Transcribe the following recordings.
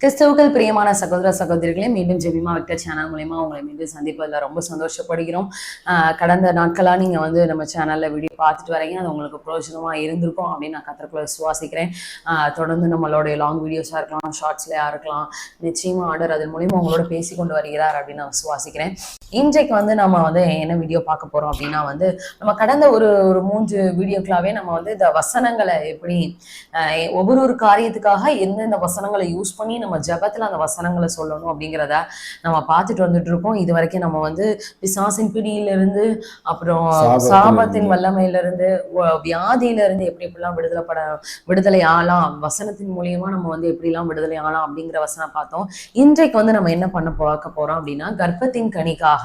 கிறிஸ்தவுக்கள் பிரியமான சகோதர சகோதரிகளே, மீண்டும் ஜெபிமா விக்டர் சேனல் மூலயமா உங்களை மீண்டும் சந்திப்பதில் ரொம்ப சந்தோஷப்படுகிறோம். கடந்த நாட்களாக நீங்கள் வந்து நம்ம சேனலில் வீடியோ பார்த்துட்டு வரீங்க. அது உங்களுக்கு பிரயோஜனமாக இருந்திருக்கும் அப்படின்னு நான் கத்திரக்குள்ள விசுவாசிக்கிறேன். தொடர்ந்து நம்மளுடைய லாங் வீடியோஸாக இருக்கலாம், ஷார்ட்ஸ்லையாக இருக்கலாம், நிச்சயமாக ஆர்டர் அதன் மூலியமா உங்களோட பேசி கொண்டு வருகிறார் அப்படின்னு நான் விசுவாசிக்கிறேன். இன்றைக்கு வந்து நம்ம வந்து என்ன வீடியோ பார்க்க போகிறோம் அப்படின்னா வந்து நம்ம கடந்த ஒரு 3 வீடியோக்களாகவே நம்ம வந்து இந்த வசனங்களை எப்படி ஒவ்வொரு காரியத்துக்காக எந்தெந்த வசனங்களை யூஸ் பண்ணி நம்ம ஜபத்துல அந்த வசனங்களை சொல்லணும் அப்படிங்கிறத நம்ம பார்த்துட்டு வந்துட்டு இருக்கோம். இது வரைக்கும் நம்ம வந்து பிசாசின் பிடியிலிருந்து, அப்புறம் சாபத்தின் வல்லமையிலிருந்து, வியாதியிலிருந்து எப்படிலாம் விடுதலை ஆகலாம், வசனத்தின் மூலியமா நம்ம வந்து எப்படிலாம் விடுதலை ஆகலாம் அப்படிங்கிற வசனம் பார்த்தோம். இன்றைக்கு வந்து நம்ம என்ன பார்க்க போறோம் அப்படின்னா, கர்ப்பத்தின் கனிக்காக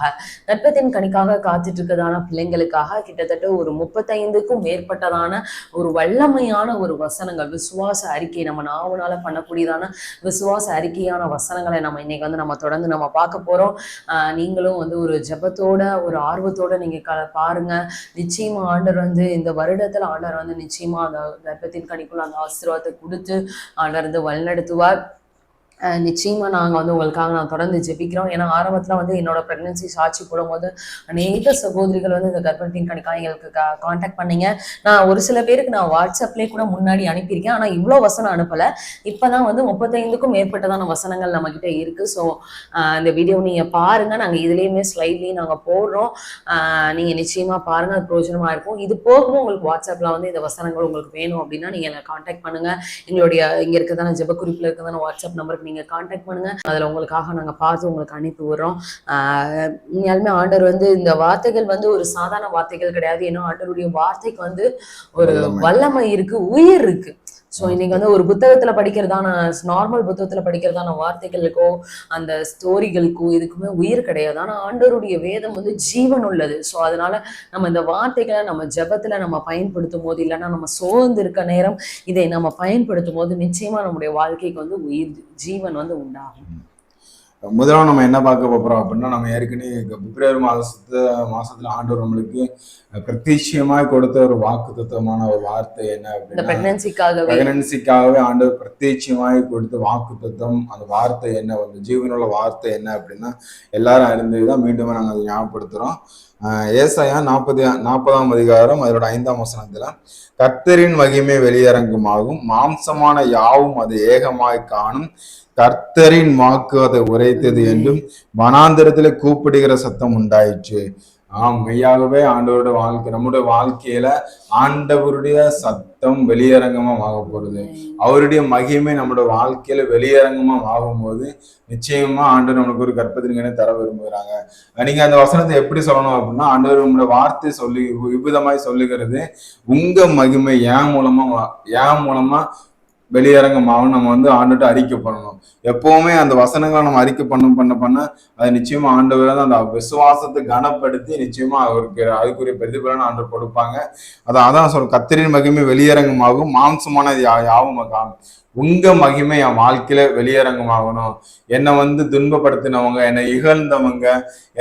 காத்துட்டு இருக்கதான பிள்ளைங்களுக்காக கிட்டத்தட்ட ஒரு 35க்கும் மேற்பட்டதான ஒரு வல்லமையான ஒரு வசனங்கள், விசுவாச அறிக்கை, நம்ம நாவனால பண்ணக்கூடியதான விசுவாச அறிக்கையான வசனங்களை நம்ம இன்னைக்கு வந்து நம்ம தொடர்ந்து நம்ம பார்க்க போறோம். நீங்களும் வந்து ஒரு ஜபத்தோட ஒரு ஆர்வத்தோட நீங்க பாருங்க. நிச்சயமா ஆண்டவர் வந்து இந்த வருடத்துல ஆண்டவர் வந்து நிச்சயமா அந்த கர்ப்பத்தின் கனிக்குள்ள அந்த ஆசீர்வாதத்தை கொடுத்து ஆண்டவர் வந்து வழிநடத்துவார். நிச்சயமா நாங்க வந்து உங்களுக்காக நான் தொடர்ந்து ஜெபிக்கிறோம். ஏன்னா ஆரம்பத்துல வந்து என்னோட பிரெக்னன்சி சாட்சி போடும்போது அநேக சகோதரிகள் வந்து இந்த கர்ப்பத்தின் கணிக்காக எங்களுக்கு கான்டாக்ட் பண்ணீங்க. நான் ஒரு சில பேருக்கு நான் வாட்ஸ்அப்லேயே கூட முன்னாடி அனுப்பியிருக்கேன். ஆனா இவ்வளோ வசனம் அனுப்பல. இப்பதான் வந்து 35க்கும் மேற்பட்டதான வசனங்கள் நம்ம கிட்ட இருக்கு. ஸோ இந்த வீடியோ நீங்க பாருங்க. நாங்க இதுலயுமே ஸ்லைட்லயும் நாங்க போடுறோம். நீங்க நிச்சயமா பாருங்க, அது பிரயோஜனமா இருக்கும். இது போகவும் உங்களுக்கு வாட்ஸ்அப்ல வந்து இந்த வசனங்கள் உங்களுக்கு வேணும் அப்படின்னா நீங்க என்ன கான்டாக்ட் பண்ணுங்க. எங்களுடைய இங்க இருக்கதான ஜெப குறிப்புல இருக்கதான வாட்ஸ்அப் நம்பருக்கு நீங்க கான்டாக்ட் பண்ணுங்க. அதுல உங்களுக்காக நாங்க பார்த்து உங்களுக்கு அனுப்பி விடுறோம். உண்மையாலுமே ஆண்டவர் வந்து இந்த வார்த்தைகள் வந்து ஒரு சாதாரண வார்த்தைகள் கிடையாது. ஏன்னா ஆண்டவருடைய வார்த்தைக்கு வந்து ஒரு வல்லமை இருக்கு, உயிர் இருக்கு. ஸோ இன்னைக்கு வந்து ஒரு புத்தகத்துல படிக்கிறதான, நார்மல் புத்தகத்துல படிக்கிறதான வார்த்தைகளுக்கோ அந்த ஸ்டோரிகளுக்கோ இதுக்குமே உயிர் கிடையாது. ஆனா ஆண்டவருடைய வேதம் வந்து ஜீவன் உள்ளது. ஸோ அதனால நம்ம இந்த வார்த்தைகளை நம்ம ஜபத்துல நம்ம பயன்படுத்தும் போது, இல்லைன்னா நம்ம சோர்ந்து இருக்க நேரம் இதை நம்ம பயன்படுத்தும் போது நிச்சயமா நம்முடைய வாழ்க்கைக்கு வந்து உயிர் ஜீவன் வந்து உண்டாகும். முதல்ல நம்ம என்ன பார்க்க போறோம் அப்படின்னா, நம்ம ஏற்கனவே பிப்ரவரி மாசத்துல ஆண்டவர் நம்மளுக்கு பிரத்யட்சமாய் கொடுத்த ஒரு வாக்கு தத்துவமான ஒரு வார்த்தை என்ன அப்படின்னா, பிரெக்னன்சிக்காகவே ஆண்டவர் பிரத்யட்சமாய் கொடுத்த வாக்கு தத்துவம். அந்த வார்த்தை என்ன, வந்து ஜீவனுள்ள வார்த்தை என்ன அப்படின்னா எல்லாரும் அறிந்ததுதான். மீண்டும் நாங்கள் அதை ஞாபகப்படுத்துறோம். ஏசாயா 40ஆம் அதிகாரம் அதோட 5ஆம் வசனத்துல, கர்த்தரின் மகிமை வெளியரங்கமாகும், மாம்சமான யாவும் அது ஏகமாய் காணும், கர்த்தரின் வாக்கு அதை உரைத்தது என்றும் வனாந்திரத்துல கூப்பிடுகிற சத்தம் உண்டாயிற்று. மெய்யாகவே ஆண்டவருடைய வாழ்க்கை, நம்முடைய வாழ்க்கையில ஆண்டவருடைய சத்தம் வெளியரங்கமா ஆக போறது. அவருடைய மகிமை நம்முடைய வாழ்க்கையில வெளியரங்கமா ஆகும்போது நிச்சயமா ஆண்டவர் நம்மளுக்கு ஒரு கர்ப்பத்தின் தர விரும்புகிறாங்க. நீங்க அந்த வசனத்தை எப்படி சொல்லணும் அப்படின்னா, ஆண்டவர் நம்முடைய வார்த்தை சொல்லி விபுதமாய் சொல்லுகிறது, உங்க மகிமை என் மூலமா வெளியரங்கமாகவும் நம்ம வந்து ஆண்டுட்டு அறிக்கை பண்ணணும். எப்பவுமே அந்த வசனங்களை நம்ம அறிக்கை பண்ண அது நிச்சயமா ஆண்டவர் தான் அந்த விசுவாசத்தை கனப்படுத்தி நிச்சயமா அவருக்கு அதுக்குரிய பிரதிபலன் ஆண்டவர் கொடுப்பாங்க. அதான் சொல்ற, கர்த்தரின் மகிமை வெளியரங்கமாகும், மாம்சமான யாவும் காணும். உங்க மகிமை என் வாழ்க்கையில வெளியரங்கமாகணும். என்னை வந்து துன்பப்படுத்தினவங்க, என்னை இகழ்ந்தவங்க,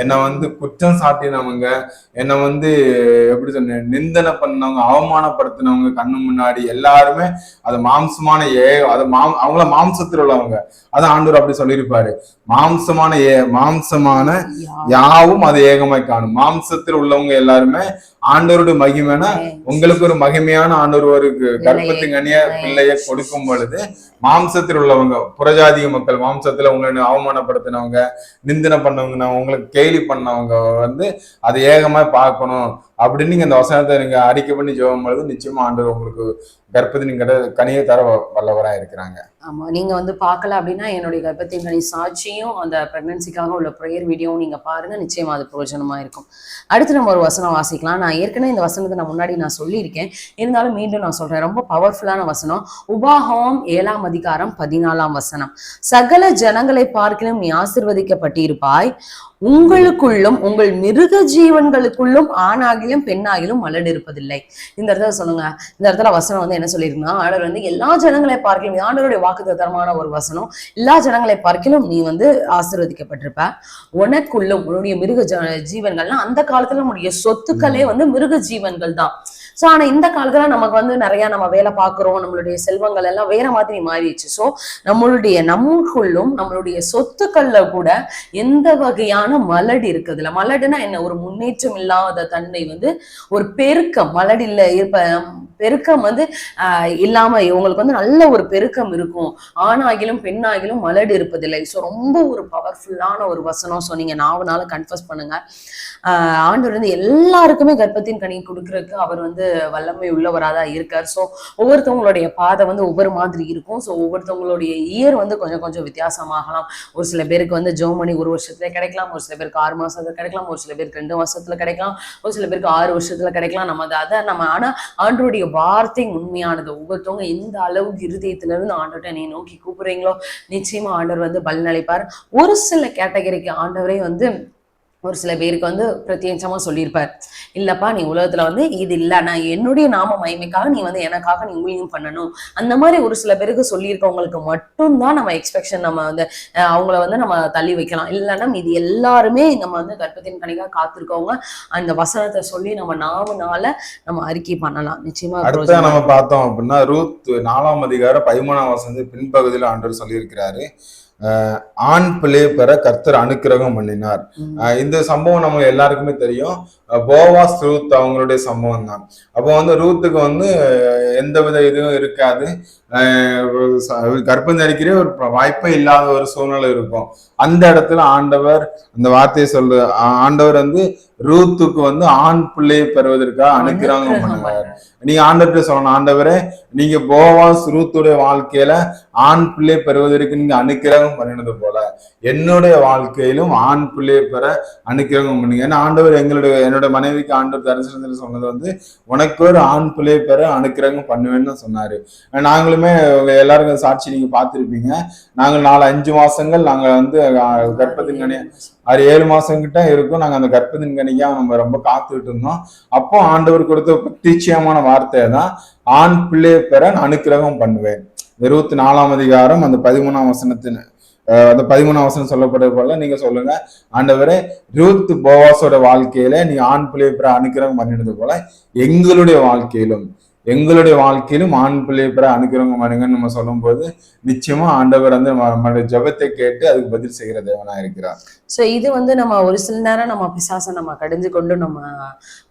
என்னை வந்து குற்றம் சாட்டினவங்க, என்னை வந்து எப்படி சொன்ன நிந்தனை பண்ணவங்க, அவமானப்படுத்தினவங்க கண்ணு முன்னாடி எல்லாருமே அது மாம்சமான அவங்கள மாம்சத்தில் உள்ளவங்க. அதான் ஆண்டவர் அப்படி சொல்லியிருப்பாரு, மாம்சமான யாவும் அது ஏகமாய் காணும். மாம்சத்தில் உள்ளவங்க எல்லாருமே ஆண்டவருடைய மகிமைனா, உங்களுக்கு ஒரு மகிமையான ஆண்டவர் ஒரு கர்ப்பத்தின் கனிய பிள்ளைய கொடுக்கும் பொழுது மாம்சத்தில் உள்ளவங்க, புறஜாதிக மக்கள், மாம்சத்துல உங்களை அவமானப்படுத்தினவங்க, நிந்தனை பண்ணவங்க, உங்களுக்கு கேலி பண்ணவங்க வந்து அதை ஏகமாய் பார்க்கணும் அப்படின்னு நீங்க அந்த வசனத்தை நீங்க அறிக்கை பண்ணி ஜெபம் பொழுது நிச்சயமா ஆண்டவர் உங்களுக்கு கர்ப்பத்தின் கனியை தர வல்லவரா இருக்கிறாங்க. ஆமா, நீங்க வந்து பார்க்கல அப்படின்னா என்னுடைய கர்ப்பத்தின் கனி சாட்சியும் அந்த பிரெக்னன்சிக்காக உள்ள ப்ரேயர் வீடியோவும் நீங்க பாருங்க. நிச்சயமா அது பிரயோஜனமா இருக்கும். அடுத்து நம்ம ஒரு வசனம் வாசிக்கலாம். நான் ஏற்கனவே இந்த வசனத்தை நான் முன்னாடி சொல்லியிருக்கேன், இருந்தாலும் மீண்டும் நான் சொல்றேன். ரொம்ப பவர்ஃபுல்லான வசனம். உபாகமம் 7ஆம் அதிகாரம் 14ஆம் வசனம். சகல ஜனங்களை பார்க்கிலும் நீ ஆசீர்வதிக்கப்பட்டிருப்பாய், உங்களுக்குள்ளும் உங்கள் மிருக ஜீவன்களுக்குள்ளும் ஆணாகிலும் பெண்ணாகிலும் மலடு இருப்பதில்லை. இந்த இடத்துல சொல்லுங்க, இந்த இடத்துல வசனம் வந்து என்ன சொல்லியிருக்குன்னா, ஆண்டவர் வந்து எல்லா ஜனங்களை பார்க்கலும், ஆண்டவருடைய வாக்குத்தத்தமான ஒரு வசனம், எல்லா ஜனங்களை பார்க்கலும் நீ வந்து ஆசீர்வதிக்கப்பட்டிருப்ப, உனக்குள்ளும் உன்னுடைய மிருக ஜீவன்கள்னா அந்த காலத்துல நம்முடைய சொத்துக்களே வந்து மிருக ஜீவன்கள் தான். ஸோ ஆனா இந்த காலத்துல நமக்கு வந்து நிறைய நம்ம வேலை பார்க்குறோம், நம்மளுடைய செல்வங்கள் எல்லாம் வேற மாதிரி மாறிடுச்சு. ஸோ நமக்குள்ளும் நம்மளுடைய சொத்துக்கள்ல கூட எந்த வகையான மலடு இருக்குதுல, மலடுனா என்ன, ஒரு முன்னேற்றம் இல்லாத தன்மை வந்து ஒரு பெருக்கம், மலடு இல்ல இருப்ப பெருக்கம் வந்து இல்லாம இவங்களுக்கு வந்து நல்ல ஒரு பெருக்கம் இருக்கும். ஆணாகிலும் பெண்ணாகிலும் மலடு இருப்பதில்லை. ஸோ ரொம்ப ஒரு பவர்ஃபுல்லான ஒரு வசனம். ஸோ நீங்க நாவனால கன்ஃபர்ஸ் பண்ணுங்க. ஆண்டவர் வந்து எல்லாருக்குமே கர்ப்பத்தின் கனி கொடுக்கறதுக்கு அவர் வந்து வல்லமை உள்ளவராக தான் இருக்கார். ஸோ ஒவ்வொருத்தவங்களுடைய பாதை வந்து ஒவ்வொரு மாதிரி இருக்கும். ஸோ ஒவ்வொருத்தவங்களுடைய இயர் வந்து கொஞ்சம் கொஞ்சம் வித்தியாசமாகலாம். ஒரு சில பேருக்கு வந்து ஜெர்மனி 1 வருஷத்துல கிடைக்கலாம், ஒரு சில பேருக்கு 6 மாசத்துல கிடைக்கலாம், ஒரு சில பேருக்கு 2 வருஷத்துல கிடைக்கலாம், ஒரு சில பேருக்கு 6 வருஷத்துல கிடைக்கலாம். நம்ம ஆனா ஆண்டவருடைய வார்த்தை உண்மையானது. ஒவ்வொருத்தவங்க எந்த அளவுக்கு இருதயத்துல இருந்து ஆண்டவர்கிட்ட நீ நோக்கி கூப்பிடுறீங்களோ நிச்சயமா ஆண்டவர் வந்து பலன் அளிப்பார். ஒரு சில கேட்டகரிக்கு ஆண்டவரே வந்து ஒரு சில பேருக்கு வந்து பிரத்யேகமா சொல்லியிருப்பார், இல்லப்பா நீ உலகத்துல வந்து இது இல்லை, நான் என்னுடைய நாம மகிமைக்காக நீ வந்து எனக்காக நீ ஊழியம் பண்ணணும். அந்த மாதிரி ஒரு சில பேருக்கு சொல்லியிருக்கவங்களுக்கு மட்டும்தான் நம்ம எக்ஸ்பெக்ஷன் நம்ம வந்து அவங்கள வந்து நம்ம தள்ளி வைக்கலாம். இல்லைன்னா இது எல்லாருமே நம்ம வந்து கர்ப்பத்தின் கனிக்காக காத்திருக்கவங்க அந்த வசனத்தை சொல்லி நம்ம நாமனால நம்ம அறிக்கை பண்ணலாம். நிச்சயமா அடுத்த நம்ம பார்த்தோம் அப்படின்னா ரூத் 4ஆம் அதிகாரம் 13ஆம் வசனம் பின்பகுதியில் ஆண்டவர் சொல்லியிருக்கிறாரு, ஆண் பிள்ளை பெற கர்த்தர் அனுக்கிரகம் பண்ணினார். இந்த சம்பவம் நம்ம எல்லாருக்குமே தெரியும். போவாஸ் ரூத் அவங்களுடைய சம்பவம் தான். அப்போ வந்து ரூத்துக்கு வந்து எந்த வித இதுவும் இருக்காது, கர்ப்பம் தரிக்கிற ஒரு வாய்ப்பே இல்லாத ஒரு சூழ்நிலை இருக்கும். அந்த இடத்துல ஆண்டவர் அந்த வார்த்தையை ஆண்டவர் வந்து ரூத்துக்கு வந்து ஆண் பிள்ளையை பெறுவதற்காக அனுக்கிரகம் பண்ணுவார். நீங்க ஆண்டவர்கிட்ட சொல்லணும், ஆண்டவரே நீங்க போவாஸ் ரூத்துடைய வாழ்க்கையில ஆண் பிள்ளை பெறுவதற்கு நீங்க அனுக்கிரகம் பண்ணினது போல என்னுடைய வாழ்க்கையிலும் ஆண் பிள்ளையை பெற அனுக்கிரகம் பண்ணுங்க. ஏன்னா ஆண்டவர் என்னோட மனைவிக்கு ஆண்டவர் தரிசனத்தில் சொன்னது வந்து உனக்கு ஒரு ஆண் பிள்ளையை பெற அனுக்கிரகம் பண்ணுவேன்னு சொன்னாரு. நாங்களுமே எல்லாருக்கும் சாட்சி நீங்க பார்த்திருப்பீங்க. நாங்கள் 4-5 மாசங்கள் நாங்க வந்து கர்ப்பத்தின் கனி 6-7 மாசம் கிட்ட இருக்கும். நாங்க அந்த கர்ப்பத்தின் கனிக்கா நம்ம ரொம்ப காத்துக்கிட்டு இருந்தோம். அப்போ ஆண்டவர் கொடுத்த பிரத்யட்சமான வார்த்தை தான் ஆண் பிள்ளையை பெற அனுக்கிரகம் பண்ணுவேன். 24ஆம் அதிகாரம் அந்த 13ஆம் வசனத்தின் அந்த 13ஆம் வசனம் சொல்லப்படுறது போல நீங்க சொல்லுங்க, ஆண்டவரே ரூத் போவாஸோட வாழ்க்கையில நீ ஆண் பிள்ளையை பெற அனுக்கிரகம் பண்ணினது போல எங்களுடைய வாழ்க்கையிலும் ஆண் பிள்ளையை பெற அனுக்கிரகம் பண்ணுங்கன்னு நம்ம சொல்லும் போது நிச்சயமா ஆண்டவர் வந்து நம்மளுடைய ஜெபத்தை கேட்டு அதுக்கு பதில் செய்கிற தேவனா இருக்கிறார். ஸோ இது வந்து நம்ம ஒரு சில நேரம் நம்ம பிசாசை நம்ம கடிஞ்சு கொண்டு நம்ம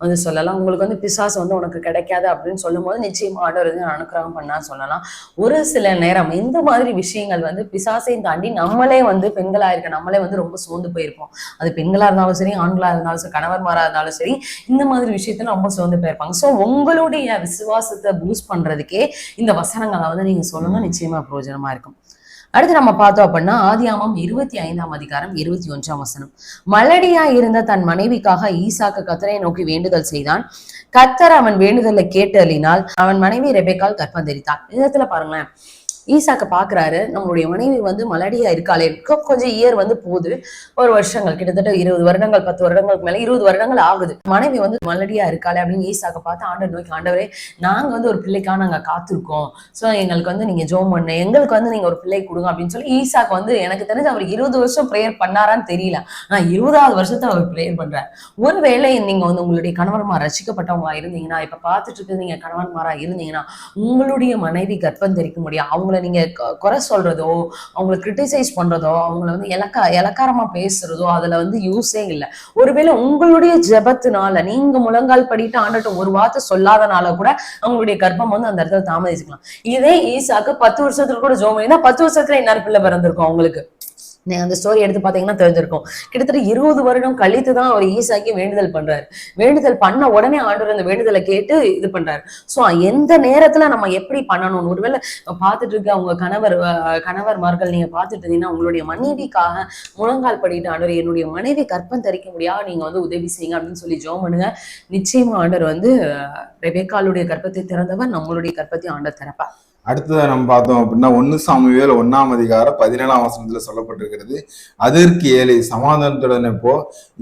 வந்து சொல்லலாம், உங்களுக்கு வந்து பிசாசு வந்து உனக்கு கிடைக்காது அப்படின்னு சொல்லும் போது நிச்சயமா ஆண்டவர் வந்து அனுக்கிரகம் பண்ணான்னு சொல்லலாம். ஒரு சில நேரம் இந்த மாதிரி விஷயங்கள் வந்து பிசாசையும் தாண்டி நம்மளே வந்து பெண்களா இருக்க நம்மளே வந்து ரொம்ப சோர்ந்து போயிருப்போம். அது பெண்களா இருந்தாலும் சரி, ஆண்களா இருந்தாலும் சரி, கணவன்மாரா இருந்தாலும் சரி, இந்த மாதிரி விஷயத்துல ரொம்ப சோர்ந்து போயிருப்பாங்க. ஸோ உங்களுடைய விசுவாசத்தை பூஸ்ட் பண்றதுக்கே இந்த வசனங்களை வந்து நீங்க சொல்லுங்க, நிச்சயமா பிரயோஜனமா இருக்கும். அடுத்து நம்ம பார்த்தோம் அப்படின்னா ஆதியாமம் 25ஆம் அதிகாரம் 21ஆம் வசனம், மலடியா இருந்த தன் மனைவிக்காக ஈசாக்கு கர்த்தரை நோக்கி வேண்டுதல் செய்தான். கர்த்தர் அவன் வேண்டுதலை கேட்டலினால் அவன் மனைவி ரெபெக்காள் கர்ப்பம் தரித்தாள். இடத்துல பாருங்களேன், ஈசாக்க பாக்குறாரு, நம்மளுடைய மனைவி வந்து மலடியா இருக்காளே, கொஞ்சம் இயர் வந்து போகுது, ஒரு வருஷங்கள் கிட்டத்தட்ட 20 வருடங்கள் 10 வருடங்களுக்கு மேல 20 வருடங்கள் ஆகுது, மனைவி வந்து மலடியா இருக்காளே அப்படின்னு ஈசாக்க பார்த்து ஆண்டவர் நோக்கி, ஆண்டவரே நாங்க வந்து ஒரு பிள்ளைக்காக நாங்க காத்திருக்கோம், ஸோ எங்களுக்கு வந்து நீங்க ஜோம் பண்ணு, எங்களுக்கு வந்து நீங்க ஒரு பிள்ளை கொடுங்க அப்படின்னு சொல்லி ஈசாக்கு வந்து எனக்கு தெரிஞ்சு அவர் 20 வருஷம் ப்ரேயர் பண்ணாரான்னு தெரியல, ஆனா 20ஆவது வருஷத்தை அவர் ப்ரேயர் பண்றாரு. ஒருவேளை நீங்க வந்து உங்களுடைய கணவன்மார் ரசிக்கப்பட்டவங்களா இருந்தீங்கன்னா, இப்ப பார்த்துட்டு இருக்கு நீங்க கணவன்மாரா இருந்தீங்கன்னா, உங்களுடைய மனைவி கர்ப்பம் தரிக்க முடியும், அவங்கள நீங்க குறை சொல்றதோ, அவங்களை கிரிட்டிசைஸ் பண்றதோ, அவங்களை வந்து இலக்காரமா பேசுறதோ அதுல வந்து யூஸே இல்லை. ஒருவேளை உங்களுடைய ஜெபத்தினால நீங்க முழங்கால் படிட்டு ஆண்டட்ட ஒரு வார்த்தை சொல்லாதனால கூட அவங்களுடைய கர்ப்பம் வந்து அந்த இடத்துல தாமதிச்சுக்கலாம். இதே ஈசாக்கு 10 வருஷத்துல கூட ஜெபம் பண்ணினா 10 வருஷத்துல இன்னொரு பிள்ளை பிறந்திருக்கும் அவங்களுக்கு. அந்த ஸ்டோரி எடுத்து பாத்தீங்கன்னா தெரிஞ்சிருக்கும். கிட்டத்தட்ட 20 வருடம் கழித்து தான் அவர் ஈசாக்கி வேண்டுதல் பண்றாரு. வேண்டுதல் பண்ண உடனே ஆண்டவர் அந்த வேண்டுதலை கேட்டு இது பண்றாரு. சோ எந்த நேரத்துல நம்ம எப்படி பண்ணணும்னு ஒருவேளை பார்த்துட்டு இருக்க அவங்க கணவர்மார்கள் நீங்க பார்த்துட்டு இருந்தீங்கன்னா, உங்களுடைய மனைவிக்காக முழங்கால் படிட்டு ஆண்டவர் என்னுடைய மனைவி கர்ப்பம் தரிக்க முடியாது நீங்க வந்து உதவி செய்யுங்க அப்படின்னு சொல்லி ஜெபம் பண்ணுங்க. நிச்சயமா ஆண்டவர் வந்து ரெபெக்காளுடைய கர்ப்பத்தை திறந்தவர், நம்மளுடைய கர்ப்பத்தை ஆண்டவர் திறப்பார். அடுத்ததை நம்ம பார்த்தோம் அப்படின்னா 1 சாமுவேல் 1ஆம் அதிகாரம் 17ஆம் வசனத்துல சொல்லப்பட்டிருக்கிறது, அதற்கு ஏலி சமாதானத்துடனே போ,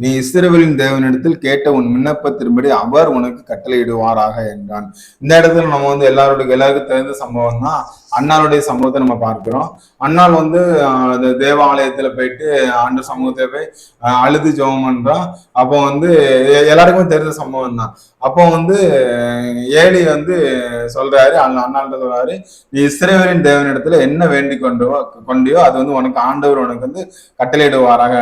நீ இஸ்ரவேலின் தேவனிடத்தில் கேட்ட உன் விண்ணப்பத்தின்படி அவர் உனக்கு கட்டளையிடுவாராக என்றான். இந்த இடத்துல நம்ம வந்து எல்லாருக்கும் தெரிந்த சம்பவம் தான். அன்னாளுடைய சமூகத்தை நம்ம பார்க்கிறோம். அன்னாள் வந்து அந்த தேவாலயத்துல போயிட்டு ஆண்டவர் சமூகத்தை போய் அழுது ஜெபம் பண்றோம். அப்போ வந்து எல்லாருக்குமே தெரிஞ்ச சம்பவம் தான். அப்போ வந்து ஏலி வந்து சொல்றாரு, அண்ணாள்கிட்ட சொல்றாரு, நீ இஸ்ரவேலின் தேவனிடத்துல என்ன வேண்டி கொண்டியோ அது வந்து உனக்கு ஆண்டவர் உனக்கு வந்து கட்டளையிடுவாராக.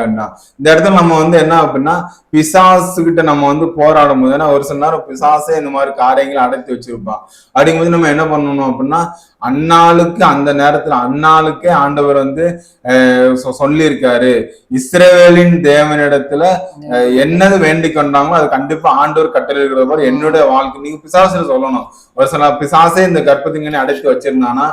இந்த இடத்துல நம்ம வந்து என்ன அப்படின்னா பிசாசு கிட்ட நம்ம வந்து போராடும் போது, ஏன்னா ஒரு சில நேரம் பிசாசே இந்த மாதிரி காரியங்களை அடைத்து வச்சிருப்பான். அப்படிங்கும்போது நம்ம என்ன பண்ணணும் அப்படின்னா அன்னாளுக்கு அந்த நேரத்துல அன்னாளுக்கே ஆண்டவர் வந்து சொல்லியிருக்காரு, இஸ்ரவேலின் தேவனிடத்துல என்னது வேண்டி கொண்டாங்களோ அது கண்டிப்பா ஆண்டவர் கட்டளையிடுகிற போது என்னுடைய வாழ்க்கை நீங்க பிசாசுல சொல்லணும். ஒரு சில பிசாசே இந்த கர்ப்பத்திங்கன்னு அடைத்து வச்சிருந்தானா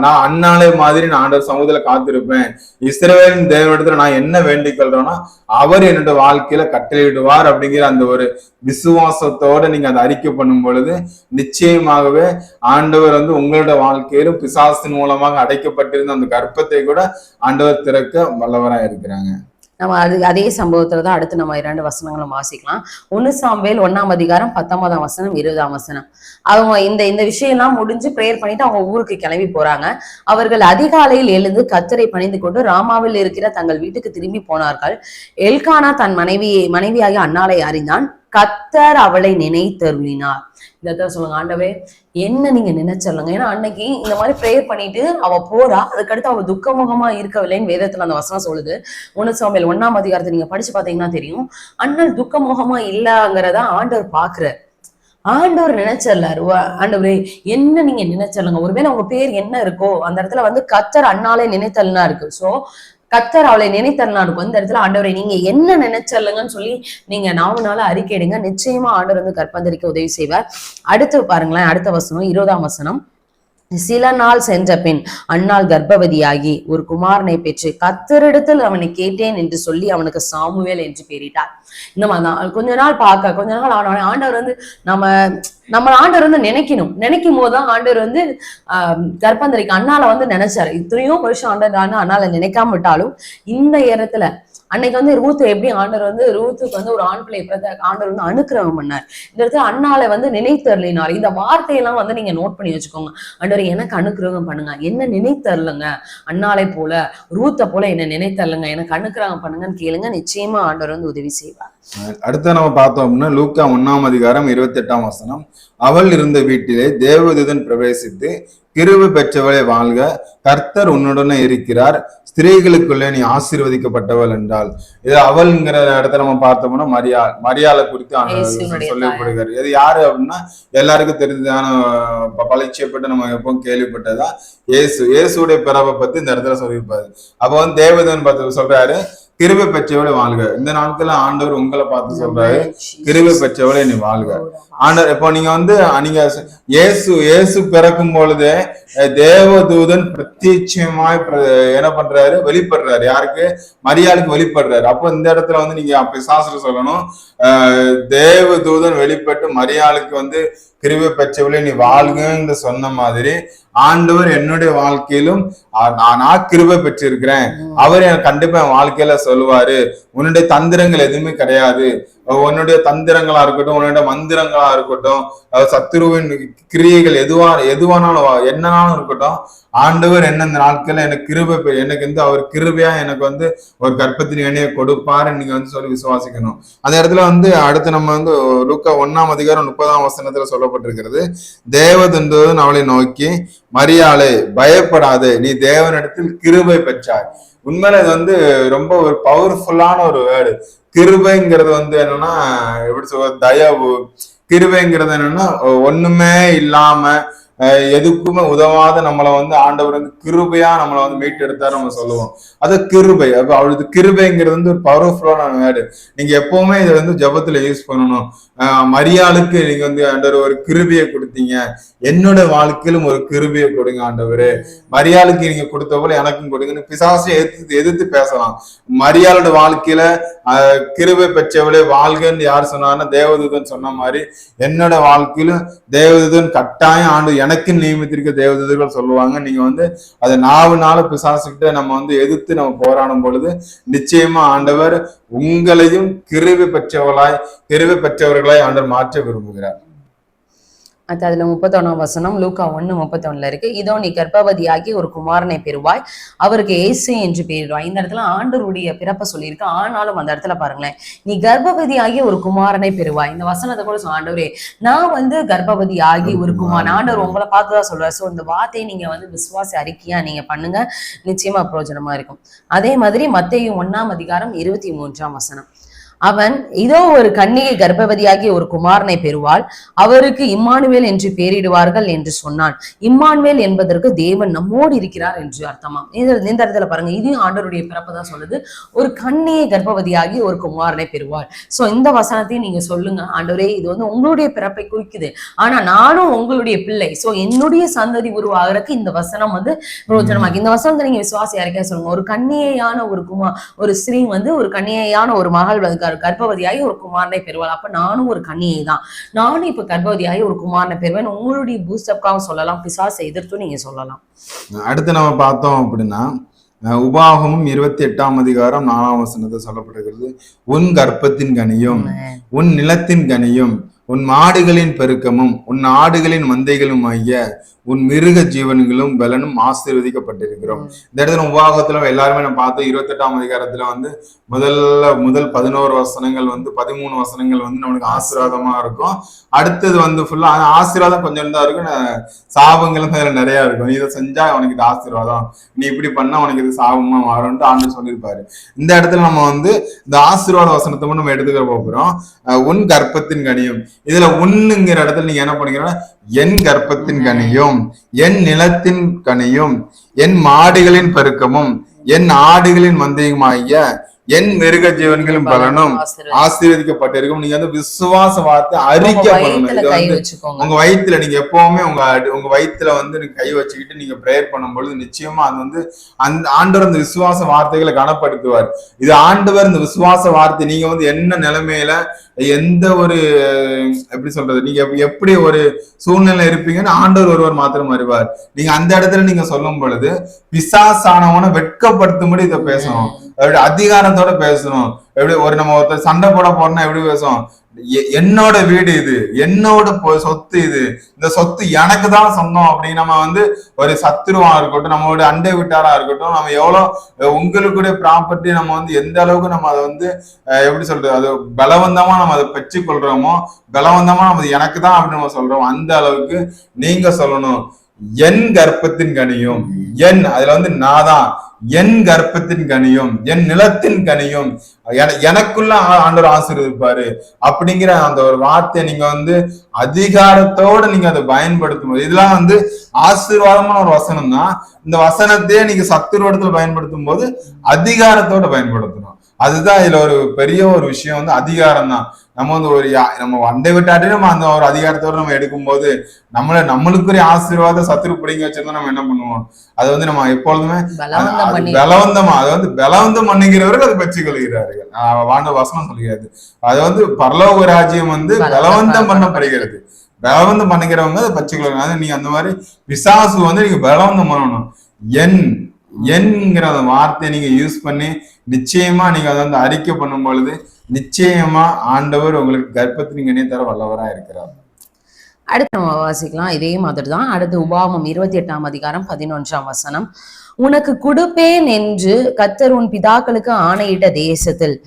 நான் அன்னாலே மாதிரி நான் ஆண்டவர் சமூகத்துல காத்திருப்பேன், இஸ்ரவேலின் தேவனிடத்துல நான் என்ன வேண்டிக் கொள்றேன்னா அவர் என்னோட வாழ்க்கையில கட்டளையிடுவார் அப்படிங்கிற அந்த ஒரு விசுவாசத்தோட நீங்க அதை அறிக்கை பண்ணும் பொழுது நிச்சயமாகவே ஆண்டவர் வந்து உங்களோட வாழ்க்கையிலும் பிசாசின் மூலமாக அடைக்கப்பட்டிருந்த அந்த கர்ப்பத்தை கூட ஆண்டவர் திறக்க வல்லவராக இருக்கிறாங்க. நம்ம அதே சம்பவத்துலதான் அடுத்து நம்ம 2 வசனங்களும் வாசிக்கலாம். 1 சாமுவேல் 1ஆம் அதிகாரம் 19ஆம் வசனம் 20ஆம் வசனம். அவங்க இந்த விஷயம் எல்லாம் முடிஞ்சு பிரேயர் பண்ணிட்டு அவங்க ஊருக்கு கிளம்பி போறாங்க. அவர்கள் அதிகாலையில் எழுந்து கர்த்தரை பணிந்து கொண்டு ராமாவில் இருக்கிற தங்கள் வீட்டுக்கு திரும்பி போனார்கள். எல்கானா தன் மனைவியாகிய அன்னாளை அறிந்தான். கர்த்தர் அவளை நினைத்தருளினார். இதான் சொல்லுங்க, ஆண்டவே என்ன நீங்க நினைச்சிடலுங்க. ஏன்னா அன்னைக்கு இந்த மாதிரி பிரேயர் பண்ணிட்டு அவ போறா, அதுக்கடுத்து அவ துக்கமுகமா இருக்கவில்லைன்னு வேதத்துல அந்த வசனம் சொல்லுது. 1 சாமுவேல் 1ஆம் அதிகாரத்தை நீங்க படிச்சு பாத்தீங்கன்னா தெரியும். அண்ணல் துக்கமுகமா இல்லங்கிறத ஆண்டவர் பாக்குற. ஆண்டவர் நினைச்சிடலாரு, ஆண்டவரே என்ன நீங்க நினைச்சிடலுங்க. ஒருவேளை உங்க பேர் என்ன இருக்கோ அந்த இடத்துல வந்து கர்த்தர் அன்னாலே நினைத்தல்னா இருக்கு. சோ கர்த்தர் அவளை நினைத்தல்னா இருக்கும். இந்த இடத்துல ஆண்டவரை நீங்க என்ன நினைச்சல்லுங்கன்னு சொல்லி நீங்க 4 நாளா அறிக்கையிடுங்க. நிச்சயமா ஆண்டவர் வந்து கற்பந்தரிக்க உதவி செய்வார். அடுத்து பாருங்களேன், அடுத்த வசனம் 20ஆம் வசனம். சில நாள் சென்ற பின் அன்னாள் கர்ப்பவதியாகி ஒரு குமாரனை பெற்று கர்த்தரிடத்தில் அவனை கேட்டேன் என்று சொல்லி அவனுக்கு சாமுவேல் என்று பெயரிட்டார். இந்த மாதிரிதான் கொஞ்ச நாள் ஆண்டவர் வந்து நம்ம ஆண்டவர் வந்து நினைக்கும் போதுதான் ஆண்டவர் வந்து கர்ப்பந்தரிக்கு அண்ணால வந்து நினைச்சாரு. இத்தனையோ வருஷம் ஆண்டவர் அண்ணால நினைக்காம விட்டாலும் இந்த இடத்துல அன்னைக்கு வந்து ரூத் எப்படி ஆண்டவர் வந்து ரூத்துக்கு வந்து ஒரு ஆண் பிள்ளை ஆண்டவர் வந்து அனுக்கிரகம் பண்ணார். இந்த இடத்துல அண்ணாலை வந்து நினைத்தருளினார். இந்த வார்த்தையெல்லாம் வந்து நீங்க நோட் பண்ணி வச்சுக்கோங்க. ஆண்டவர் எனக்கு அனுக்கிரகம் பண்ணுங்க, என்ன நினைத்தரலுங்க, அண்ணாலை போல ரூத்தை போல என்ன நினைத்தரலுங்க, எனக்கு அனுக்கிரகம் பண்ணுங்கன்னு கேளுங்க. நிச்சயமா ஆண்டவர் வந்து உதவி செய்வார். அடுத்த நம்ம பார்த்தோம் அப்படின்னா லூக்கா 1ஆம் அதிகாரம் 28ஆம் வசனம். அவள் இருந்த வீட்டிலே தேவதூதன் பிரவேசித்து கிருபை பெற்றவளை வாழ்க, கர்த்தர் உன்னுடனே இருக்கிறார், ஸ்திரீகளுக்குள்ளே நீ ஆசீர்வதிக்கப்பட்டவள் என்றால். இது அவள்ங்கிற இடத்த நம்ம பார்த்தோம்னா மரியாதை குறித்து சொல்லப்படுகிறார். இது யாரு அப்படின்னா எல்லாருக்கும் தெரிஞ்சதான பழிச்சப்பட்டு நம்ம எப்பவும் கேள்விப்பட்டதா இயேசுடைய பிறவை பத்தி இந்த இடத்துல சொல்லியிருப்பாரு. அப்ப வந்து தேவதூதன் பார்த்து சொல்றாரு, கிருபை பெற்றவளை வாழ்க. இந்த நாட்கள்ல ஆண்டவர் உங்களை பார்த்து சொல்றாரு, கிருபை பெற்றவளை நீ வாழ்க. ஆண்டவர் இப்போ நீங்க வந்து நீங்க இயேசு பிறக்கும் பொழுதே தேவதூதன் பிரத்யட்சமாய் என்ன பண்றாரு, வெளிப்படுறாரு. யாருக்கு? மரியாளுக்கு வெளிப்படுறாரு. அப்போ இந்த இடத்துல வந்து நீங்க பிசாசுல சொல்லணும், தேவதூதன் வெளிப்பட்டு மரியாளுக்கு வந்து கிருபை பெற்றவளை நீ வாழ்கன்னு சொன்ன மாதிரி ஆண்டவர் என்னுடைய வாழ்க்கையிலும் நான் கிருபை பெற்றிருக்கிறேன், அவர் எனக்கு கண்டிப்பா என் வாழ்க்கையில சொல்லுவாரு, உன்னுடைய தந்திரங்கள் எதுவுமே கிடையாது, உன்னுடைய தந்திரங்களா இருக்கட்டும், உன்னுடைய மந்திரங்களா இருக்கட்டும், சத்துருவின் கிரியைகள் எதுவானாலும் என்னன்னாலும் இருக்கட்டும், ஆண்டவர் என்ன இந்த நாட்கள்ல எனக்கு கிருபை எனக்கு வந்து அவர் கிருபையா எனக்கு வந்து ஒரு கர்ப்பத்தின் எண்ணெயை கொடுப்பாரு நீங்க வந்து சொல்லி விசுவாசிக்கணும். அந்த இடத்துல வந்து அடுத்து நம்ம வந்து லூக்கா 1ஆம் அதிகாரம் 30ஆம் வசனத்துல சொல்லப்பட்டிருக்கிறது, தேவதூதன் அவளை நோக்கி, மரியாளே பயப்படாதே, நீ தேவனிடத்தில் கிருபை பெற்றாய். உண்மையில இது வந்து ரொம்ப ஒரு பவர்ஃபுல்லான ஒரு வேர்டு. கிருபைங்கிறது வந்து என்னன்னா எப்படி சொல்ற, தயவு. கிருபைங்கிறது என்னன்னா ஒண்ணுமே இல்லாம எதுக்குமே உதவாத நம்மளை வந்து ஆண்டவர் வந்து கிருபையா நம்மளை வந்து மீட்டு எடுத்தாரு நம்ம சொல்லுவோம். அது கிருபை. அப்ப அவளுக்கு கிருபைங்கிறது வந்து ஒரு பவர்ஃபுல்லான வேர்டு. நீங்க எப்பவுமே இதை வந்து ஜபத்துல யூஸ் பண்ணணும். மரியாளுக்கு நீங்க வந்து ஆண்டவர் ஒரு கிருபையை கொடுத்தீங்க, என்னோட வாழ்க்கையிலும் ஒரு கிருபையை கொடுங்க ஆண்டவரு. மரியாளுக்கு நீங்க கொடுத்த போல எனக்கும் கொடுங்கன்னு பிசாசை எதிர்த்து பேசலாம். மரியாளோட வாழ்க்கையில கிருபை பெற்றவளே வாழ்கன்னு யார் சொன்னாருன்னா தேவதூதன் சொன்ன மாதிரி என்னோட வாழ்க்கையிலும் தேவதூதன் கட்டாயம் ஆண்டு எனக்கு நியமித்திருக்க தேவதூதர்கள் சொல்லுவாங்க. நீங்க வந்து அதை 4 நாள் பிசாசுகிட்ட நம்ம வந்து எதிர்த்து நம்ம போராடும் பொழுது நிச்சயமா ஆண்டவர் உங்களையும் கிருபை பெற்றவர்களாய் ஆண்டவர் மாற்ற விரும்புகிறார். அது அதுல 31ஆம் வசனம் லூக்கா 1:31 இருக்கு. இதோ நீ கர்ப்பவதியாகி ஒரு குமாரனை பெறுவாய், அவருக்கு இயேசு என்று பெயரிடுவாய். இந்த இடத்துல ஆண்டவருடைய பிறப்பை சொல்லியிருக்கு. ஆனாலும் அந்த இடத்துல பாருங்களேன், நீ கர்ப்பவதியாகி ஒரு குமாரனை பெறுவாய். இந்த வசனத்தை கூட ஆண்டவரே நான் கர்ப்பவதி ஆகி ஒரு குமாரன், ஆண்டவர் உங்களை பார்த்துதான் சொல்றாரு. சோ இந்த வார்த்தையை நீங்க விசுவாச அறிக்கையா நீங்க பண்ணுங்க, நிச்சயமா பிரயோஜனமா இருக்கும். அதே மாதிரி மத்தேயு 1ஆம் அதிகாரம் 23ஆம் வசனம், அவன் இதோ ஒரு கன்னிகை கர்ப்பவதியாகி ஒரு குமாரனை பெறுவாள், அவருக்கு இம்மானுவேல் என்று பெயரிடுவார்கள் என்று சொன்னான். இம்மானுவேல் என்பதற்கு தேவன் நம்மோடு இருக்கிறார் என்று அர்த்தமா. இந்த இடத்துல பாருங்க, இதையும் ஆண்டவருடைய பிறப்பை தான் சொல்லுது. ஒரு கன்னிகை கர்ப்பவதியாகி ஒரு குமாரனை பெறுவாள். சோ இந்த வசனத்தையும் நீங்க சொல்லுங்க, ஆண்டவரே இது உங்களுடைய பிறப்பை குறிக்குது, ஆனா நானும் உங்களுடைய பிள்ளை, சோ என்னுடைய சந்ததி உருவாகிறதுக்கு இந்த வசனம் பிரயோஜனமாக்கி. இந்த வசனத்தை நீங்க விசுவாசி யாருக்கே சொல்லுங்க. ஒரு கன்னிகையான ஒரு ஸ்ரீ ஒரு கன்னிகையான ஒரு மகள் கர்ப்பவதியாகி ஒரு குமாரனை பெறுவாள். அப்ப நானும் ஒரு கன்னியை தான், நானும் இப்ப கர்ப்பவதியாகி ஒரு குமாரனை பெறுவேன். உங்களுடைய பூஸ்டப்காக சொல்லலாம், பிசாசை எதிர்த்து நீங்க சொல்லலாம். அடுத்து நம்ம பார்த்தோம் அப்படின்னா உபாகமும் 28ஆம் அதிகாரம் 4ஆம் வசனத்தை சொல்லப்படுகிறது. உன் கர்ப்பத்தின் கனியும் உன் நிலத்தின் கனியும் உன் மாடுகளின் பெருக்கமும் உன் ஆடுகளின் மந்தைகளும் ஆகிய உன் மிருக ஜீவன்களும் பலனும் ஆசீர்வதிக்கப்பட்டிருக்கிறோம். இந்த இடத்துல உபாகத்துல எல்லாருமே நம்ம பார்த்தோம். 28ஆம் அதிகாரத்துல முதல் 11 வசனங்கள் 13 வசனங்கள் நம்மளுக்கு ஆசீர்வாதமா இருக்கும். அடுத்தது ஃபுல்லா ஆசீர்வாதம் கொஞ்சம் தான் இருக்கும், சாபங்களும் அதுல நிறைய இருக்கும். இதை செஞ்சா உனக்கு இது ஆசீர்வாதம், நீ இப்படி பண்ணா உனக்கு இது சாபமா மாறும்னு ஆண்டு சொல்லியிருப்பாரு. இந்த இடத்துல நம்ம இந்த ஆசீர்வாத வசனத்தை மட்டும் நம்ம எடுத்துக்க போகிறோம். உன் கர்ப்பத்தின் கனியும், இதுல உன்னுங்கிற இடத்துல நீங்க என்ன பண்ணிக்கிறோம்னா என் கர்ப்பத்தின் கனியும் என் நிலத்தின் கனியும் என் மாடுகளின் பெருக்கமும் என் ஆடுகளின் மந்தையுமாகிய என் மிருக ஜீவன்களும் பலனும் ஆசீர்வதிக்கப்பட்டிருக்கும். நீங்க விசுவாச வார்த்தை அறிக்கை பண்ணணும். உங்க வயிற்றுல நீங்க எப்பவுமே உங்க வயிற்றுல நீங்க கை வச்சுக்கிட்டு நீங்க பிரேயர் பண்ணும் பொழுது நிச்சயமா அது அந்த ஆண்டவர் அந்த விசுவாச வார்த்தைகளை கனப்படுத்துவார். இது ஆண்டவர் இந்த விசுவாச வார்த்தை நீங்க என்ன நிலைமையில எந்த ஒரு எப்படி சொல்றது, நீங்க எப்படி ஒரு சூழ்நிலை இருப்பீங்கன்னு ஆண்டவர் ஒருவர் மாத்திரம் அறிவார். நீங்க அந்த இடத்துல நீங்க சொல்லும் பொழுது பிசாசானவனை வெட்கப்படுத்தும்படி இதை பேசணும், அதிகாரத்தோட பேசணும். எப்படி நம்ம ஒருத்தர் சண்டை போட போறோம்னா எப்படி பேசுவோம், என்னோட வீடு இது, என்னோட சொத்து இது, இந்த சொத்து எனக்கு தான் சொந்தம் அப்படின்னு நம்ம ஒரு சத்துருவா இருக்கட்டும், நம்மளோட அண்டை விட்டாரா இருக்கட்டும், நம்ம எவ்வளவு உங்களுடைய ப்ராப்பர்ட்டி நம்ம எந்த அளவுக்கு நம்ம அதை எப்படி சொல்றது, அது பலவந்தமா நம்ம அதை பெற்றுக்கொள்றோமோ, பலவந்தமா நம்ம எனக்கு தான் அப்படின்னு நம்ம சொல்றோம், அந்த அளவுக்கு நீங்க சொல்லணும். என் கர்ப்பத்தின் கனியும், என் அதுல நான் தான், என் கர்ப்பத்தின் கனியும் என் நிலத்தின் கனியும் எனக்குள்ள ஆண்டவர் ஆசீர்வதிப்பாரு அப்படிங்கிற அந்த ஒரு வார்த்தையை நீங்க அதிகாரத்தோட நீங்க அதை பயன்படுத்தும் போது, இதெல்லாம் ஆசீர்வாதமான ஒரு வசனம் தான். இந்த வசனத்தையே நீங்க சத்துருவடத்துல பயன்படுத்தும் போது அதிகாரத்தோட பயன்படுத்தணும். அதுதான் இதுல ஒரு பெரிய ஒரு விஷயம், அதிகாரம் தான். நம்ம நம்ம அண்டை விட்டாட்டி நம்ம அந்த ஒரு அதிகாரத்தோட நம்ம எடுக்கும் போது நம்மளுக்குரிய ஆசீர்வாத சத்துரு பிடிங்க வச்சிருந்தா நம்ம என்ன பண்ணுவோம், அது நம்ம எப்பொழுதுமே பலவந்தமா பலவந்தம் பண்ணுகிறவர்கள் அதை பெற்றுக் கொள்கிறார்கள். வாண்ட வசனம் சொல்கிறது, அது பரலோக ராஜ்யம் பலவந்தம் பண்ணப்படுகிறது. பலவந்தம் பண்ணுகிறவங்க அதை பெற்றுக்கொள்கிறாங்க. நீங்க அந்த மாதிரி பிசாசு நீங்க பலவந்தம் பண்ணணும். என்கிற அந்த வார்த்தையை நீங்க யூஸ் பண்ணி நிச்சயமா நீங்க அதை அறிக்கை பண்ணும் பொழுது நிச்சயமா ஆண்டவர் உங்களுக்கு கர்ப்பத்தின் கனியை தர வல்லவரா இருக்கிறார். அடுத்து நம்ம வாசிக்கலாம், இதே மாதிரி தான். அடுத்து உபாகமம் 28ஆம் அதிகாரம் 11ஆம் வசனம், உனக்கு கொடுப்பேன் என்று கர்த்தர் உன் பிதாக்களுக்கு ஆணையிட்ட தேசத்தில்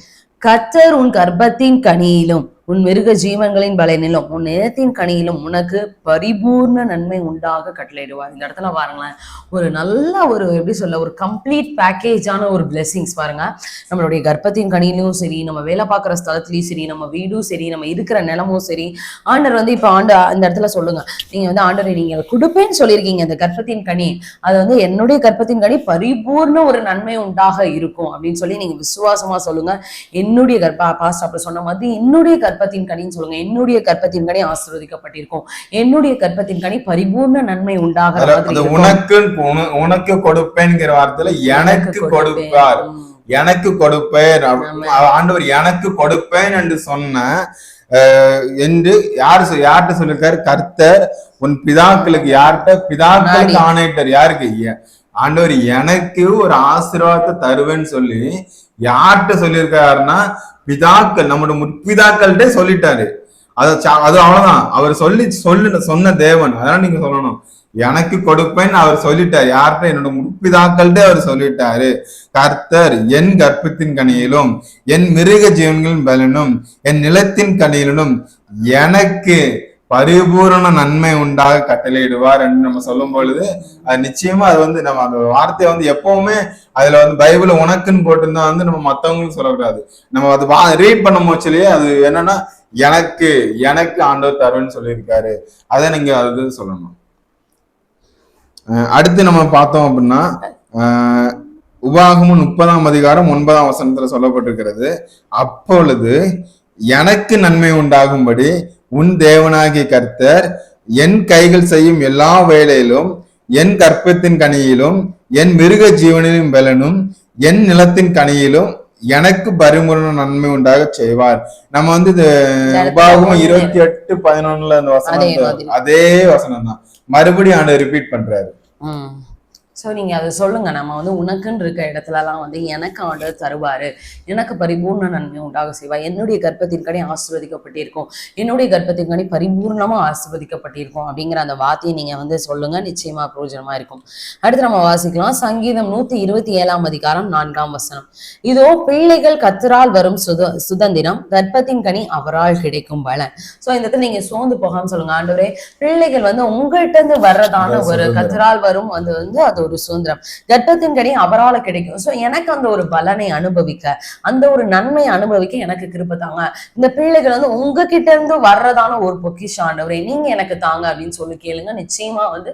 கர்த்தர் உன் கர்ப்பத்தின் கனியிலும் உன் மிருக ஜீவன்களின் பலனிலும் உன் நிலத்தின் கனியிலும் உனக்கு பரிபூர்ண நன்மை உண்டாக கட்டளையிடுவார். இந்த இடத்துல பாருங்களேன், ஒரு நல்ல ஒரு எப்படி சொல்ல, ஒரு கம்ப்ளீட் பேக்கேஜான ஒரு பிளெஸிங்ஸ் பாருங்க. நம்மளுடைய கர்ப்பத்தின் கனியிலும் சரி, நம்ம வேலை பார்க்குற ஸ்தலத்திலையும் சரி, நம்ம வீடும் சரி, நம்ம இருக்கிற நிலமும் சரி, ஆண்டவர் இப்ப இந்த இடத்துல சொல்லுங்க, நீங்க ஆண்டவர் நீங்க கொடுப்பேன்னு சொல்லியிருக்கீங்க அந்த கர்ப்பத்தின் கனி, அது என்னுடைய கர்ப்பத்தின் கனி பரிபூர்ண ஒரு நன்மை உண்டாக இருக்கும் அப்படின்னு சொல்லி நீங்க விசுவாசமா சொல்லுங்க. என்னுடைய பாஸ்டர் அப்படி சொன்ன மாதிரி என்னுடைய கர்ப்பத்தின் கனின்னு சொல்லுங்க. என்னுடைய கர்ப்பத்தின் கனி ஆசீர்வதிக்கப்பட்டிருக்கும், என்னுடைய கர்ப்பத்தின் கனி பரிபூர்ண நன்மை உண்டாக. உனக்கு கொடுப்பேன்ங்கிற வார்த்தையில எனக்கு கொடுப்பார், எனக்கு கொடுப்பேன், ஆண்டவர் எனக்கு கொடுப்பேன் என்று சொன்ன என்று யார்கிட்ட சொல்லியிருக்காரு, கர்த்தர் உன் பிதாக்களுக்கு, யார்கிட்ட பிதாக்களுக்கு ஆணையிட்டார், யாருக்கு, ஆண்டவர் எனக்கு ஒரு ஆசீர்வாதத்தை தருவேன்னு சொல்லி யார்கிட்ட சொல்லியிருக்காருன்னா பிதாக்கள், நம்மளோட முற்பிதாக்கள்கிட்ட சொல்லிட்டாரு. அது அவ்வளவுதான். அவர் சொன்ன தேவன். அதான் நீங்க சொல்லணும், எனக்கு கொடுப்பேன்னு அவர் சொல்லிட்டாரு. யார்கிட்ட? என்னோட முற்பிதாக்கள்கிட்ட அவர் சொல்லிட்டாரு. கர்த்தர் என் கர்ப்பத்தின் கனியிலும் என் மிருக ஜீவன்களின் பலனும் என் நிலத்தின் கனியிலும் எனக்கு பரிபூரண நன்மை உண்டாக கட்டளையிடுவார் என்று நம்ம சொல்லும் பொழுது அது நிச்சயமா அது வந்து நம்ம அந்த வார்த்தையை வந்து எப்பவுமே அதுல வந்து பைபிள் உனக்குன்னு போட்டுருந்தா வந்து நம்ம மத்தவங்களுக்கு சொல்லக்கூடாது. நம்ம அது ரீட் பண்ண போச்சுலயே அது என்னன்னா எனக்கு ஆண்டவர் தருவேன்னு சொல்லியிருக்காரு. அதை நீங்க அது சொல்லணும். அடுத்து நம்ம பார்த்தோம் அப்படின்னா உபாகமம் 30ஆம் அதிகாரம் 9ஆம் வசனத்துல சொல்லப்பட்டிருக்கிறது. அப்பொழுது எனக்கு நன்மை உண்டாகும்படி உன் தேவனாகிய கர்த்தர் என் கைகள் செய்யும் எல்லா வேலையிலும் என் கர்ப்பத்தின் கனியிலும் என் மிருக ஜீவனிலும் பலனும் என் நிலத்தின் கனியிலும் எனக்கு பரிபூரண நன்மை உண்டாக செய்வார். நம்ம வந்து இது உபாகமம் 28:11 அந்த வசனம் அதே வசனம் தான் மறுபடியும் ஆண்டு ரிப்பீட் பண்றாரு. ஸோ நீங்கள் அதை சொல்லுங்க. நம்ம வந்து உனக்குன்னு இருக்க இடத்துலலாம் வந்து எனக்கு ஆண்டவர் தருவாரு, எனக்கு பரிபூர்ண நன்மை உண்டாக செய்வார், என்னுடைய கர்ப்பத்தின் கனி ஆசீர்வதிக்கப்பட்டிருக்கும், என்னுடைய கர்ப்பத்தின் கனி பரிபூர்ணமாக ஆசீர்வதிக்கப்பட்டிருக்கும் அப்படிங்கிற அந்த வார்த்தையை நீங்கள் வந்து சொல்லுங்க. நிச்சயமா பிரயோஜனமா இருக்கும். அடுத்து நம்ம வாசிக்கலாம் சங்கீதம் 127ஆம் அதிகாரம் 4ஆம் வசனம். இதோ பிள்ளைகள் கர்த்தரால் வரும் சுதந்திரம், கர்ப்பத்தின் கனி அவரால் கிடைக்கும் பலன். ஸோ இந்த இடத்துல நீங்க சோர்ந்து போகாம சொல்லுங்க, ஆண்டவரே பிள்ளைகள் வந்து உங்கள்கிட்ட இருந்து வர்றதான ஒரு கர்த்தரால் வரும் அது வந்து அது ஒரு சுதந்திரம், கர்ப்பத்தின் கனி அவரால் கிடைக்கும். சோ எனக்கு அந்த ஒரு பலனை அனுபவிக்க, அந்த ஒரு நன்மை அனுபவிக்க எனக்கு கிருபை தாங்க. இந்த பிள்ளைகள் வந்து உங்ககிட்ட இருந்து வர்றதான ஒரு பொக்கிஷம் ஆண்டவரே நீங்க எனக்கு தாங்க அப்படின்னு சொல்லி கேளுங்க. நிச்சயமா வந்து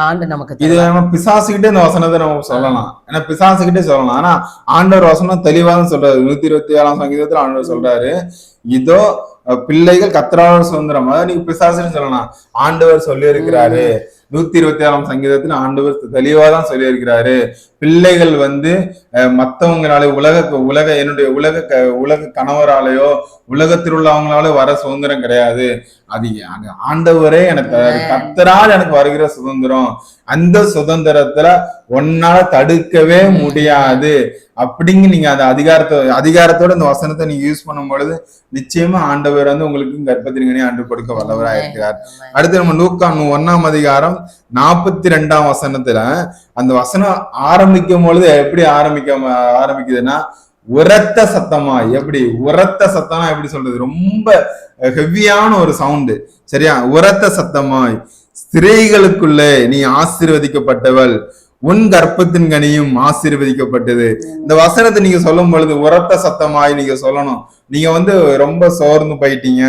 ஆண்டு நமக்கு இது நம்ம பிசாசுகிட்டே இந்த வசனத்தை நம்ம சொல்லலாம். ஏன்னா பிசாசுகிட்டே சொல்லலாம். ஆனா ஆண்டவர் வசனம் தெளிவாக சொல்றாரு. 127ஆம் சங்கீதத்துல ஆண்டவர் சொல்றாரு, இதோ பிள்ளைகள் கர்த்தரால் சுதந்திரம். அதாவது நீங்க பிசாசுன்னு சொல்லலாம். ஆண்டவர் சொல்லி இருக்கிறாரு. 126ஆம் சங்கீதத்துல ஆண்டவர் தெளிவாதான் சொல்லி இருக்கிறாரு, பிள்ளைகள் வந்து மத்தவங்களாலே என்னுடைய உலக கணவராலேயோ உலகத்தில் உள்ளவங்களால வர சுதந்திரம் கிடையாது. அது ஆண்டவரே எனக்கு கர்த்தரால் எனக்கு வருகிற சுதந்திரம். அந்த சுதந்திரத்துல ஒன்னால தடுக்கவே முடியாது அப்படிங்க. நீங்க அந்த அதிகாரத்தோட இந்த வசனத்தை நீங்க யூஸ் பண்ணும் பொழுது நிச்சயமா ஆண்டவர் வந்து உங்களுக்கு கர்ப்பத்தின் கனி ஆண்டு கொடுக்க வல்லவராக இருக்கிறார். அடுத்து நம்ம லூக்கா 1ஆம் அதிகாரம் 42ஆம் வசனத்துல அந்த வசனம் ஆரம்பிக்கும் பொழுது எப்படி ஆரம்பிக்குதுன்னா உரத்த சத்தமா. எப்படி உரத்த சத்தமா எப்படி சொல்றது? ரொம்ப ஹெவியான ஒரு சவுண்டு. சரியா? உரத்த சத்தமாய் ஸ்திரீகளுக்குள்ளே நீ ஆசீர்வதிக்கப்பட்டவள், உன் கர்ப்பத்தின் கனியும் ஆசீர்வதிக்கப்பட்டது. இந்த வசனத்தை நீங்க சொல்லும் பொழுது உரத்த சத்தமாய் நீங்க சொல்லணும். நீங்க வந்து ரொம்ப சோர்ந்து போயிட்டீங்க,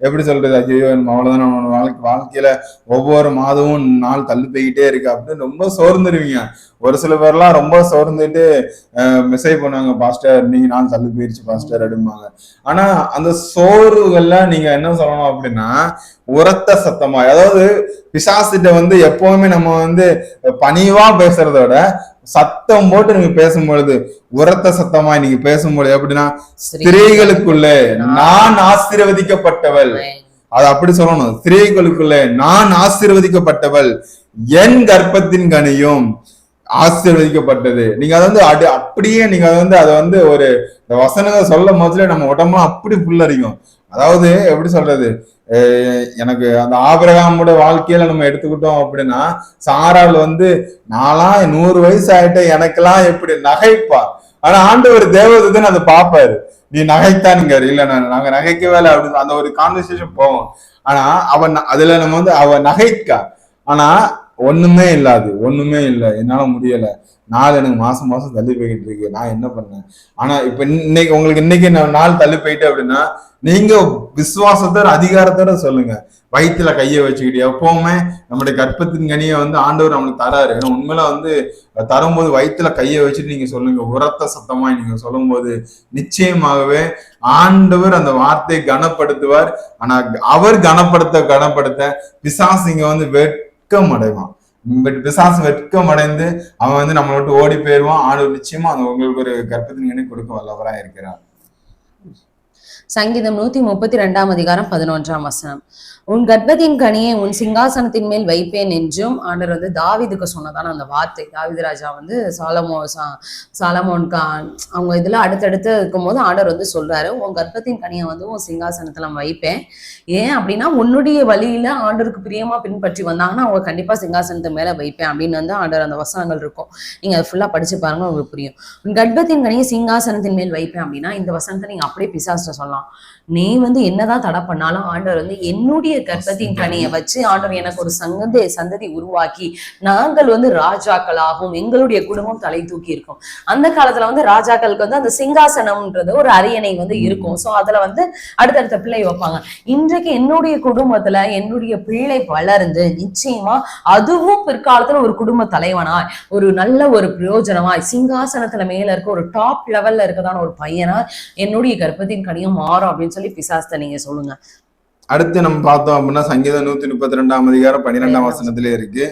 எப்படி சொல்றது, ஐயோ அவ்வளவுதான் நம்ம வாழ்க்கையில ஒவ்வொரு மாதமும் நாள் தள்ளி போய்கிட்டே இருக்கு அப்படின்னு ரொம்ப சோர்ந்துருவீங்க. ஒரு சில பேர்லாம் ரொம்ப சோர்ந்துட்டு மெசேஜ் பண்ணுவாங்க, பாஸ்டர் நீங்க நாள் தள்ளி போயிருச்சு பாஸ்டர் அப்படிம்பாங்க. ஆனா அந்த சோர்வுகள்ல நீங்க என்ன சொல்லணும் அப்படின்னா உரத்த சத்தமா. அதாவது பிசாசிட்ட வந்து எப்பவுமே நம்ம வந்து பணிவா பேசுறத விட சத்தம் போட்டு நீங்க பேசும்பொழுது உரத்த சத்தமா நீங்க பேசும்பொழுது எப்படின்னா ஸ்திரீகளுக்குள்ளே நான் ஆசீர்வதிக்கப்பட்டவள், அது அப்படி சொல்லணும். ஸ்திரீகளுக்குள்ளே நான் ஆசீர்வதிக்கப்பட்டவள், என் கர்ப்பத்தின் கனியும் ஆசீர்வதிக்கப்பட்டது. நீங்க அதை வந்து அப்படியே நீங்க அதை வந்து ஒரு வசனத்தை சொல்லும் போதுல நம்ம உடம்புல அப்படி புல்லரிக்கும். அதாவது எப்படி சொல்றது, எனக்கு அந்த ஆபிரகாமோட வாழ்க்கையில நம்ம எடுத்துக்கிட்டோம் அப்படின்னா சாராள் வந்து நாளா 100 வயசு ஆயிட்ட எனக்கெல்லாம் எப்படி நகைப்பா. ஆனா ஆண்டவர் தேவதூதன் அதை பார்ப்பாரு, நீ நகைத்தானுங்க இல்ல நாங்க நகைக்கவே இல்லை அப்படின்னு அந்த ஒரு கான்வர்சேஷன் போவோம். ஆனா அவன் அதுல நம்ம வந்து அவ நகைக்கா. ஆனா ஒண்ணுமே இல்லை, என்னால முடியல, நாள் எனக்கு மாசம் தள்ளி போய்கிட்டு இருக்கு, நான் என்ன பண்ணேன். ஆனா இப்ப இன்னைக்கு நாள் தள்ளி போயிட்டு அப்படின்னா நீங்க விசுவாசத்தோட அதிகாரத்தோட சொல்லுங்க. வயிற்றுல கையை வச்சுக்கிட்டு எப்பவுமே நம்முடைய கர்ப்பத்தின் கனியை வந்து ஆண்டவர் நம்மளுக்கு தராரு. ஏன்னா உண்மையில வந்து தரும்போது வயிற்றுல கையை வச்சுட்டு நீங்க சொல்லுங்க, உரத்த சத்தமா நீங்க சொல்லும் போது நிச்சயமாகவே ஆண்டவர் அந்த வார்த்தையை கனப்படுத்துவார். ஆனா அவர் கனப்படுத்த பிசாசிங்க வந்து வெட்கம் அடைவான். பிசாசு வெட்கம் அடைந்து அவன் வந்து நம்மளை விட்டு ஓடி போயிடுவான். ஆண்டவர் நிச்சயமா அந்த உங்களுக்கு ஒரு கர்ப்பத்தின் கனி கொடுக்க வல்லவராக இருக்கிறார். சங்கீதம் 132 அதிகாரம் 11 வசனம். உன் கர்ப்பத்தின் கனியை உன் சிங்காசனத்தின் மேல் வைப்பேன் என்றும் ஆண்டவர் வந்து தாவீதுக்கு சொன்னதான அந்த வார்த்தை. தாவீது ராஜா வந்து சாலமோன்கா அவங்க இதுல அடுத்தடுத்து இருக்கும்போது ஆண்டவர் வந்து சொல்றாரு, உன் கர்ப்பத்தின் கனியை வந்து உன் சிங்காசனத்துல வைப்பேன். ஏன் அப்படின்னா உன்னுடைய வழியில ஆண்டவருக்கு பிரியமா பின்பற்றி வந்தாங்கன்னா அவங்க கண்டிப்பா சிங்காசனத்து மேல வைப்பேன் அப்படின்னு வந்து ஆண்டவர் அந்த வசனங்கள் இருக்கும். நீங்க அதை ஃபுல்லா படிச்சு பாருங்க, உங்களுக்கு புரியும். உன் கர்ப்பத்தின் கனியை சிங்காசனத்தின் மேல் வைப்பேன் அப்படின்னா இந்த வசனத்தை நீங்க அப்படியே பிசாசுட்ட சொல்லலாம். நீ வந்து என்னதான் தடை பண்ணாலும் ஆண்டவர் வந்து என்னுடைய கர்ப்பத்தின் கனியை வச்சு ஆண்டவர் எனக்கு ஒரு சந்ததி உருவாக்கி நாங்கள் வந்து ராஜாக்களாகவும் எங்களுடைய குடும்பம் தலை தூக்கி இருக்கும். அந்த காலத்துல வந்து ராஜாக்களுக்கு வந்து அந்த சிங்காசனம்ன்றது ஒரு அரியணை வந்து இருக்கும். சோ அதுல வந்து அடுத்தடுத்த பிள்ளை வைப்பாங்க. இன்றைக்கு என்னுடைய குடும்பத்துல என்னுடைய பிள்ளை வளர்ந்து நிச்சயமா அதுவும் பிற்காலத்துல ஒரு குடும்ப தலைவனாய் ஒரு நல்ல ஒரு பிரயோஜனமாய் சிங்காசனத்துல மேல இருக்க ஒரு டாப் லெவல்ல இருக்கதான ஒரு பையனா என்னுடைய கர்ப்பத்தின் கனியும் மாறும் அப்படின்னு சொல்லி பிசாசத்தை நீங்க சொல்லுங்க. அடுத்து நம்ம பார்த்தோம் அப்படின்னா சங்கீதம் 132 அதிகாரம் 12 வசனத்திலே இருக்கு,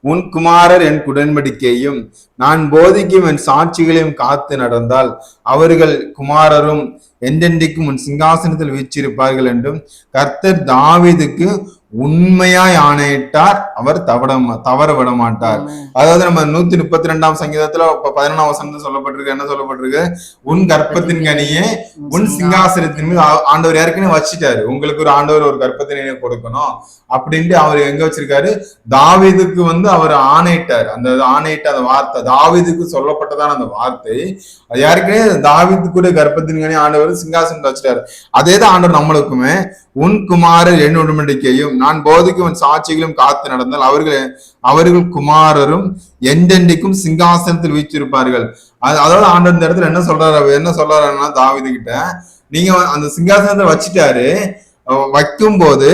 உன் குமாரர் என் உடன்படிக்கையும் நான் போதிக்கும் என் சாட்சிகளையும் காத்து நடந்தால் அவர்கள் குமாரரும் என்றென்றைக்கும் உன் சிங்காசனத்தில் வீற்றிருப்பார்கள் என்றும் கர்த்தர் தாவீதுக்கு உண்மையாய் ஆணையிட்டார், அவர் தவற விட மாட்டார். அதாவது நம்ம 132 சங்கீதத்துல 11 வசனத்துல சொல்லப்பட்டிருக்கு, என்ன சொல்லப்பட்டிருக்கு, உன் கர்ப்பத்தின் கனியே உன் சிங்காசனத்தின் மீது ஆண்டவர் ஏற்கனவே வச்சுட்டாரு. உங்களுக்கு ஒரு ஆண்டவர் ஒரு கர்ப்பத்தினை கொடுக்கணும் அப்படின்ட்டு அவர் எங்க வச்சிருக்காரு, தாவீதுக்கு வந்து அவர் ஆணையிட்டார். அந்த ஆணையிட்ட அந்த வார்த்தை தாவீதுக்கு சொல்லப்பட்டதான அந்த வார்த்தை ஏற்கனவே தாவீதுக்குரிய கர்ப்பத்தின் கனி ஆண்டவர் சிங்காசனத்தை வச்சுட்டாரு. அதேதான் ஆண்டவர் நம்மளுக்குமே, உன் குமாரர் என் உடன்படிக்கையும் நான் போதிக்கும் உன் சாட்சிகளும் காத்து நடந்தால் அவர்கள் குமாரரும் என்றென்றைக்கும் சிங்காசனத்தில் வீற்றிருப்பார்கள். அதாவது ஆண்டவர் இந்த இடத்துல என்ன சொல்றாருன்னா தாவீது கிட்ட, நீங்க அந்த சிங்காசனத்தை வச்சுட்டாரு, வைக்கும் போது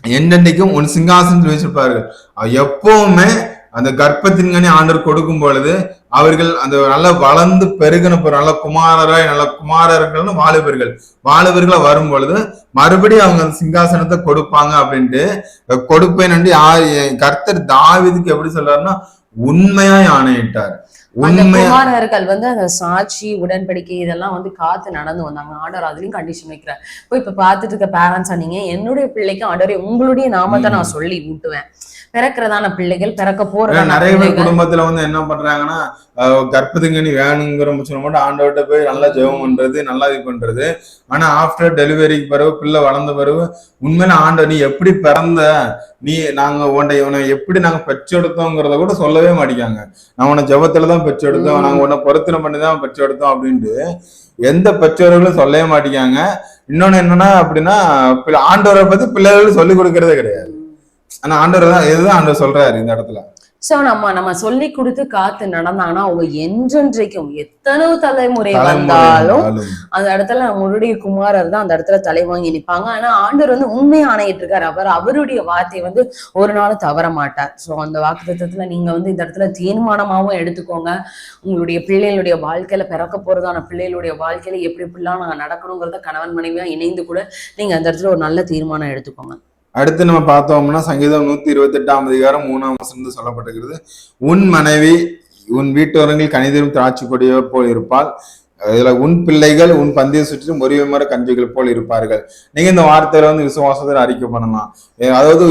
என்றென்றைக்கும் உன் சிங்காசனத்தில் வச்சிருப்பார்கள். எப்பவுமே அந்த கர்ப்பத்தின் கனி ஆண்டவர் கொடுக்கும் பொழுது அவர்கள் அந்த நல்லா வளர்ந்து பெருகின நல்ல குமாரர்கள்னு வாலிபர்களா வரும் பொழுது மறுபடியும் அவங்க அந்த சிங்காசனத்தை கொடுப்பாங்க அப்படின்ட்டு கொடுப்பேன். கர்த்தர் தாவீதுக்கு எப்படி சொல்றாருன்னா உண்மையாய் ஆணையிட்டார். குமாரர்கள் வந்து அந்த சாட்சி உடன்படிக்கை இதெல்லாம் வந்து காத்து நடந்து வந்தாங்க. ஆண்டவர் அதுலயும் கண்டிஷன் வைக்கிறார். இப்ப பாத்துட்டு இருக்க பேரண்ட்ஸா நீங்க என்னுடைய பிள்ளைக்கு ஆண்டவரே உங்களுடைய நாமத்தை நான் சொல்லி ஊட்டுவேன். பிறக்கிறதான பிள்ளைகள் பிறக்க போற நிறைய பேர் குடும்பத்துல வந்து என்ன பண்றாங்கன்னா கர்ப்பத்துங்கனி வேணுங்கிற சொல்ல மட்டும் ஆண்டவர்கிட்ட போய் நல்லா ஜெபம் பண்றது, நல்லா இது பண்றது. ஆனா ஆஃப்டர் டெலிவரிக்கு பிறகு பிள்ளை வளர்ந்த பிறகு உண்மையில ஆண்டவர் நீ எப்படி பிறந்த, நாங்க உன்னை எப்படி நாங்க பெற்றெடுத்தோங்கிறத கூட சொல்லவே மாட்டேங்காங்க. நான் உன்னை ஜெபத்துலதான் பெற்றெடுத்தோம், நாங்க உன்னை பொருத்தனை பண்ணிதான் பெற்றெடுத்தோம் அப்படின்ட்டு எந்த பெற்றோர்களும் சொல்லவே மாட்டேங்காங்க. இன்னொன்னு என்னன்னா அப்படின்னா ஆண்டவரை பத்தி பிள்ளைகளும் சொல்லிக் கொடுக்கறதே கிடையாது. ஆனா ஆண்டவர் தான் எதுதான் ஆண்டவர் சொல்றாரு இந்த இடத்துல. சோ நம்ம சொல்லி கொடுத்து காத்து நடந்தாங்கன்னா அவங்க என்றென்றைக்கும் எத்தனை தலைமுறை வந்தாலும் அந்த இடத்துல நம்மளுடைய குமாரர் தான் அந்த இடத்துல தலை வாங்கி நிற்பாங்க. ஆனா ஆண்டவர் வந்து உண்மையை ஆணையிட்டு இருக்காரு. அவருடைய வார்த்தையை வந்து ஒரு நாளும் தவற மாட்டார். சோ அந்த வாக்குத்தத்தத்துல நீங்க வந்து இந்த இடத்துல தீர்மானமாவும் எடுத்துக்கோங்க. உங்களுடைய பிள்ளைகளுடைய வாழ்க்கையில பிறக்க போறதான பிள்ளைகளுடைய வாழ்க்கையில எப்படிலாம் நாங்க நடக்கணுங்கிறத கணவன் மனைவியா இணைந்து கூட நீங்க அந்த இடத்துல ஒரு நல்ல தீர்மானம் எடுத்துக்கோங்க. அடுத்து நம்ம பார்த்தோம்னா சங்கீதம் 128 அதிகாரம் 3 வசனம் சொல்லப்பட்டிருக்கிறது, உன் மனைவி உன் வீட்டோரங்களில் கனிதரும் திராட்சை கொடியோ போல் இருப்பாள், இதுல உன் பிள்ளைகள் உன் பந்தியை சுற்றிலும் ஒரு விமர கஞ்சிகள் போல் இருப்பார்கள். நீங்க இந்த வார்த்தையில வந்து விசுவாசத்துல அறிக்கை பண்ணலாம். அதாவது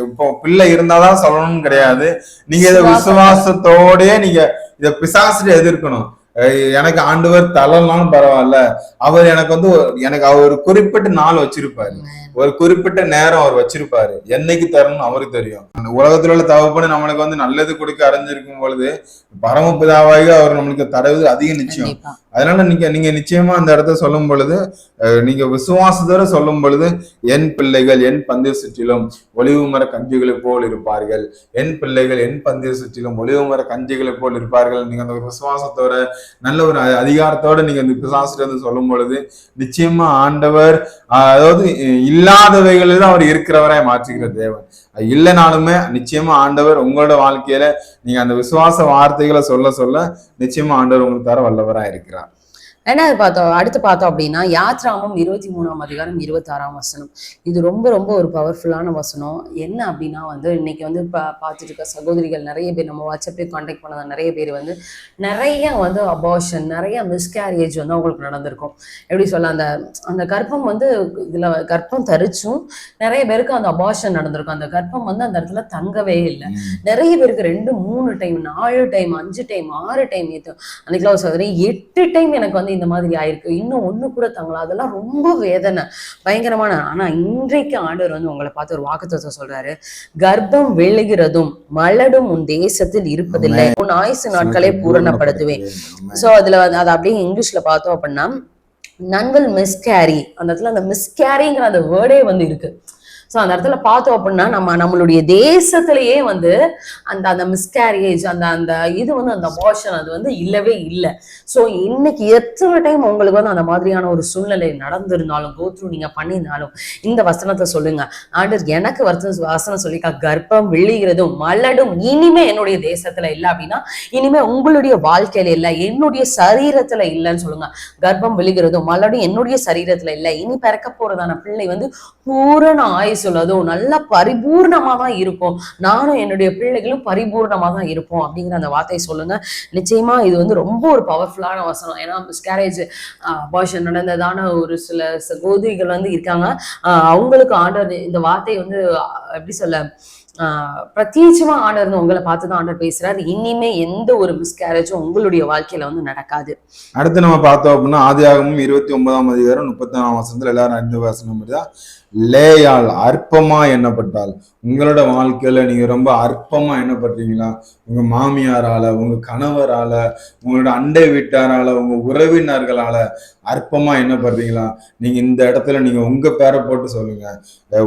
இப்போ பிள்ளை இருந்தாதான் சொல்லணும்னு கிடையாது. நீங்க இதை விசுவாசத்தோடய நீங்க இதை பிசாசுல எதிர்க்கணும். எனக்கு ஆண்டவர் தள்ளனாலும் பரவாயில்ல, அவர் எனக்கு அவர் ஒரு குறிப்பிட்ட நாள் வச்சிருப்பாரு, ஒரு குறிப்பிட்ட நேரம் அவர் வச்சிருப்பாரு, என்னைக்கு தரணும் அவருக்கு தெரியும். அந்த உலகத்துல உள்ள தகப்பன்னு நம்மளுக்கு வந்து நல்லது கொடுக்க அறிஞ்சிருக்கும் பொழுது பரமபிதாவாக அவர் நம்மளுக்கு தருவது அதிக நிச்சயம். அதனால நீங்க நிச்சயமா அந்த இடத்த சொல்லும் பொழுது நீங்க விசுவாசத்தோட சொல்லும் பொழுது என் பிள்ளைகள் என் பந்தய சுற்றிலும் ஒளிவு மர கஞ்சிகளை போல் இருப்பார்கள், என் பிள்ளைகள் என் பந்தய சுற்றிலும் ஒளிவு மர கஞ்சிகளை போல் இருப்பார்கள். நீங்க அந்த விசுவாசத்தோட நல்ல ஒரு அதிகாரத்தோட நீங்க அந்த விசுவாசத்தை சொல்லும் பொழுது நிச்சயமா ஆண்டவர் அதாவது இல்லாதவைகளில் தான் அவர் இருக்கிறவராய் மாற்றுகிற தேவன். இல்லைனாலுமே நிச்சயமா ஆண்டவர் உங்களோட வாழ்க்கையில நீங்க அந்த விசுவாச வார்த்தைகளை சொல்ல சொல்ல நிச்சயமா ஆண்டவர் உங்களுக்கு தர வல்லவராய் இருக்கிறார். அடுத்து பார்த்தோம் அப்படின்னா யாத்ராமம் 23ஆம் அதிகாரம் 26ஆம் வசனம். இது ரொம்ப ரொம்ப ஒரு பவர்ஃபுல்லான வசனம். என்ன அப்படின்னா வந்து இன்னைக்கு வந்து பார்த்துட்டு இருக்க சகோதரிகள் நிறைய பேர், நம்ம வாட்ஸ்அப்லேயே கான்டாக்ட் பண்ண நிறைய பேர் வந்து நிறைய வந்து அபார்ஷன், நிறைய மிஸ்கேரேஜ் வந்து அவங்களுக்கு நடந்திருக்கும். எப்படி சொல்ல, அந்த அந்த கர்ப்பம் வந்து இதுல கர்ப்பம் தரிச்சும் நிறைய பேருக்கு அந்த அபார்ஷன் நடந்திருக்கும். அந்த கர்ப்பம் வந்து அந்த இடத்துல தங்கவே இல்லை. நிறைய பேருக்கு 2, 3 டைம், 4 டைம், 5 டைம், 6 டைம், அன்னைக்கு ஒரு சகோதரி 8 டைம் எனக்கு வந்து இந்த மாதிரி ஆயிருக்கு, இன்னும் ஒண்ணு கூட தங்கலாம். அதெல்லாம் ரொம்ப வேதனை, பயங்கரமான. ஆனா இன்றைக்கு ஆண்டவர் வந்து உங்களை பார்த்து ஒரு வாக்குத்தத்தம் சொல்றாரு. கர்ப்பம் விழுகிறதும் மலடும் உன் தேசத்தில் இருப்பதில்லை, உன் ஆயுசு நாட்களே பூரணப்படுத்துவேன். சோ அதுல அதை அப்படியே இங்கிலீஷ்ல பார்த்தோம் அப்படின்னா none will miscarry. அந்த இடத்துல அந்த மிஸ்கேரிங்கிற அந்த வேர்டே வந்து இருக்கு. ஸோ அந்த இடத்துல பார்த்தோம் அப்படின்னா நம்மளுடைய தேசத்திலேயே வந்து அந்த மிஸ்கேரேஜ், அந்த இது வந்து அந்த அபார்ஷன் அது வந்து இல்லவே இல்லை. ஸோ இன்னைக்கு எத்தனை டைம் உங்களுக்கு வந்து அந்த மாதிரியான ஒரு சூழ்நிலை நடந்திருந்தாலும், கோத்ரூ நீங்க பண்ணியிருந்தாலும், இந்த வசனத்தை சொல்லுங்க. ஆண்டவர் எனக்கு வசனம் சொல்லிக்கா, கர்ப்பம் விழுகிறதும் மலடும் இனிமே என்னுடைய தேசத்துல இல்லை அப்படின்னா இனிமே உங்களுடைய வாழ்க்கையில இல்லை, என்னுடைய சரீரத்துல இல்லைன்னு சொல்லுங்க. கர்ப்பம் விழுகிறதும் மலடும் என்னுடைய சரீரத்துல இல்லை. இனி பிறக்க போறதான பிள்ளை வந்து பூரண ஆயுசு உள்ளதும் நல்ல பரிபூர்ணமா தான் இருக்கும். நானும் என்னுடைய பிள்ளைகளும் பரிபூர்ணமா தான் இருப்போம் அப்படிங்கிற அந்த வார்த்தையை சொல்லுங்க. நிச்சயமா இது வந்து ரொம்ப ஒரு பவர்ஃபுல்லான வசனம். ஏன்னா மிஸ்கேரேஜ், அபார்ஷன் நடந்ததான ஒரு சில சகோதரிகள் வந்து இருக்காங்க. அவங்களுக்கு ஆண்டவர் இந்த வார்த்தை வந்து எப்படி சொல்ல, பிரத்யேகமா ஆண்டவர் உங்களை பார்த்துதான் ஆண்டவர் பேசுறாரு. இனிமே எந்த ஒரு மிஸ்கேரேஜும் உங்களுடைய வாழ்க்கையில வந்து நடக்காது. அடுத்து நம்ம பார்த்தோம் அப்படின்னா ஆதியாகமம் 29ஆம் அதிகாரம் 34ஆம் வசனத்துல எல்லாரும் அறிந்த வசனம் தான், லேயாள் அற்பமா எண்ணப்பட்டால். உங்களோட வாழ்க்கையில நீங்க ரொம்ப அற்பமா எண்ணப்படுறீங்களா? உங்க மாமியாரால, உங்க கணவரால, உங்களோட அண்டை வீட்டாரால, உங்க உறவினர்களால அற்பமா எண்ணப்படுறீங்களா? நீங்க இந்த இடத்துல நீங்க உங்க பேரை போட்டு சொல்லுங்க,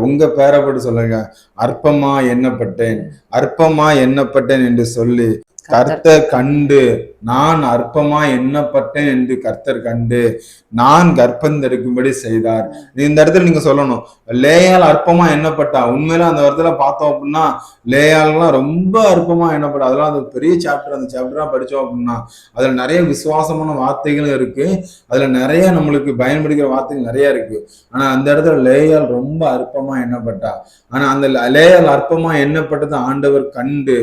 உங்க பேரை போட்டு சொல்லுங்க, அற்பமா எண்ணப்பட்டேன், அற்பமா எண்ணப்பட்டேன் என்று சொல்லி கர்த்தர் கண்டு, நான் அற்பமா எண்ணப்பட்டேன் என்று கர்த்தர் கண்டு நான் கர்ப்பந்தெடுக்கும்படி செய்தார். இந்த இடத்துல நீங்க சொல்லணும், லேயால் அற்பமா எண்ணப்பட்டா. உண்மையில அந்த இடத்துல பார்த்தோம் அப்படின்னா லேயால்லாம் ரொம்ப அற்பமா எண்ணப்பட்டா. அதெல்லாம் அது பெரிய சாப்டர். அந்த சாப்டரா படிச்சோம் அப்படின்னா அதுல நிறைய விசுவாசமான வார்த்தைகளும் இருக்கு, அதுல நிறைய நம்மளுக்கு பயன்படுகிற வார்த்தைகள் நிறைய இருக்கு. ஆனா அந்த இடத்துல லேயால் ரொம்ப அற்பமா எண்ணப்பட்டா. ஆனா அந்த லேயால் அற்பமா எண்ணப்பட்டது ஆண்டவர் கண்டு,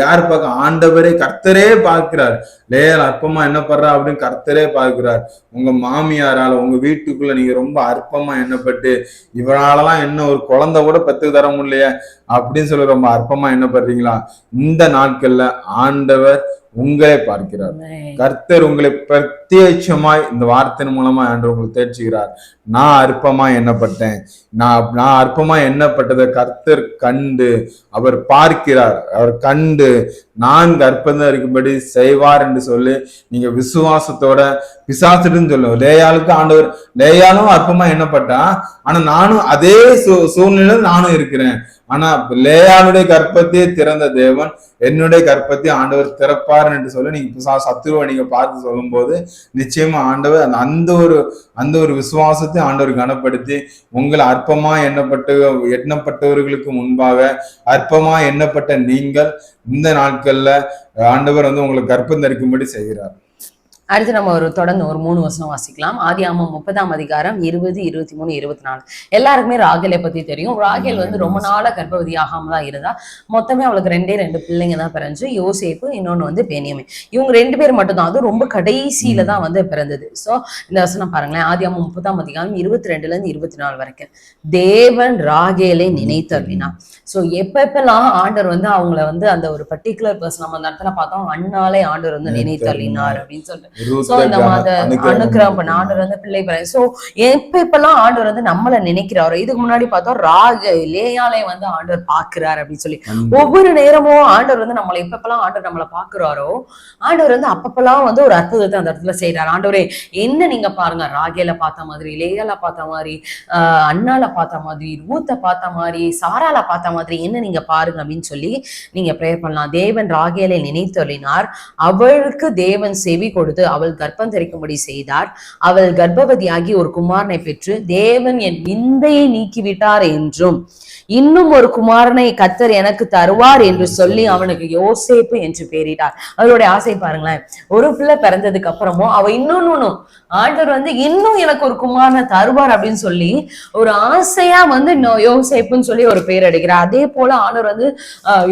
யார் பார்க்க? ஆண்டவரே, கர்த்தரே பார்க்கிறார். லேயால் அற்பமா எண்ணப்படுறா அப்படின்னு கர்த்தரே பார்க்கிறார். உங்க மாமியாரால, உங்க வீட்டுக்குள்ள நீங்க ரொம்ப அற்பமா எண்ணப்பட்டு, இவராலலாம் என்ன ஒரு குழந்தை கூட பெத்து தர முடியலையே அப்படின்னு சொல்லி ரொம்ப அற்பமா எண்ணப்படுறீங்களா? இந்த நாட்கள்ல ஆண்டவர் உங்களை பார்க்கிறார். கர்த்தர் உங்களை பிரத்யட்சமாய் இந்த வார்த்தையின் மூலமா ஆண்டவர் உங்களுக்கு தேர்ச்சுகிறார். நான் அற்பமா எண்ணப்பட்டேன், நான் அற்பமா எண்ணப்பட்டதை கர்த்தர் கண்டு அவர் பார்க்கிறார். அவர் கண்டு நான் கர்ப்பந்தா இருக்கும்படி செய்வார் என்று சொல்லி நீங்க விசுவாசத்தோட பிசாசுன்னு சொல்லுவோம். லேயாளுக்கு ஆண்டவர், லேயாலும் அற்பமா எண்ணப்பட்டா, ஆனா நானும் அதே சூழ்நிலையில நானும் இருக்கிறேன். ஆனா லேயாளுடைய கர்ப்பத்தையே திறந்த தேவன் என்னுடைய கர்ப்பத்தை ஆண்டவர் திறப்பார் என்று சொல்லி நீங்க சத்துருவை நீங்க பார்த்து சொல்லும் போது நிச்சயமா ஆண்டவர் அந்த ஒரு விசுவாசத்தை ஆண்டவர் கனப்படுத்தி உங்களை அற்பமா எண்ணப்பட்டவர்களுக்கு முன்பாக அற்பமா எண்ணப்பட்ட நீங்கள் இந்த நாட்கள்ல ஆண்டவர் வந்து உங்களை கர்ப்பம் தரிக்கும்படி செய்கிறார். அடுத்து நம்ம தொடர்ந்து ஒரு 3 வசனம் வாசிக்கலாம். ஆதியாகமம் 30ஆம் அதிகாரம் 20, 23, 24. எல்லாருக்குமே ராகேலை பத்தி தெரியும். ராகேல் வந்து ரொம்ப நாளா கர்ப்பவதி ஆகாம தான் இருந்தா. மொத்தமே அவளுக்கு 2 பிள்ளைங்க தான் பிறந்து, யோசேப்பு, இன்னொன்னு வந்து பென்யமீன். இவங்க 2 பேர் மட்டும்தான், அது ரொம்ப கடைசியில தான் வந்து பிறந்தது. சோ இந்த வசனம் பாருங்களேன், ஆதியாகமம் 30ஆம் அதிகாரம் 22ல இருந்து 24 வரைக்கும். தேவன் ராகேலை நினைத்தருளினார். சோ எப்பெல்லாம் ஆண்டவர் வந்து அவங்கள வந்து அந்த ஒரு பர்டிகுலர் பர்சன், நம்ம அந்த இடத்துல பார்த்தோம், அண்ணாலே ஆண்டவர் வந்து நினைத்தருளினார் அப்படின்னு சொல்லிட்டு அனுக்கிரகம் பண்ண ஆண்டவர் வந்து பிள்ளை பிறகு. சோ எப்பெல்லாம் ஆண்டவர் வந்து நம்மளை நினைக்கிறாரோ, இதுக்கு முன்னாடி பார்த்தோம் லேயாலே வந்து ஆண்டவர் பாக்குறாரு அப்படின்னு சொல்லி, ஒவ்வொரு நேரமும் ஆண்டவர் வந்து நம்மளை எப்பெல்லாம் ஆண்டவர் நம்மளை பாக்குறாரோ ஆண்டவர் வந்து அப்பப்பெல்லாம் வந்து ஒரு அற்புதத்தை அந்த இடத்துல செய்யறாரு. ஆண்டவரே என்ன நீங்க பாருங்க, ராகேல பார்த்த மாதிரி, லேயால பார்த்த மாதிரி, அண்ணால பார்த்த மாதிரி, ரூத்தை பார்த்த மாதிரி, சாரால பார்த்த மாதிரி என்ன நீங்க பாருங்க அப்படின்னு சொல்லி நீங்க ப்ரேயர் பண்ணலாம். தேவன் ராகேலை நினைத்தொழினார், அவளுக்கு தேவன் செவி கொடுத்து அவள் கர்ப்பம் தரிக்கும்படி செய்தார். அவள் கர்ப்பவதியாகி ஒரு குமாரனை பெற்று தேவன் என் நிந்தையை நீக்கிவிட்டார் என்றும் இன்னும் ஒரு குமாரனை கர்த்தர் எனக்கு தருவார் என்று சொல்லி அவனுக்கு யோசேப்பு என்று பெயரிட்டார். அவருடைய ஆசை பாருங்களேன், ஒரு பிள்ளை பிறந்ததுக்கு அப்புறமும் அவ இன்னொன்னு ஆண்டவர் வந்து இன்னும் எனக்கு ஒரு குமாரனை தருவார் அப்படின்னு சொல்லி ஒரு ஆசையா வந்து யோசேப்புன்னு சொல்லி ஒரு பெயர் அடிக்கிறார். அதே போல ஆண்டவர் வந்து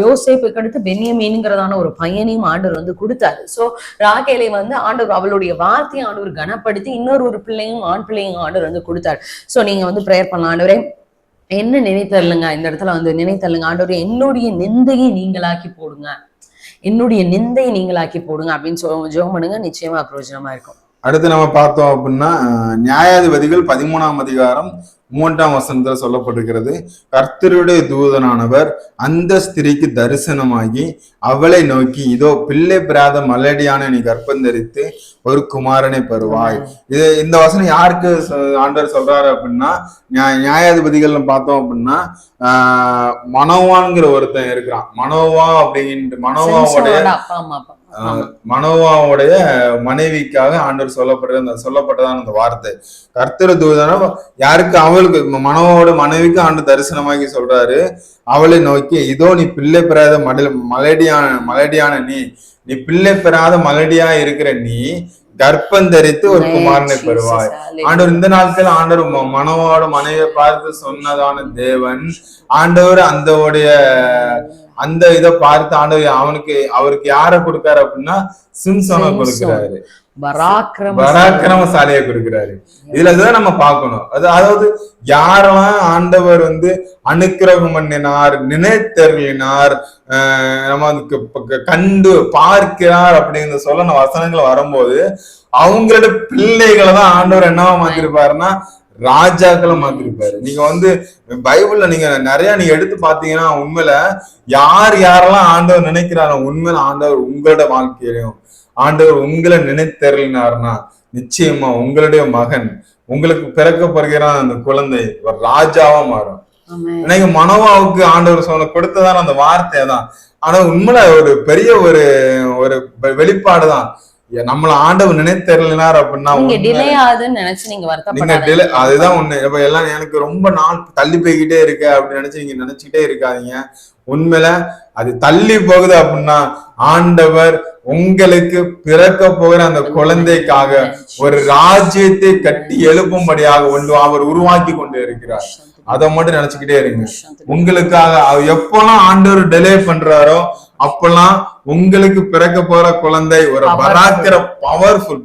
யோசேப்புக்கு அடுத்து பென்யமீன்ங்கிறதான ஒரு பையனையும் ஆண்டவர் வந்து கொடுத்தாரு. சோ ராகேலை வந்து ஆண்டவர் அவளுடைய வார்த்தையை ஆண்டவர் கனப்படுத்தி இன்னொரு பிள்ளையும் ஆண் பிள்ளையும் ஆண்டவர் வந்து கொடுத்தாரு. சோ நீங்க வந்து ப்ரேயர் பண்ணலாம், ஆண்டவரே என்ன நினைத்தரலுங்க, இந்த இடத்துல வந்து நினைத்தரலுங்க, ஆண்டவரே என்னுடைய நிந்தையை நீங்களாக்கி போடுங்க, என்னுடைய நிந்தையை நீங்களாக்கி போடுங்க அப்படின்னு ஜெபம் பண்ணுங்க. நிச்சயமா பிரயோஜனமா இருக்கும். அடுத்து நம்ம பார்த்தோம் அப்படின்னா நியாயாதிபதிகள் 13ஆம் அதிகாரம் 3ஆம் வசனத்துல சொல்லப்பட்டிருக்கிறது, கர்த்தருடைய தூதனானவர் அந்த ஸ்திரீக்கு தரிசனமாகி அவளை நோக்கி, இதோ பிள்ளை பிராத மலடியான நீ கர்ப்பம் தரித்து ஒரு குமாரனை பெறுவாய். இந்த வசனம் யாருக்கு ஆண்டவர் சொல்றாரு அப்படின்னா, நியாயாதிபதிகள் பார்த்தோம் அப்படின்னா மனோவான்கிற ஒருத்தன் இருக்கிறான். மனோவா அப்படின்ட்டு மனோவாவுடைய மனைவிக்காக ஆண்டவர் சொல்லப்பட்டதான அந்த வார்த்தை கர்த்தர் தூதனா யாருக்கு, அவளுக்கு மனோவாவோட மனைவிக்கு ஆண்டு தரிசனமாகி சொல்றாரு, அவளை நோக்கி, இதோ நீ பிள்ளை பெறாத மலடியான நீ பிள்ளை பெறாத மலடியா இருக்கிற நீ கர்ப்பம் தரித்து ஒரு குமாரனை பெறுவாய். ஆண்டவர் இந்த நாட்கள் ஆண்டவர் மனோவோட மனைவியை பார்த்து சொன்னதான தேவன் ஆண்டவர் அந்த இதை பார்த்து ஆண்டவர் அவருக்கு யாரை கொடுக்காரு அப்படின்னா சிம்சோனை கொடுக்கிறாரு, பராக்கிரமசாலியை கொடுக்கிறாரு. இதுலதான் நம்ம பார்க்கணும். அதாவது யாரெல்லாம் ஆண்டவர் வந்து அனுக்கிரகம் பண்ணினார், நினைத்தருளினார், நம்ம கண்டு பார்க்கிறார் அப்படிங்கிற சொல்ல வசனங்கள் வரும்போது அவங்களோட பிள்ளைகளை தான் ஆண்டவர் என்னவா மாத்திருப்பாருன்னா ராஜாக்களை மாத்திருப்பாரு. நீங்க வந்து பைபிள்ல நீங்க நிறைய நீங்க எடுத்து பாத்தீங்கன்னா உண்மையில யாரெல்லாம் ஆண்டவர் நினைக்கிறாரோ உண்மையில ஆண்டவர் உங்களோட வாழ்க்கையிலையும் ஆண்டவர் உங்களை நினைத்தருளினார்னா நிச்சயமா உங்களுடைய மகன் உங்களுக்கு பிறக்கப்படுகிறான் அந்த குழந்தை ஒரு ராஜாவா மாறும். இன்னைக்கு மனோவாவுக்கு ஆண்டவர் கொடுத்ததான அந்த வார்த்தை தான். ஆனா உண்மையில ஒரு பெரிய ஒரு வெளிப்பாடுதான். நம்மள ஆண்டவர் நினைத்தருளினார் அப்படின்னா அதுதான் ஒண்ணு. இப்ப எல்லாம் எனக்கு ரொம்ப நாள் தள்ளி போய்கிட்டே இருக்க அப்படின்னு நினைச்சு நீங்க நினைச்சுக்கிட்டே இருக்காதீங்க. உண்மையில அது தள்ளி போகுது அப்படின்னா ஆண்டவர் உங்களுக்கு பிறக்க போகிற அந்த குழந்தைக்காக ஒரு ராஜ்யத்தை கட்டி எழுப்பும்படியாக அவர் உருவாக்கி கொண்டு இருக்கிறார். அதை மட்டும் நினைச்சுக்கிட்டே இருங்க. உங்களுக்காக எப்பெல்லாம் ஆண்டவர் டிலே பண்றாரோ அப்பெல்லாம் உங்களுக்கு பிறக்க போற குழந்தை ஒரு பவர்ஃபுல்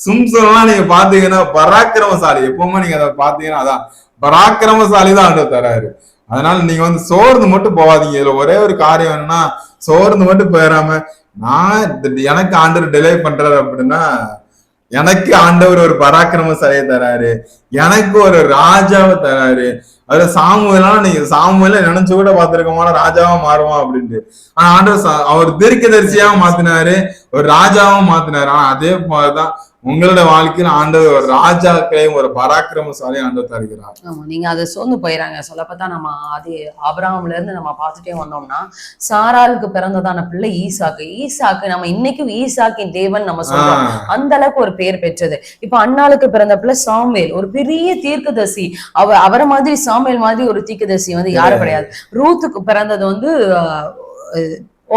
சிம்சோன்லாம் நீங்க பாத்தீங்கன்னா பராக்கிரமசாலி. எப்பவுமே நீங்க அதை பாத்தீங்கன்னா அதான் பராக்கிரமசாலி தான் ஆண்டவர் தராரு. அதனால நீங்க வந்து சோர்ந்து மட்டும் போவாதீங்க. இதுல ஒரே ஒரு காரியம் என்னன்னா, சோர்ந்து மட்டும் போயிடாம எனக்கு ஆண்டவர் டிலே பண்றாரு அப்படின்னா எனக்கு ஆண்டவர் ஒரு பராக்கிரமசாலியை தராரு, எனக்கு ஒரு ராஜாவை தராரு. அதுல சாமுவேலாம் நீங்க சாமுவேல நினைச்சு கூட பாத்துருக்கமான ராஜாவா மாறுவான் அப்படின்ட்டு. ஆனா ஆண்டவர் அவர் தீர்க்கதரிசியாவா மாத்தினாரு, ஒரு ராஜாவும் மாத்தினாரு. ஆனா அதே போலதான் உங்களோட வாழ்க்கையில ஆண்டவர் ஒரு ராஜாக்களையும் ஒரு பராக்கிரமசாலியும் ஆண்டவர் தருகிறார். ஆமா, நீங்க அதை சோர்ந்து போயிறாங்க. சொல்லப்பத்தா நம்ம அது ஆபிரகாம்ல இருந்து நம்ம பார்த்துட்டே வந்தோம்னா சாராளுக்கு பிறந்ததான பிள்ளை ஈசாக்கு நம்ம இன்னைக்கும் ஈசாக்கின் தேவன் நம்ம சொல்றோம். அந்த அளவுக்கு ஒரு பேர் பெற்றது. இப்ப அண்ணாளுக்கு பிறந்த பிள்ளை சாமுவேல், ஒரு பெரிய தீர்க்கதரிசி. அவரை மாதிரி சாமுவேல் மாதிரி ஒரு தீர்க்கதரிசி வந்து யாரும் கிடையாது. ரூத்துக்கு பிறந்தது வந்து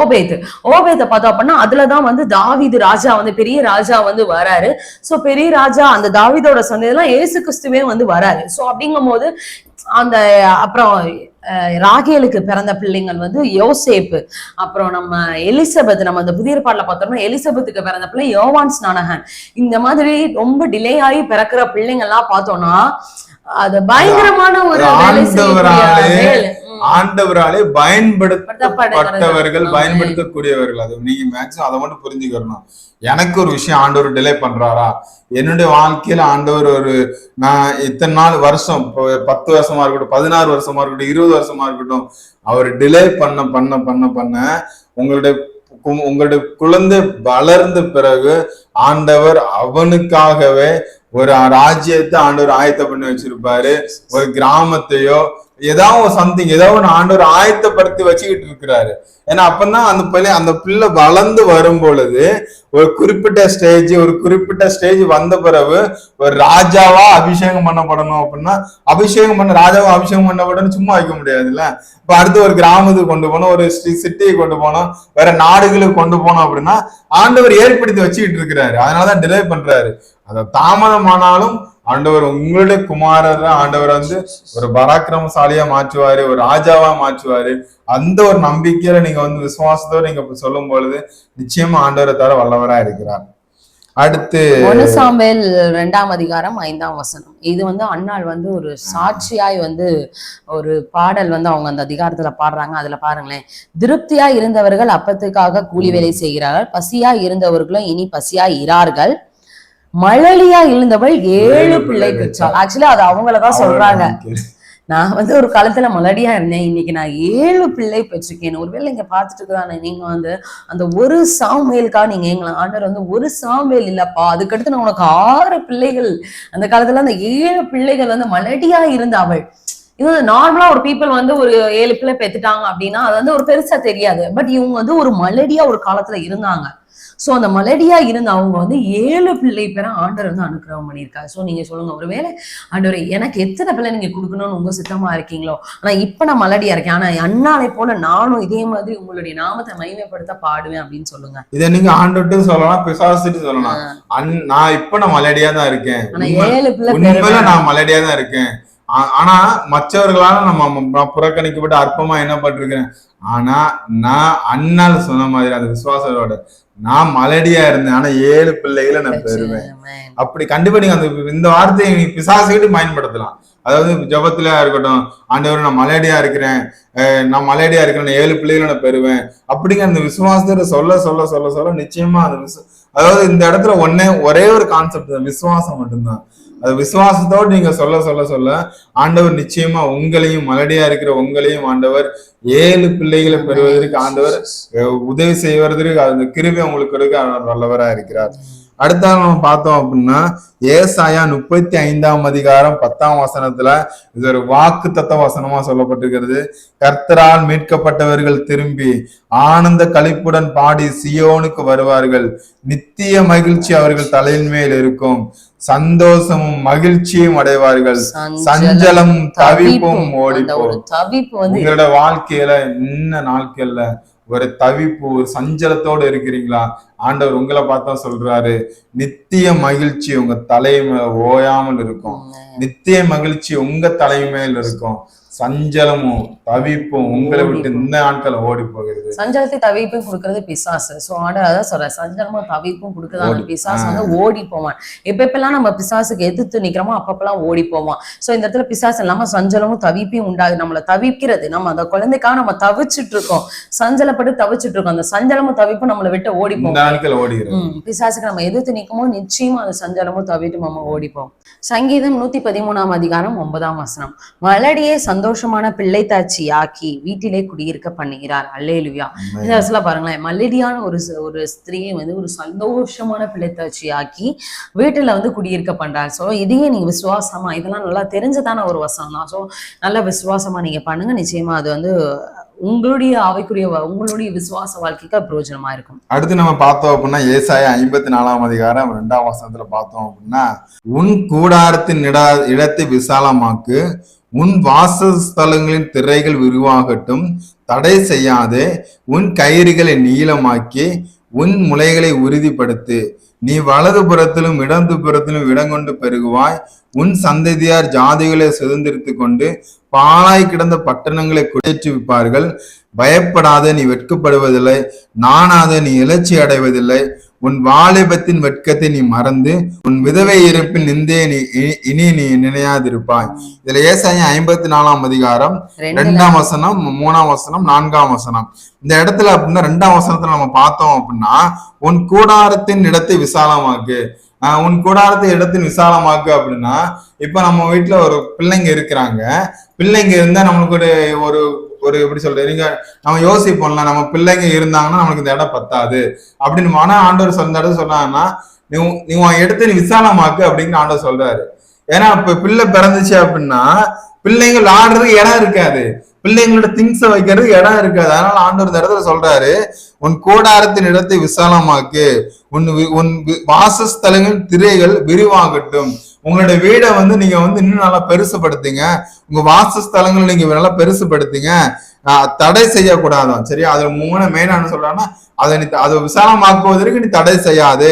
ஓபேத்தை பார்த்தோம் அப்படின்னா அதுலதான் வந்து தாவீது ராஜா வந்து பெரிய ராஜா வந்து வராரு. சோ பெரிய ராஜா அந்த தாவீதோட சந்ததியெல்லாம் இயேசு கிறிஸ்துவே வந்து வராரு. சோ அப்படிங்கும் போது அந்த அப்புறம் ராகேலுக்கு பிறந்த பிள்ளைங்கள் வந்து யோசேப்பு, அப்புறம் நம்ம எலிசபெத். நம்ம அந்த புதிய பாடல பார்த்தோம்னா எலிசபெத்துக்கு பிறந்த பிள்ளை யோவான் ஸ்நானகன். இந்த மாதிரி ரொம்ப டிலே ஆகி பிறக்கிற பிள்ளைங்க எல்லாம் பார்த்தோம்னா அது பயங்கரமான ஒரு ஆண்டவராலே பயன்படுத்தப்பட்டவர்கள், பயன்படுத்தக்கூடியவர்கள். அது நீங்க மேக்ஸிமம் அதை மட்டும் புரிஞ்சுக்கணும். எனக்கு ஒரு விஷயம் ஆண்டவர் டிலே பண்றாரா, என்னுடைய வாழ்க்கையில ஆண்டவர் நான் இத்தனை நாள் வருஷம் 10 வருஷமா இருக்கட்டும், 16 வருஷமா இருக்கட்டும், 20 வருஷமா இருக்கட்டும், அவர் டிலே பண்ண பண்ண பண்ண பண்ண உங்களுடைய குழந்தை வளர்ந்த பிறகு ஆண்டவர் அவனுக்காகவே ஒரு ராஜ்யத்தை ஆண்டவர் ஆயத்த பண்ணி வச்சிருப்பாரு. ஒரு கிராமத்தையோ ஏதாவது ஒரு சம்திங் ஏதாவது ஒரு ஆண்டவர் ஆயத்தப்படுத்தி வச்சுக்கிட்டு இருக்கிறாரு. ஏன்னா அப்பதான் அந்த பிள்ளை வளர்ந்து வரும் பொழுது ஒரு குறிப்பிட்ட ஸ்டேஜ் வந்த பிறகு ஒரு ராஜாவா அபிஷேகம் பண்ணப்படணும் அப்படின்னா ராஜாவா அபிஷேகம் பண்ணப்படணும் சும்மா வைக்க முடியாதுல்ல. இப்ப அடுத்து ஒரு கிராமத்துக்கு கொண்டு போனோம், ஒரு சிட்டியை கொண்டு போனோம், வேற நாடுகளுக்கு கொண்டு போனோம் அப்படின்னா ஆண்டவர் ஏற்படுத்தி வச்சுக்கிட்டு இருக்கிறாரு. அதனாலதான் டிலே பண்றாரு. அத தாமதமானாலும் ஆண்டவர் உங்களுடைய குமாரர் ஆண்டவர் ஒரு பராக்கிரமசாலியா மாற்றுவாரு, ஒரு ராஜாவா மாற்றுவாரு. அந்த ஒரு நம்பிக்கையில நீங்க விசுவாசத்தோட நீங்க சொல்லும் பொழுது நிச்சயமா ஆண்டவரை தவிர வல்லவரா இருக்கிறார். அடுத்து 1 சாமுவேல் 2ஆம் அதிகாரம் 5ஆம் வசனம். இது அன்னாள் ஒரு சாட்சியாய் ஒரு பாடல் அவங்க அந்த அதிகாரத்துல பாடுறாங்க. அதுல பாருங்களேன், திருப்தியா இருந்தவர்கள் அப்பத்துக்காக கூலி வேலை செய்கிறார்கள், பசியா இருந்தவர்களும் இனி பசியா இரார்கள், மழலியா இருந்தவள் 7 பிள்ளை பெற்றாள். ஆக்சுவலி அது அவங்களதான் சொல்றாங்க. நான் ஒரு காலத்துல மலடியா இருந்தேன், இன்னைக்கு நான் 7 பிள்ளை பெற்றிருக்கேன். ஒருவேளை இங்க பாத்துட்டு இருக்கிறாங்க நீங்க அந்த 1 சாமுவேலுக்காக நீங்க எங்களை ஆண்டவர் 1 சாமுவேல் இல்லப்பா, அதுக்கடுத்து நான் உனக்கு 6 பிள்ளைகள். அந்த காலத்துல அந்த 7 பிள்ளைகள் மலடியா இருந்த அவள். இது நார்மலா ஒரு பீப்புள் ஒரு 7 பிள்ளை பெத்துட்டாங்க அப்படின்னா அது ஒரு பெருசா தெரியாது. பட் இவங்க ஒரு மலடியா ஒரு காலத்துல இருந்தாங்க. சோ அந்த மலடியா இருந்த அவங்க 7 பிள்ளை பேர ஆண்டவர் அனுக்கிரகம் பண்ணியிருக்காரு. சோ நீங்க சொல்லுங்க, ஒருவேளை ஆண்டவர் எனக்கு எத்தனை பிள்ளை நீங்க கொடுக்கணும்னு உங்க சித்தமா இருக்கீங்களோ, ஆனா இப்ப நான் மலடியா இருக்கேன், ஆனா அன்னாலை போல நானும் இதே மாதிரி உங்களுடைய நாமத்தை மகிமைப்படுத்த பாடுவேன் அப்படின்னு சொல்லுங்க. இதை நீங்க ஆண்டவர்கிட்ட சொல்லலாம், பிசாசுட்டு சொல்லலாம். நான் இப்ப நான் மலடியா தான் இருக்கேன், ஆனா 7 பிள்ளை உண்மையில நான் மலடியா தான் இருக்கேன். ஆனா மற்றவர்களால நம்ம புறக்கணிக்கப்பட்டு அற்பமா என்ன பட்டிருக்கேன். ஆனா நான் அண்ணால் சொன்ன மாதிரி அந்த விசுவாசத்தோட நான் மலடியா இருந்தேன், ஆனா 7 பிள்ளைகளை நான் பெறுவேன். அப்படி கண்டிப்பா நீங்க இந்த வார்த்தையை நீ பிசாசுகிட்டு பயன்படுத்தலாம். அதாவது ஜபத்துல இருக்கட்டும், ஆண்டவர் நான் மலடியா இருக்கிறேன், நான் 7 பிள்ளைகளை நான் பெறுவேன் அப்படிங்கிற அந்த விசுவாசத்தை சொல்ல சொல்ல சொல்ல சொல்ல நிச்சயமா அதாவது இந்த இடத்துல ஒரே ஒரு கான்செப்ட் தான், விசுவாசம் மட்டும்தான். அது விசுவாசத்தோடு நீங்க சொல்ல சொல்ல சொல்ல ஆண்டவர் நிச்சயமா உங்களையும் மலடியா இருக்கிற உங்களையும் ஆண்டவர் 7 பிள்ளைகளை பெறுவதற்கு ஆண்டவர் உதவி செய்வதற்கு அந்த கிருபை உங்களுக்கு இருக்க அவர் வல்லவரா இருக்கிறார். அடுத்த நம்ம பார்த்தோம் அப்படின்னா ஏசாயா 35ஆம் அதிகாரம் 10ஆம் வசனத்துல இது ஒரு வாக்கு தத்த வசனமா சொல்லப்பட்டிருக்கிறது. கர்த்தரால் மீட்கப்பட்டவர்கள் திரும்பி ஆனந்த களிப்புடன் பாடி சியோனுக்கு வருவார்கள், நித்திய மகிழ்ச்சி அவர்கள் தலையின் மேல் இருக்கும், சந்தோஷமும் மகிழ்ச்சியும் அடைவார்கள், சஞ்சலமும் தவிப்பும் ஓடிப்போம். உங்களோட வாழ்க்கையில இன்ன நாட்கள்ல ஒரு தவிப்பு ஒரு சஞ்சலத்தோடு இருக்கிறீங்களா, ஆண்டவர் உங்களை பார்த்தா சொல்றாரு நித்திய மகிழ்ச்சி உங்க தலைமையில ஓயாமல் இருக்கும், நித்திய மகிழ்ச்சி உங்க தலைமையில் இருக்கும், சஞ்சலமும் தவிப்பும் உங்களை விட்டு இந்த நாட்கள் ஓடி போகிறது. சஞ்சலத்தை தவிப்பும் கொடுக்கறது பிசாசு. சோ ஆண்டவர் அதான் சொல்ற, சஞ்சலமும் தவிப்பும் கொடுக்கறது பிசாசு ஓடி போவான். எப்பெல்லாம் நம்ம பிசாசுக்கு எதிர்த்து நிக்கிறோமோ அப்பப்பெல்லாம் ஓடி போவான். சோ இந்த இடத்துல பிசாசு இல்லாம சஞ்சலமும் தவிப்பையும் உண்டாது. நம்மளை தவிக்கிறது, நம்ம அந்த குழந்தைக்காக நம்ம தவிச்சுட்டு இருக்கோம், சஞ்சலப்பட்டு தவிச்சுட்டு இருக்கோம், அந்த சஞ்சலமும் தவிப்பும் நம்மளை விட்டு ஓடி போவோம். பிசாசுக்கு நம்ம எதிர்த்து நிற்குமோ நிச்சயமா அந்த சஞ்சலமும் தவிட்டு நம்ம ஓடிப்போம். சங்கீதம் 113ஆம் அதிகாரம் 9ஆம் வசனம். மலடியே சந்தோஷமான பிள்ளைத்தாட்சி ஆக்கி வீட்டிலே குடியிருக்க பண்ணுகிறார். அல்லேலூயா. இந்த வசனத்துல பாருங்களேன், மலடியான ஒரு ஸ்திரீயை ஒரு சந்தோஷமான பிள்ளைத்தாட்சி ஆக்கி வீட்டுல குடியிருக்க பண்றாரு. சோ இதையே நீங்க விசுவாசமா, இதெல்லாம் நல்லா தெரிஞ்சதான ஒரு வசனம் தான். சோ நல்ல விசுவாசமா நீங்க பண்ணுங்க, நிச்சயமா அது உங்களுடைய ஆவிக்குரிய உங்களுடைய விசுவாச வாழ்க்கைக்கு பிரயோஜனமா இருக்கும். அடுத்து நம்ம பார்த்தோம் அப்படின்னா ஏசாயா 54ஆம் அதிகாரம் 2ஆம் வசனத்துல பார்த்தோம் அப்படின்னா, உன் கூடாரத்தின் இடத்தை விசாலமாக்கு, உன் வாசஸ்தலங்களின் திரைகள் விரிவாகட்டும், தடை செய்யாதே, உன் கயிறுகளை நீளமாக்கி உன் முளைகளை உறுதிப்படுத்து, நீ வலது புறத்திலும் இடது புறத்திலும் இடங்கொண்டு பெருகுவாய், உன் சந்ததியார் ஜாதிகளை சுதந்திரித்து கொண்டு பாழாய் கிடந்த பட்டணங்களை குடியேற்றுவிப்பார்கள். பயப்படாத, நீ வெட்கப்படுவதில்லை, நானாத, நீ எழுச்சி அடைவதில்லை, உன் வாலிபத்தின் வெட்கத்தை நீ மறந்து உன் விதவை இருப்பின் நிந்தே இனி நீ நினையாதிருப்பாய். இதுல ஏசாயா 54ஆம் அதிகாரம் 2ஆம் வசனம் 3ஆம் வசனம் 4ஆம் வசனம். இந்த இடத்துல அப்படின்னா 2ஆம் வசனத்துல நம்ம பார்த்தோம் அப்படின்னா, உன் கூடாரத்தின் இடத்தை விசாலமாக்கு, உன் கூடாரத்தை இடத்தின் விசாலமாக்கு அப்படின்னா, இப்ப நம்ம வீட்டுல ஒரு பிள்ளைங்க இருக்கிறாங்க, பிள்ளைங்க இருந்தா நம்மளுக்கு ஒரு ஒரு எப்படி சொல்றது, நீங்க நம்ம யோசிப்போம்ல, நம்ம பிள்ளைங்க இருந்தாங்கன்னா நமக்கு இந்த இடம் பத்தாது அப்படின்னு. ஆனா ஆண்டவர் சொன்ன இடத்துல சொன்னாங்கன்னா, நீ உன் இடத்தை நீ விசாலமாக்கு அப்படின்னு ஆண்டவர் சொல்றாரு. ஏன்னா இப்ப பிள்ளை பிறந்துச்சு அப்படின்னா பிள்ளைங்க விளையாடுறதுக்கு இடம் இருக்காது, பிள்ளைங்களோட திங்ஸ வைக்கிறதுக்கு இடம் இருக்காது. அதனால ஆண்டவர் இந்த இடத்துல சொல்றாரு, உன் கூடாரத்தின் இடத்தை விசாலமாக்கு, உன் வாசஸ்தலங்களின் திரைகள் விரிவாகட்டும். உங்களுடைய வீடை நீங்க இன்னும் நல்லா பெருசுபடுத்துங்க, உங்க வாசஸ்தலங்களை நீங்க நல்லா பெருசுபடுத்துங்க, தடை செய்யக்கூடாதான். சரியா? அதுல மெயினா என்ன சொல்றாங்கன்னா, அதை விசாலமாக்குவதற்கு நீ தடை செய்யாது,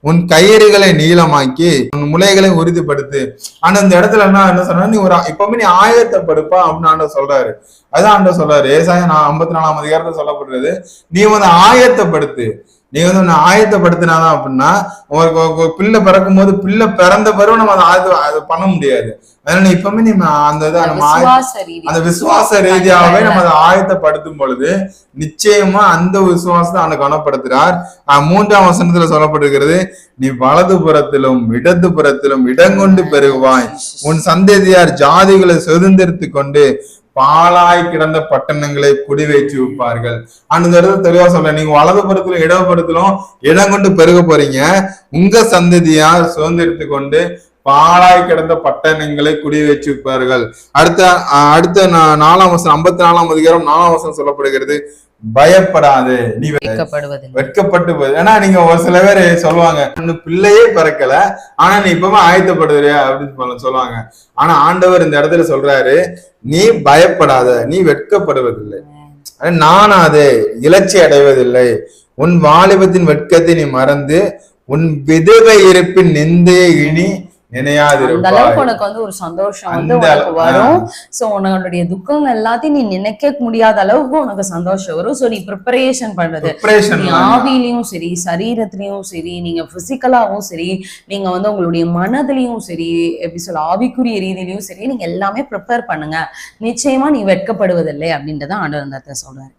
உன் கயிறுகளை நீளமாக்கி உன் முளைகளை உறுதிப்படுத்து. ஆனா இந்த இடத்துல என்ன சொன்னா, நீ இப்பவுமே நீ ஆயத்தப்படுப்பா அப்படின்னு ஆண்டவர் சொல்றாரு. அதான் ஆண்டவர் சொல்றாரு, ஏசாயா 54ஆம் அதிகாரத்துல சொல்லப்படுறது, நீ ஆயத்தப்படுத்து. நீ ஆயத்தப்படுத்தினாதான் அப்படின்னா பிள்ளை பிறக்கும் போது பிள்ளை பிறந்த பிறகு நம்ம அதை பண்ண முடியாது. அதனால இப்பவுமே நீ அந்த விசுவாச ரீதியாவே நம்ம அதை ஆயத்தப்படுத்தும் பொழுது நிச்சயமா அந்த விசுவாசத்தை அவனை கனப்படுத்துறார். 3ஆம் வசனத்துல சொல்லப்பட்டிருக்கிறது, நீ வலது புறத்திலும் இடது புறத்திலும் இடங்கொண்டு பெருகுவாய், உன் சந்ததியார் ஜாதிகளை சுதந்திரித்து கொண்டு பாலாய் கிடந்த பட்டணங்களை குடி வைத்து வைப்பார்கள். அந்த இடத்துல தெளிவா சொல்ல, நீங்க வலது புறத்திலும் இடதுபுறத்திலும் இடம் கொண்டு பெருக போறீங்க, உங்க சந்ததியார் சுதந்திரித்து கொண்டு பாலாய் கிடந்த பட்டணங்களை குடி வச்சு வைப்பார்கள். அடுத்த 4ஆம் வசனம் 54ஆம் அதிகாரம் 4ஆம் வசனம் சொல்லப்படுகிறது, பயப்படாது, நீ வெட்கப்பட்டு போகுது. ஏன்னா நீங்க ஒரு சில பேர் சொல்லுவாங்க, பிள்ளையே பிறக்கல ஆனா நீ இப்பவுமே ஆயத்தப்படுதுறியா அப்படின்னு சொல்லுவாங்க. ஆனா ஆண்டவர் இந்த இடத்துல சொல்றாரு, நீ பயப்படாத, நீ வெட்கப்படுவதில்லை, நானாதே இலட்சி அடைவதில்லை, உன் வாலிபத்தின் வெட்கத்தை நீ மறந்து உன் விதவை இருப்பின் நிந்தையை இனி அந்த அளவுக்கு உனக்கு ஒரு சந்தோஷம் உனக்கு வரும். சோ உன்னுடைய துக்கங்கள் எல்லாத்தையும் நீ நினைக்க முடியாத அளவுக்கு உனக்கு சந்தோஷம் வரும். சோ நீ ப்ரிப்பரேஷன் பண்றது, நீ ஆவிலையும் சரி சரீரத்திலயும் சரி, நீங்க பிசிக்கலாவும் சரி, நீங்க உங்களுடைய மனதிலையும் சரி, எப்படி சொல்ல ஆவிக்குரிய ரீதியிலையும் சரி, நீங்க எல்லாமே ப்ரிப்பேர் பண்ணுங்க, நிச்சயமா நீ வெட்கப்படுவதில்லை அப்படின்றத ஆண்டவர் அந்த இடத்துல சொல்றாரு.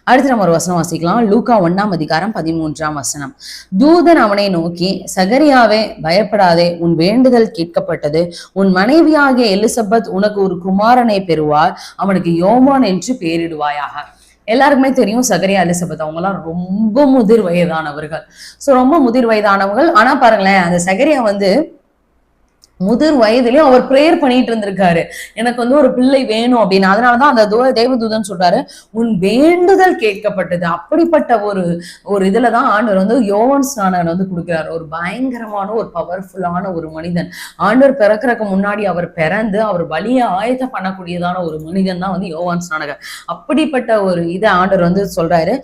அடுத்து நம்ம ஒரு வசனம் வாசிக்கலாம். லூக்கா 1ஆம் அதிகாரம் 13ஆம் வசனம். தூதன் அவனை நோக்கி, சகரியாவே பயப்படாதே, உன் வேண்டுதல் கேட்கப்பட்டது, உன் மனைவியாகிய எலிசபெத் உனக்கு ஒரு குமாரனை பெறுவார், அவனுக்கு யோவான் என்று பெயரிடுவாயாக. எல்லாருக்குமே தெரியும் சகரியா எலிசபெத் அவங்க எல்லாம் ரொம்ப முதிர் வயதானவர்கள். சோ ரொம்ப முதிர் வயதானவர்கள். ஆனா பாருங்களேன், அந்த சகரியா முதிர் வயதிலையும் அவர் பிரேயர் பண்ணிட்டு இருந்திருக்காரு, எனக்கு ஒரு பிள்ளை வேணும் அப்படின்னு. அதனாலதான் அந்த தேவதூதன் சொல்றாரு, உன் வேண்டுதல் கேட்கப்பட்டது. அப்படிப்பட்ட ஒரு இதுலதான் ஆண்டவர் யோவான் ஸ்நானகன் கொடுக்கிறார். ஒரு பயங்கரமான ஒரு பவர்ஃபுல்லான ஒரு மனிதன். ஆண்டவர் பிறக்கிறதுக்கு முன்னாடி அவர் பிறந்து அவர் வழியை ஆயத்தம் பண்ணக்கூடியதான ஒரு மனிதன் தான் யோவான் ஸ்நானகன். அப்படிப்பட்ட ஒரு இதை ஆண்டவர் சொல்றாரு.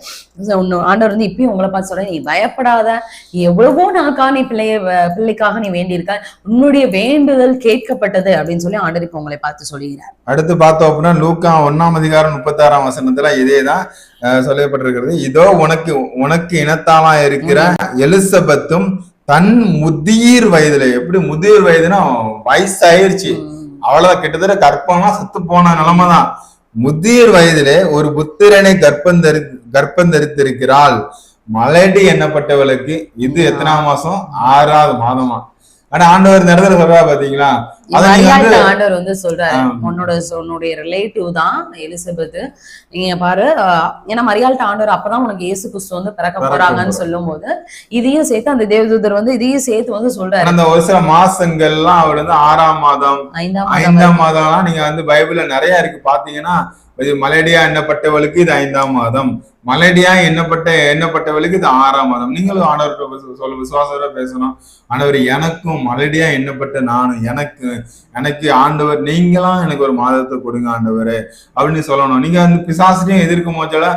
ஆண்டவர் இப்பயும் உங்களை பார்த்து சொல்றேன், நீ பயப்படாத, நீ எவ்வளவோ நாளுக்காக நீ பிள்ளைக்காக நீ வேண்டியிருக்க, உன்னுடைய வேண்டுதல் கேட்கப்பட்டது அப்படின்னு சொல்லி ஆண்டவர் இப்ப உங்களை பார்த்து சொல்லுகிறார். அடுத்து பார்த்தோம் அப்படின்னா லூக்கா 1ஆம் அதிகாரம் 36ஆம் வசனத்துல இதேதான் சொல்லப்பட்டிருக்கிறது. இதோ உனக்கு இனத்தாளா இருக்கிற எலிசபெத்தும் தன் முதிர் வயதுல, எப்படி முதிர் வயதுன்னா வயசாயிருச்சு, அவ்வளவுதான், கிட்டத்தட்ட கற்பம்லாம் செத்து போன நிலைமைதான், முதிர் வயதிலே ஒரு புத்திரனை கர்ப்பம் தரித்திருக்கிறாள், மலடி எண்ணப்பட்டவளுக்கு இது எத்தனாம் மாசம்? 6ஆவது மாதமா. ஆனா ஆண்டவர் இந்த இடத்துல சொல்றா பாத்தீங்களா, ஆண்டவர் சொல்றாரு, உன்னுடைய ரிலேட்டிவ் தான் எலிசபெத், நீங்க பாரு, ஏன்னா மரியாள்கிட்ட ஆண்டவர் அப்பதான் உனக்கு இயேசு கிறிஸ்து பிறக்க போறாங்கன்னு சொல்லும் போது இதையும் சேர்த்து அந்த தேவதூதர் இதையும் சேர்த்து சொல்றாரு. அந்த ஒரு சில மாசங்கள்லாம் அவர் 6ஆம் மாதம் 5ஆம் மாதம்லாம் நீங்க பைபிள்ல நிறைய இருக்கு பாத்தீங்கன்னா, மலேடியா எண்ணப்பட்டவளுக்கு இது 5ஆம் மாதம், மலேடியா எண்ணப்பட்டவளுக்கு இது 6ஆம் மாதம். நீங்களும் ஆண்டவர் விசுவாசத்தோட பேசணும், ஆண்டவர் எனக்கும் மலேடியா எண்ணப்பட்ட நானும் எனக்கு ஆண்டவர் நீங்களாம் எனக்கு ஒரு மாதத்தை கொடுங்க ஆண்டவரே அப்படின்னு சொல்லணும். நீங்க பிசாசையும் எதிர்க்கும் போதுல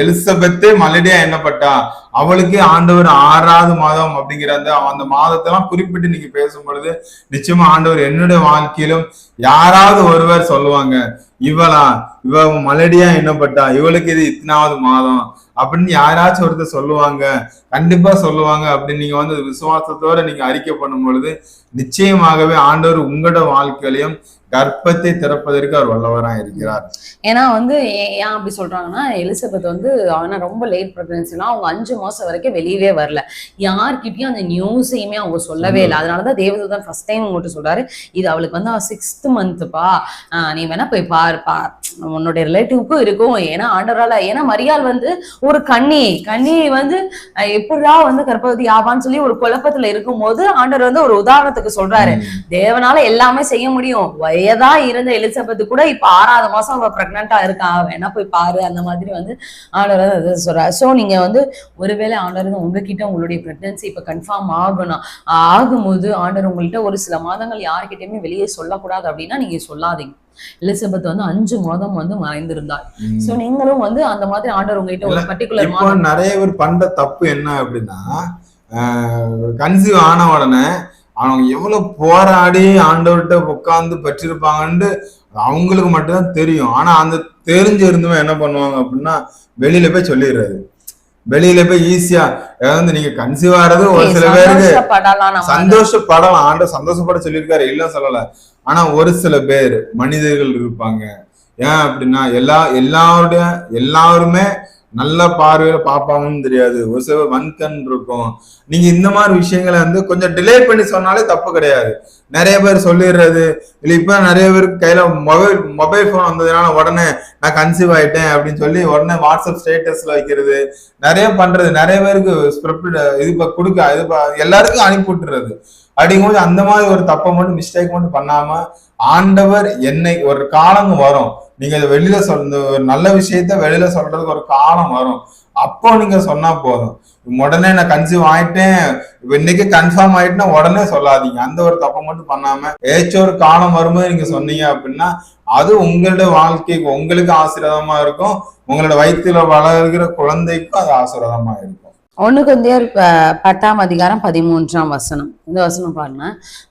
எலிசபெத்தே மலேடியா எண்ணப்பட்டா, அவளுக்கு ஆண்டவர் 6ஆவது மாதம் அப்படிங்கிற அந்த மாதத்தெல்லாம் குறிப்பிட்டு நீங்க பேசும் பொழுது நிச்சயமா ஆண்டவர் என்னுடைய வாழ்க்கையிலும் யாராவது ஒருவர் சொல்லுவாங்க, இவ மலடியா எண்ணப்பட்டா, இவளுக்கு இது இத்தனாவது மாதம் அப்படின்னு யாராச்சும் ஒருத்தர் சொல்லுவாங்க, கண்டிப்பா சொல்லுவாங்க அப்படின்னு நீங்க விசுவாசத்தோட நீங்க அறிக்கை பண்ணும் பொழுது நிச்சயமாகவே ஆண்டவர் உங்களோட வாழ்க்கையிலையும் கர்ப்பத்தை திறப்பதற்கு அவர் வல்லவராக இருக்கிறார். ஏன்னா வந்து ஏன் அப்படி சொல்றாங்கன்னா, எலிசபெத் வந்து ஆனா ரொம்ப லேட் பிரெக்னன்சிலாம் அவங்க 5 மாசம் வரைக்கும் வெளியவே வரல. யார்கிட்டயும் அந்த நியூஸையுமே அவங்க சொல்லவே இல்லை. அதனாலதான் தேவதூதன் ஃபர்ஸ்ட் டைம் உங்கள்கிட்ட சொல்றாரு, இது அவளுக்கு வந்து 6th மந்த்ப்பா, நீ வேணா போய் பாருப்பா, உன்னுடைய ரிலேட்டிவ்க்கும் இருக்கும். ஏன்னா ஆண்டவரால, ஏன்னா மரியாள் வந்து ஒரு கன்னி வந்து எப்படா வந்து கர்ப்பவதி ஆவான்னு சொல்லி ஒரு குழப்பத்துல இருக்கும் போது ஆண்டவர் வந்து ஒரு உதாரணத்துக்கு சொல்றாரு, தேவனால எல்லாமே செய்ய முடியும். வயதா இருந்த எலிசபெத் கூட இப்ப 6வது மாசம் அவ பிரெக்னண்டா இருக்கா, வேணா போய் பாரு, அந்த மாதிரி வந்து ஆண்டவர் வந்து சொல்றாரு. சோ நீங்க வந்து ஒருவேளை ஆண்டவர் உங்ககிட்ட உங்களுடைய பிரெக்னன்சி இப்ப கன்ஃபார்ம் ஆகும்போது ஆண்டவர் உங்கள்கிட்ட ஒரு சில மாதங்கள் யார்கிட்டயுமே வெளியே சொல்லக்கூடாது அப்படின்னா நீங்க சொல்லாதீங்க. எலிசபெத் வந்து 5 மாதம் வந்து மறைந்திருந்தாள். சோ நீங்களும் வந்து அந்த மாதிரி ஆண்டவர் உங்ககிட்ட ஒரு பர்டிகுலர் மாதம். நிறைய பேர் பண்ற தப்பு என்ன அப்படின்னா, கன்சீவ் ஆன உடனே அவங்க எவ்வளவு போராடி ஆண்டவர்கிட்ட உட்கார்ந்து பெற்றிருப்பாங்கன்னு அவங்களுக்கு மட்டும்தான் தெரியும். ஆனா அந்த தெரிஞ்சிருந்துமே என்ன பண்ணுவாங்க அப்படின்னா, வெளியில போய் சொல்லிடுறது, வெளியில போய் ஈஸியா வந்து நீங்க கன்சீவ் ஆறது ஒரு சில பேருக்கு சந்தோஷப்படலாம், ஆண்டவர் சந்தோஷப்பட சொல்லியிருக்காரு, இல்லன்னு சொல்லல. ஆனா ஒரு சில பேர் மனிதர்கள் இருப்பாங்க, ஏன் அப்படின்னா எல்லாருமே நல்ல பார்வையில பாப்பாங்கன்னு தெரியாது, ஒரு சில வன்கண் இருக்கும். நீங்க இந்த மாதிரி விஷயங்களை வந்து கொஞ்சம் டிலே பண்ணி சொன்னாலே தப்பு கிடையாது. நிறைய பேர் சொல்லிடுறது இல்ல, இப்ப நிறைய பேருக்கு கையில மொபைல் போன் வந்ததுனால உடனே நான் கன்சீவ் ஆயிட்டேன் அப்படின்னு சொல்லி உடனே வாட்ஸ்அப் ஸ்டேட்டஸ்ல வைக்கிறது, நிறைய பண்றது, நிறைய பேருக்கு இது கொடுக்க எல்லாருக்கும் அனுப்பி விட்டுறது. அப்படிங்கும்போது அந்த மாதிரி ஒரு தப்பை மட்டும் மிஸ்டேக் மட்டும் பண்ணாம, ஆண்டவர் என்னை ஒரு காலம் வரும், நீங்க வெளியில ஒரு நல்ல விஷயத்த வெளியில சொல்றதுக்கு ஒரு காலம் வரும், அப்போ நீங்க சொன்னா போதும். உடனே நான் கன்சீவ் ஆயிட்டேன் இன்னைக்கு கன்ஃபார்ம் ஆயிட்டுனா உடனே சொல்லாதீங்க. அந்த ஒரு தப்பை மட்டும் பண்ணாம ஏதாச்சும் ஒரு காலம் வரும்போது நீங்க சொன்னீங்க அப்படின்னா அது உங்களோட வாழ்க்கைக்கு உங்களுக்கு ஆசீர்வாதமா இருக்கும், உங்களோட வயிற்றுல வளர்கிற குழந்தைக்கும் அது ஆசீர்வாதமா இருக்கும். 1 கொரிந்தியர் 10ஆம் அதிகாரம் 13ஆம் வசனம். இந்த வசனம் பாருங்க,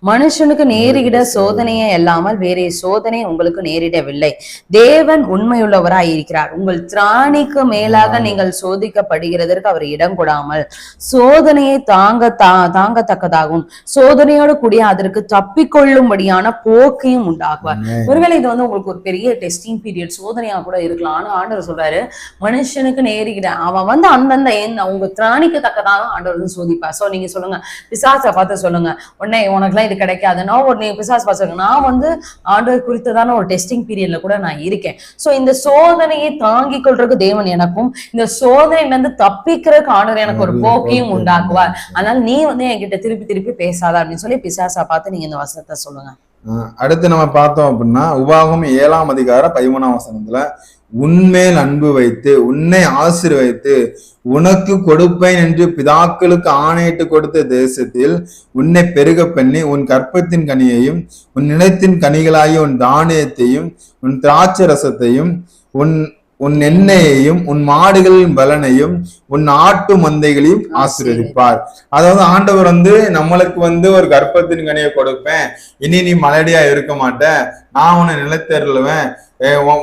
மனுஷனுக்கு நேரிட சோதனையே அல்லாமல் வேறே சோதனை உங்களுக்கு நேரிடவில்லை, தேவன் உண்மையுள்ளவராய் இருக்கிறார், உங்கள் திராணிக்கு மேலாக நீங்கள் சோதிக்கப்படுகிறதற்கு அவர் இடம் கொடாமல் சோதனையை தாங்கத்தக்கதாகும் சோதனையோடு கூடிய அதற்கு தப்பிக்கொள்ளும்படியான போக்கையும் உண்டாக்குவார். ஒருவேளை இது வந்து உங்களுக்கு ஒரு பெரிய டெஸ்டிங் பீரியட், சோதனையா கூட இருக்கலாம். ஆனா ஆண்டவர் சொல்றாரு, மனுஷனுக்கு நேரிட அவன் வந்து அந்தந்த உங்க திராணிக்கு தக்கதாக ஆண்டவர் வந்து சோதிப்பார். சோ நீங்க சொல்லுங்க, பிசாசை பார்த்து சொல்லுங்க, உடனே உனக்குலாம் இது கிடைக்காதுன்னா நீ பிசாசு பார்த்து, நான் வந்து ஆண்டவர் குறித்ததான ஒரு டெஸ்டிங் பீரியட்ல கூட நான் இருக்கேன். சோ இந்த சோதனையை தாங்கிக் கொள்றதுக்கு தேவன் எனக்கும், இந்த சோதனையில இருந்து தப்பிக்கிறதுக்கு ஆண்டவர் எனக்கு ஒரு போக்கையும் உண்டாக்குவார். அதனால நீ வந்து என்கிட்ட திருப்பி பேசாத அப்படின்னு சொல்லி பிசாசை பார்த்து நீங்க இந்த வசனத்தை சொல்லுங்க. அடுத்து நம்ம பார்த்தோம் அப்படின்னா, உபாகமம் 7ஆம் அதிகாரம் 13ஆம் வசனத்துல, உன்மேல் அன்பு வைத்து உன்னை ஆசீர்வதித்து உனக்கு கொடுப்பேன் என்று பிதாக்களுக்கு ஆணையிட்டு கொடுத்த தேசத்தில் உன்னை பெருக பண்ணி உன் கற்பத்தின் கனியையும் உன் நிலத்தின் கனிகளாகிய உன் தானியத்தையும் உன் திராட்சை ரசத்தையும் உன் எண்ணெயையும் உன் மாடுகளின் பலனையும் உன் ஆட்டு மந்தைகளையும் ஆசீர்வதிப்பார். அதாவது ஆண்டவர் வந்து நம்மளுக்கு வந்து ஒரு கர்ப்பத்தின் கனியை கொடுப்பேன், இனி நீ மலடியா இருக்க மாட்டேன், நான் உன்னை நிலைத்தருளுவேன்,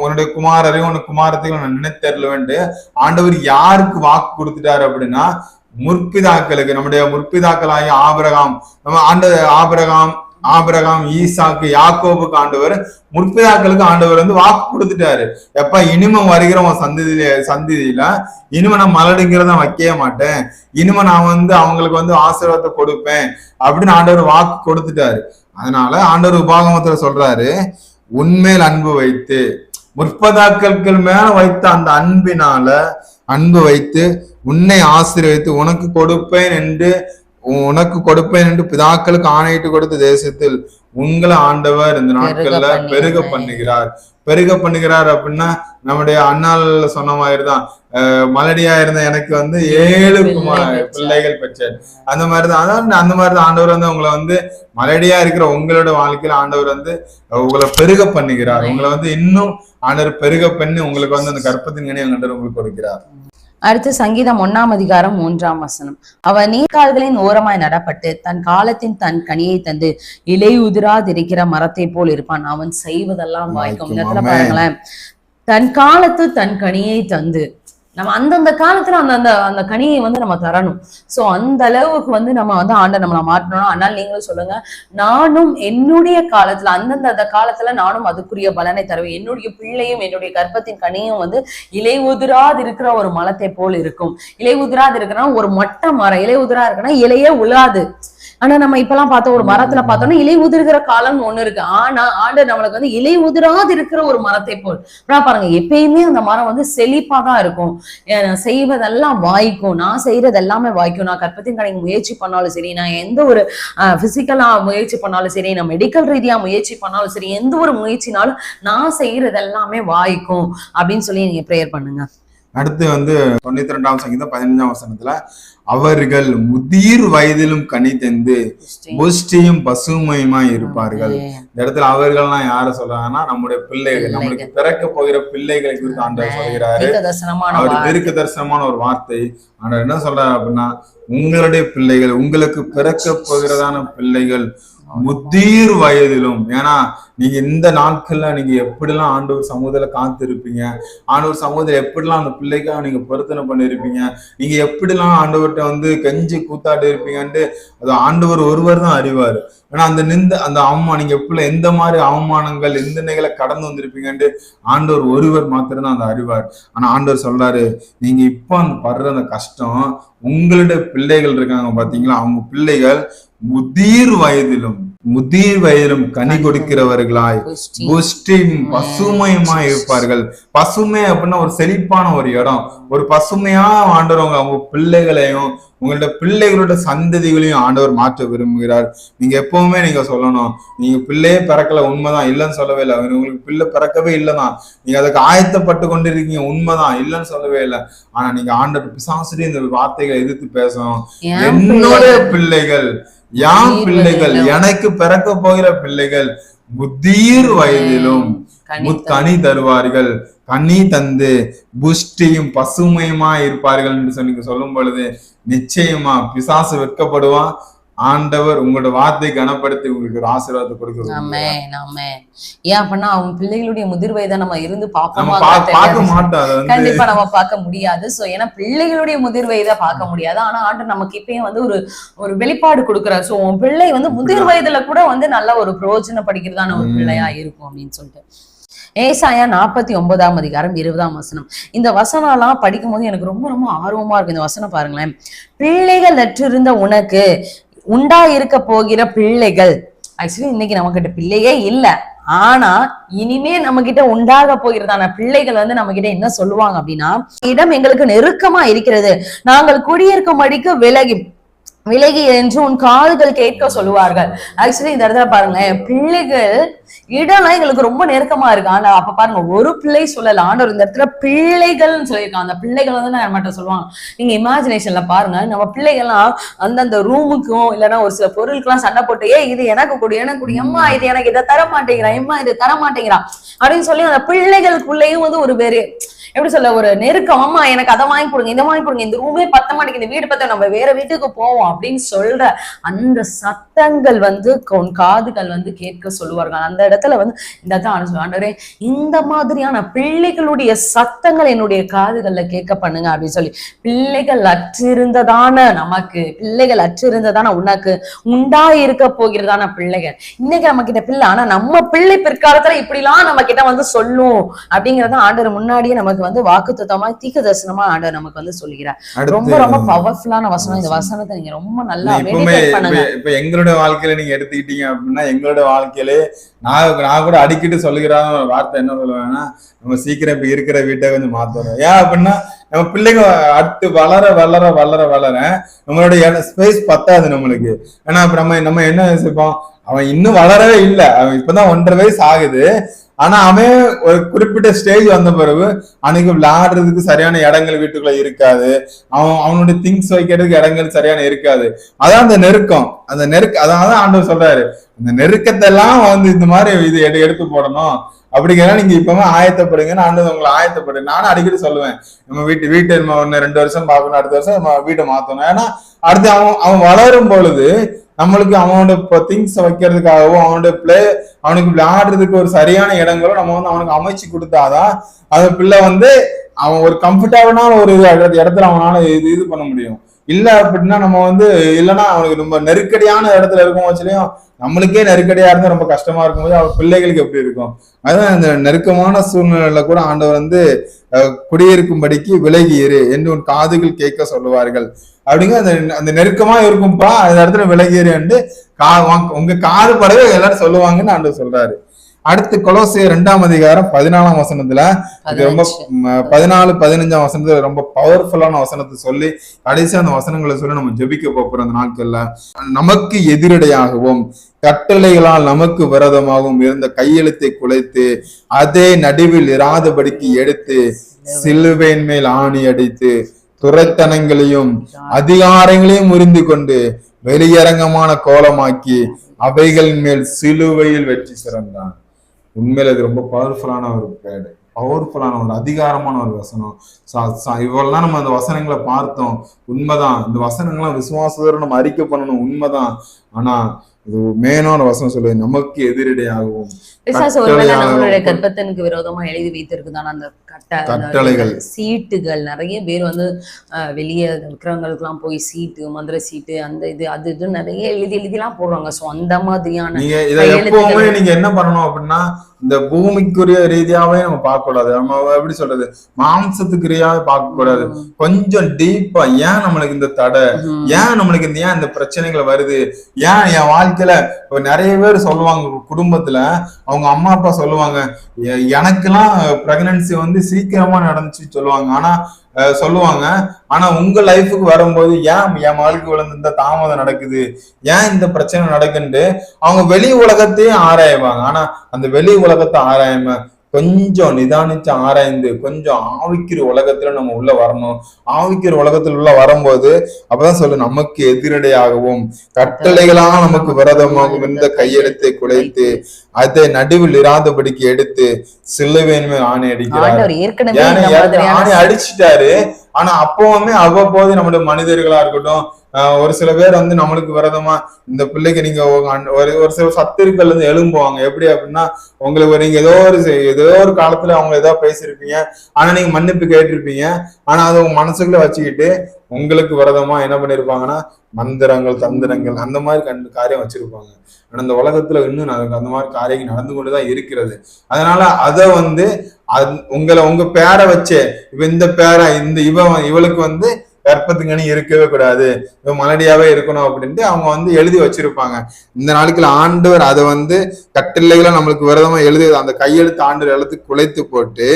உன்னுடைய குமாரரையும் உன்னை குமாரத்தையும் நான் நினைத்தருளுவேன்ட்டு ஆண்டவர் யாருக்கு வாக்கு கொடுத்துட்டாரு அப்படின்னா, முற்பிதாக்களுக்கு, நம்முடைய முற்பிதாக்களாகிய ஆபிரகாம் ஈசாக்கு யாக்கோபுக்கு ஆண்டவர் முற்பிதாக்களுக்கு ஆண்டவர் வந்து வாக்கு கொடுத்துட்டாரு. எப்ப இனிமே வருகிற உன் சந்ததியில இனிமே நான் மலடுங்கிறத வைக்கவே மாட்டேன், இனிமே நான் வந்து அவங்களுக்கு வந்து ஆசீர்வாதத்தை கொடுப்பேன் அப்படின்னு ஆண்டவர் வாக்கு கொடுத்துட்டாரு. அதனால ஆண்டவர் உபாகமத்துல சொல்றாரு, உன்மேல் அன்பு வைத்து, முற்பதாக்களுக்கு மேல வைத்த அந்த அன்பு வைத்து உன்னை ஆசீர்வதித்து உனக்கு கொடுப்பேன் என்று பிதாக்களுக்கு ஆணையிட்டு கொடுத்த தேசத்தில் உங்களை ஆண்டவர் இந்த நாட்கள்ல பெருக பண்ணுகிறார் அப்படின்னா, நம்முடைய அண்ணால் சொன்ன மாதிரிதான், மலடியா இருந்த எனக்கு வந்து 7 பிள்ளைகள் பெற்றார். அந்த மாதிரிதான் ஆண்டவர் வந்து உங்களை வந்து மலடியா இருக்கிற உங்களோட வாழ்க்கையில ஆண்டவர் வந்து உங்களை பெருக பண்ணுகிறார். உங்களை வந்து இன்னும் ஆண்டவர் பெருக பண்ணி உங்களுக்கு வந்து அந்த கர்ப்பத்தின் கனியை ஆண்டவர் உங்களுக்கு கொடுக்கிறார். அடுத்து சங்கீதம் 1ஆம் அதிகாரம் 3ஆம் வசனம், அவன் நீர்க்கால்களின் ஓரமாய் நடப்பட்டு தன் காலத்தின் தன் கனியை தந்து இலை உதிராதிருக்கிற மரத்தை போல் இருப்பான், அவன் செய்வதெல்லாம் வாய்க்கும். இந்த இடத்துல பாருங்களேன், தன் காலத்து தன் கனியை தந்து, நம்ம அந்தந்த காலத்துல அந்த அந்த கனியை வந்து நம்ம தரணும். சோ அந்த அளவுக்கு வந்து நம்ம வந்து ஆண்டை நம்மளை மாற்றணும். ஆனால் நீங்களும் சொல்லுங்க, நானும் என்னுடைய காலத்துல அந்தந்த காலத்துல நானும் அதுக்குரிய பலனை தருவேன். என்னுடைய பிள்ளையும் என்னுடைய கர்ப்பத்தின் கனியும் வந்து இலை உதிராது இருக்கிற ஒரு மரத்தை போல் இருக்கும். இலை உதிராது இருக்குன்னா ஒரு மொட்டை மரம், இலை உதிரா இருக்குன்னா இலையே உழாது. ஆனா நம்ம இப்பெல்லாம் பார்த்தோம், ஒரு மரத்துல பார்த்தோம்னா இலை உதிர்கிற காலம்னு ஒண்ணு இருக்கு. ஆனா ஆண்டவர் நம்மளுக்கு வந்து இலை உதிராது இருக்கிற ஒரு மரத்தை போல் பாருங்க, எப்பயுமே அந்த மரம் வந்து செழிப்பா தான் இருக்கும். செய்வதெல்லாம் வாய்க்கும், நான் செய்யறது எல்லாமே வாய்க்கும். நான் கற்பத்தின் கடைக்கு முயற்சி பண்ணாலும் சரி, நான் எந்த ஒரு பிசிக்கலா முயற்சி பண்ணாலும் சரி, நான் மெடிக்கல் ரீதியா முயற்சி பண்ணாலும் சரி, எந்த ஒரு முயற்சினாலும் நான் செய்யறது எல்லாமே வாய்க்கும் அப்படின்னு சொல்லி நீங்க ப்ரேயர் பண்ணுங்க. அடுத்து வந்து 92ஆம் சங்கீதம் 15ஆம் வசனத்துல, அவர்கள் முதிர் வயதிலும் கனி தந்து புஷ்டியும் பசுமையுமா இருப்பார்கள். இந்த இடத்துல அவர்கள்லாம் யார சொல்றாங்கன்னா நம்முடைய பிள்ளைகள், நம்மளுக்கு பிறக்க போகிற பிள்ளைகளை குறித்து ஆண்டவர் சொல்கிறாரு. அவர் தீர்க்க தரிசனமான ஒரு வார்த்தை. ஆண்டவர் என்ன சொல்றாரு அப்படின்னா, உங்களுடைய பிள்ளைகள், உங்களுக்கு பிறக்க போகிறதான பிள்ளைகள் முதிர் வயதிலும், ஏன்னா நீங்க இந்த நாட்கள்ல நீங்க எப்படிலாம் ஆண்டவர் சமூகத்துல காத்திருப்பீங்க, ஆண்டவர் சமூகத்துல எப்படிலாம் அந்த பிள்ளைக்காக நீங்க பொருத்தனை பண்ணிருப்பீங்க, நீங்க எப்படிலாம் ஆண்டவர்கிட்ட வந்து கெஞ்சி கூத்தாட்டு இருப்பீங்கன்ட்டு அது ஆண்டவர் ஒருவர் தான் அறிவாரு. ஏன்னா அந்த நீங்க எப்படி எந்த மாதிரி அவமானங்கள் நிந்தைகளை கடந்து வந்திருப்பீங்கன்ட்டு ஆண்டவர் ஒருவர் மாத்திரம் தான் அந்த அறிவார். ஆனா ஆண்டவர் சொல்றாரு, நீங்க இப்ப அந்த படுற அந்த கஷ்டம், உங்களுடைய பிள்ளைகள் இருக்காங்க பாத்தீங்களா, அவங்க பிள்ளைகள் முதிர் வயதிலும் கனி கொடுக்கிறவர்களாய் புஷ்டியும் பசுமையுமாய் இருப்பார்கள். பசுமை அப்படின்னா ஒரு செழிப்பான ஒரு இடம், ஒரு பசுமையா ஆண்டவர் அவங்க பிள்ளைகளையும் உங்களோட பிள்ளைகளோட சந்ததிகளையும் ஆண்டவர் மாற்ற விரும்புகிறார். நீங்க எப்பவுமே நீங்க சொல்லணும், நீங்க பிள்ளையே பிறக்கல, உண்மைதான், இல்லைன்னு சொல்லவே இல்லை. உங்களுக்கு பிள்ளை பிறக்கவே இல்லைதான், நீங்க அதுக்கு ஆயத்தப்பட்டு கொண்டிருக்கீங்க, உண்மைதான், இல்லைன்னு சொல்லவே இல்லை. ஆனா நீங்க ஆண்டவர் பிசாசுடைய இந்த வார்த்தைகளை எதிர்த்து பேசணும். என்னோட பிள்ளைகள், யான் பிள்ளைகள், எனக்கு பிறக்க போகிற பிள்ளைகள் முதிர் வயதிலும் கனி தருவார்கள், கனி தந்து புஷ்டியும் பசுமையுமா இருப்பார்கள் என்று சொல்லி சொல்லும் பொழுது நிச்சயமா பிசாசு வெட்கப்படுவான். ஆண்டவர் உங்களோட வார்த்தை கனப்படுத்தி உங்களுக்கு ஒரு ஆசீர்வாதத்தை கொடுக்கிறோம். ஏன் அப்படின்னா அவங்க பிள்ளைகளுடைய முதிர் வயதை நம்ம இருந்து பார்க்க மாட்டோம், கண்டிப்பா நம்ம பார்க்க முடியாது. சோ ஏன்னா பிள்ளைகளுடைய முதிர் வயதை பார்க்க முடியாது. ஆனா ஆண்டவர் நமக்கு இப்பயும் வந்து ஒரு வெளிப்பாடு கொடுக்குறாரு. சோ உன் பிள்ளை வந்து முதிர் வயதுல கூட வந்து நல்ல ஒரு பிரயோஜனப்படுகிறதான ஒரு பிள்ளையா இருக்கும் அப்படின்னு சொல்லிட்டு ஏசாயா 49ஆம் அதிகாரம் 20ஆம் வசனம். இந்த வசனம் எல்லாம் படிக்கும் போது எனக்கு ரொம்ப ரொம்ப ஆர்வமா இருக்கு. இந்த வசனம் பாருங்களேன், பிள்ளைகள் அற்றிருந்த உனக்கு உண்டா இருக்க போகிற பிள்ளைகள். ஆக்சுவலி இன்னைக்கு நம்ம கிட்ட பிள்ளையே இல்ல, ஆனா இனிமே நம்ம கிட்ட உண்டாக போகிறதான பிள்ளைகள் வந்து நம்ம கிட்ட என்ன சொல்லுவாங்க அப்படின்னா, இடம் எங்களுக்கு நெருக்கமா இருக்கிறது, நாங்கள் குடியிருக்கும்படிக்கு விலகி என்று உன் காதுகள் கேட்க சொல்லுவார்கள். ஆக்சுவலி இந்த இடத்துல பாருங்களேன், பிள்ளைகள் இடம்லாம் எங்களுக்கு ரொம்ப நெருக்கமா இருக்கு. ஆனா அப்ப பாருங்க, ஒரு பிள்ளை சொல்லல, ஆண்டவர் இந்த இடத்துல பிள்ளைகள்னு சொல்லியிருக்காங்க. அந்த பிள்ளைகள் வந்து நான் மட்டும் சொல்லுவாங்க. நீங்க இமேஜினேஷன்ல பாருங்க, நம்ம பிள்ளைகள்லாம் அந்தந்த ரூமுக்கும் இல்லைன்னா ஒரு சில பொருளுக்கெல்லாம் சண்டை போட்டு, இது எனக்கு கொடு, எம்மா இது எனக்கு இதை தர மாட்டேங்கிறா, எம்மா இது தர மாட்டேங்கிறா அப்படின்னு சொல்லி அந்த பிள்ளைகளுக்குள்ளேயும் வந்து ஒரு வேறு எப்படி சொல்ல, ஒரு நெருக்கம். அம்மா எனக்கு அதை வாங்கி கொடுங்க, இதை வாங்கி கொடுங்க, இந்த ரூமே பத்த மாட்டேங்குது, இந்த வீடு பத்த, நம்ம வேற வீட்டுக்கு போவோம் அப்படின்னு சொல்ற அந்த சத்தங்கள் வந்து காதுகள் வந்து கேட்க சொல்லுவார்கள். அந்த இடத்துல வந்து இந்த ஆண்டவரே, இந்த மாதிரியான பிள்ளைகளுடைய சத்தங்கள் என்னுடைய காதுகள்ல கேட்க பண்ணுங்க அப்படின்னு சொல்லி, பிள்ளைகள் அற்றிருந்ததான நமக்கு, பிள்ளைகள் அற்றிருந்ததான உனக்கு உண்டா இருக்க போகிறதான பிள்ளைகள். இன்னைக்கு நம்ம கிட்ட பிள்ளை, ஆனா நம்ம பிள்ளை பிற்காலத்துல இப்படிலாம் நம்ம கிட்ட வந்து சொல்லும் அப்படிங்கறத ஆண்டவர் முன்னாடியே நமக்கு வந்து வாக்குத்தத்தமா தீர்க்க தரிசனமா ஆண்டவர் நமக்கு வந்து சொல்கிறார். ரொம்ப ரொம்ப பவர்ஃபுல்லான வசனம். இந்த வசனத்தை நீங்க ரொம்ப நல்லா மெடிடேட் பண்ணுங்க. இப்ப எங்களோட வாழ்க்கையில நீங்க எடுத்துக்கிட்டீங்க அப்படின்னா, எங்களோட வாழ்க்கையிலே நான் கூட அடிக்கடி சொல்லுகிறான ஒரு வார்த்தை என்ன சொல்லுவேன்னா, நம்ம சீக்கிரம் இப்ப இருக்கிற வீட்டை கொஞ்சம் மாத்தணும். ஏன் அப்படின்னா, நம்ம பிள்ளைங்க அடுத்து வளர வளர வளர வளர நம்மளுடைய ஸ்பேஸ் பத்தாது நம்மளுக்கு. ஏன்னா அப்ப நம்ம என்ன யோசிப்போம், அவன் இன்னும் வளரவே இல்லை, அவன் இப்பதான் 1.5 வயசு ஆகுது, ஆனா அவன் ஒரு குறிப்பிட்ட ஸ்டேஜ் வந்த பிறகு அவனுக்கு விளையாடுறதுக்கு சரியான இடங்கள் வீட்டுக்குள்ள இருக்காது, அவனுடைய திங்ஸ் வைக்கிறதுக்கு இடங்கள் சரியான இருக்காது. அதான் அந்த நெருக்கம், அதான் ஆண்டவர் சொல்றாரு, அந்த நெருக்கத்தை எல்லாம் வந்து இந்த மாதிரி இது எடுத்து போடணும் அப்படிங்கிறத நீங்க இப்பவுமே ஆயத்தப்படுங்கன்னு ஆண்டவர் உங்களை ஆயத்தப்படுங்க. நானும் அடிக்கடி சொல்லுவேன், நம்ம வீட்டை 2 வருஷம் பார்க்கணும், அடுத்த வருஷம் நம்ம வீட்டை மாத்தணும். ஏன்னா அடுத்து அவன் வளரும் பொழுது நம்மளுக்கு அவனோட திங்ஸ் வைக்கிறதுக்காகவும் அவனுக்கு விளையாடுறதுக்கு ஒரு சரியான இடங்களும் நம்ம வந்து அவனுக்கு அமைச்சு கொடுத்தாதான் அந்த பிள்ளை வந்து அவன் ஒரு கம்ஃபர்டபுளான ஒரு இடத்துல அவனால இது பண்ண முடியும். இல்ல அப்படின்னா நம்ம வந்து இல்லைன்னா அவனுக்கு ரொம்ப நெருக்கடியான இடத்துல இருக்கும் வச்சுலயும் நம்மளுக்கே நெருக்கடியா இருந்தா ரொம்ப கஷ்டமா இருக்கும்போது அவன் பிள்ளைகளுக்கு எப்படி இருக்கும். அதுதான் இந்த நெருக்கமான சூழ்நிலையில கூட ஆண்டவர் வந்து குடியிருக்கும்படிக்கு விலகியிரு என்று உன் காதுகள் கேட்க சொல்லுவார்கள் அப்படிங்க. அந்த நெருக்கமா இருக்கும்பா அந்த இடத்துல விலகியிரு என்று உங்க காது படவே எல்லாரும் சொல்லுவாங்கன்னு ஆண்டவர் சொல்றாரு. அடுத்து கொலோசியர் 2ஆம் அதிகாரம் 14ஆம் வசனத்துல இது ரொம்ப 14-15ஆம் வசனத்துல ரொம்ப பவர்ஃபுல்லான வசனத்தை சொல்லி கடைசி அந்த வசனங்களை சொல்லி நம்ம ஜெபிக்க போறோம். அந்த நாட்கள்ல நமக்கு எதிரடையாகவும் கட்டளைகளால் நமக்கு விரோதமாகவும் இருந்த கையெழுத்தை குலைத்து அதே நடுவில் இராதபடிக்கு எடுத்து சிலுவையின் மேல் ஆணி அடித்து துரைத்தனங்களையும் அதிகாரங்களையும் முறிந்து கொண்டு வெளியரங்கமான கோலமாக்கி அவைகளின் மேல் சிலுவையில் வெற்றி சிறந்தான். உண்மையில இது ரொம்ப பவர்ஃபுல்லான ஒரு பேடு, பவர்ஃபுல்லான ஒரு அதிகாரமான ஒரு வசனம். இவ்வளவுதான் நம்ம அந்த வசனங்களை பார்த்தோம். உண்மைதான், இந்த வசனங்கள்லாம் விசுவாசத்தோட நம்ம அறிக்கை பண்ணணும், உண்மைதான். ஆனா இது மேலான வசனம் சொல்லுது, நமக்கு எதிரடையாகவும் நம்மளுடைய கர்ப்பத்திற்கு விரோதமா எழுதி வைத்திருக்குதான அந்த கட்டளைகள் சீட்டுகள். நிறைய பேர் வந்து வெளியே விக்கிரகங்களுக்கு எல்லாம் போய் சீட்டு, மந்திர சீட்டு, அந்த இது அது இது நிறைய எழுதிலாம் போடுறாங்க. சோ அந்த மாதிரியான நீங்க இதை எப்பவுமே நீங்க என்ன பண்ணணும் அப்படின்னா, இந்த பூமிக்குரிய ரீதியாவே நம்ம பார்க்க கூடாது. நம்ம எப்படி சொல்றது, மாம்சத்துக்கு ரீதியாவே பார்க்க கூடாது. கொஞ்சம் டீப்பா ஏன் நம்மளுக்கு இந்த தடை, ஏன் நம்மளுக்கு ஏன் இந்த பிரச்சனைகள் வருது, ஏன் என் வாழ்க்கையில நிறைய பேர் சொல்லுவாங்க, குடும்பத்துல அவங்க அம்மா அப்பா சொல்லுவாங்க, எனக்கெல்லாம் பிரெக்னன்சி வந்து சீக்கிரமா நடந்துச்சு சொல்லுவாங்க. ஆனா சொல்லுவாங்க, ஆனா உங்க லைஃபுக்கு வரும்போது ஏன் என் வாழ்க்கை விழுந்து இந்த தாமதம் நடக்குது, ஏன் இந்த பிரச்சனை நடக்குன்னு அவங்க வெளி உலகத்தையும் ஆராய்வாங்க. ஆனா அந்த வெளி உலகத்தை ஆராயாம கொஞ்சம் நிதானிச்சு ஆராய்ந்து கொஞ்சம் ஆவிக்கிற உலகத்துல நம்ம உள்ள வரணும். ஆவிக்கிற உலகத்துல உள்ள வரும்போது அப்பதான் சொல்லு, நமக்கு எதிரடையாகவும் கட்டளைகளாக நமக்கு விரோதமாகவும் இந்த கையெழுத்தை குலைத்து அதை நடுவில் இராதபடிக்கு எடுத்து சிலுவையின் மேல் ஆணை அடிக்கிறார். ஆணை அடிச்சுட்டாரு. ஆனா அப்பவுமே அவ்வப்போது நம்முடைய மனிதர்களா இருக்கட்டும், ஒரு சில பேர் வந்து நம்மளுக்கு விரதமா இந்த பிள்ளைக்கு நீங்க ஒரு சில சத்துருக்கள் வந்து எழும்புவாங்க. எப்படி அப்படின்னா, உங்களுக்கு நீங்க ஏதோ ஒரு காலத்துல அவங்க ஏதோ பேசியிருப்பீங்க, ஆனா நீங்க மன்னிப்பு கேட்டிருப்பீங்க, ஆனா அதை உங்க மனசுக்குள்ள வச்சுக்கிட்டு உங்களுக்கு விரதமா என்ன பண்ணிருப்பாங்கன்னா மந்திரங்கள், தந்திரங்கள், அந்த மாதிரி காரியம் வச்சிருப்பாங்க. ஆனா இந்த உலகத்துல இன்னும் அந்த மாதிரி காரியங்கள் நடந்து கொண்டுதான் இருக்கிறது. அதனால அதை வந்து உங்க பேரை வச்சே இப்ப இந்த பேரை இவளுக்கு வந்து கற்பத்துங்கனி இருக்கவே கூடாது, இவன் மலடியாவே இருக்கணும் அப்படின்ட்டு அவங்க வந்து எழுதி வச்சிருப்பாங்க. இந்த நாளுக்குள்ள ஆண்டவர் அதை வந்து கட்டளைகளை நம்மளுக்கு விரதமா எழுதி அந்த கையெழுத்து ஆண்டவர் எழுத்து குலைத்து போட்டு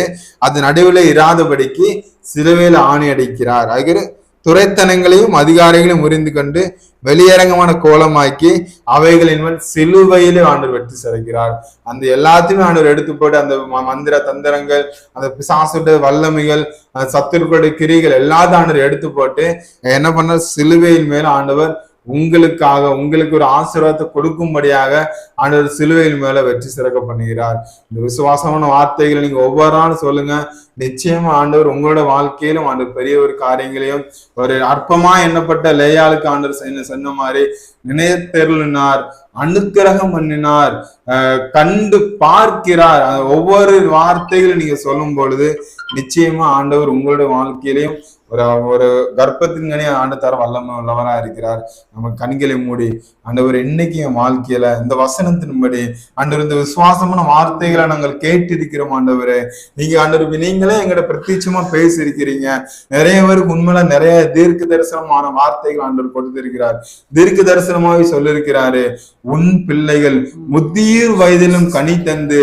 அது நடுவில் இராதபடிக்கு சிலுவையில ஆணி அடிக்கிறார். அதுக்கு துரைத்தனங்களையும் அதிகாரிகளையும் முறிந்து கொண்டு வெளியரங்கமான கோலமாக்கி அவைகளின் சிலுவையிலே ஆண்டவர் வெற்றி சிறக்கிறார். அந்த எல்லாத்தையுமே ஆண்டவர் எடுத்து போட்டு அந்த மந்திர தந்திரங்கள், அந்த பிசாசுடைய வல்லமைகள், அந்த சத்துருக்களுடைய கிரிகள் எல்லாத்தையும் ஆண்டவர் எடுத்து போட்டு என்ன பண்ண, சிலுவையின் மேல ஆண்டவர் உங்களுக்கு ஒரு ஆசீர்வாதத்தை கொடுக்கும்படியாக ஆண்டவர் சிலுவையின் மேல வெற்றி சிறக்க பண்ணுகிறார். இந்த விசுவாசமான வார்த்தைகளை நீங்க ஒவ்வொரு நாளும் சொல்லுங்க. நிச்சயமா ஆண்டவர் உங்களோட வாழ்க்கையிலும் ஆண்டவர் பெரிய ஒரு காரியங்களையும், ஒரு அற்பமா எண்ணப்பட்ட லேயாளுக்கு ஆண்டவர் சொன்ன மாதிரி நினைத்தருளினார், அனுக்கிரகம் பண்ணினார், கண்டு பார்க்கிறார். ஒவ்வொரு வார்த்தைகளும் நீங்க சொல்லும் பொழுது நிச்சயமா ஆண்டவர் உங்களுடைய வாழ்க்கையிலையும் ஒரு கர்ப்பத்தின் கனி ஆண்டு தர வல்லமை உள்ளவரா இருக்கிறார். நம்ம கண்களை மூடி ஆண்டவர் இன்னைக்கு என் வாழ்க்கையில இந்த வசனத்தின்படி ஆண்டவர் இந்த விசுவாசமான வார்த்தைகளை நாங்கள் கேட்டு இருக்கிறோம். ஆண்டவரே நீங்க ஆண்டவர் நீங்களே எங்கட பிரத்யட்சமா பேசி இருக்கிறீங்க. நிறைய பேருக்கு உண்மையில நிறைய தீர்க்க தரிசனமான வார்த்தைகள் ஆண்டவர் கொடுத்திருக்கிறார். தீர்க்க தரிசனமாவே சொல்லிருக்கிறாரு, உன் பிள்ளைகள் முதிர் வயதிலும் கனி தந்து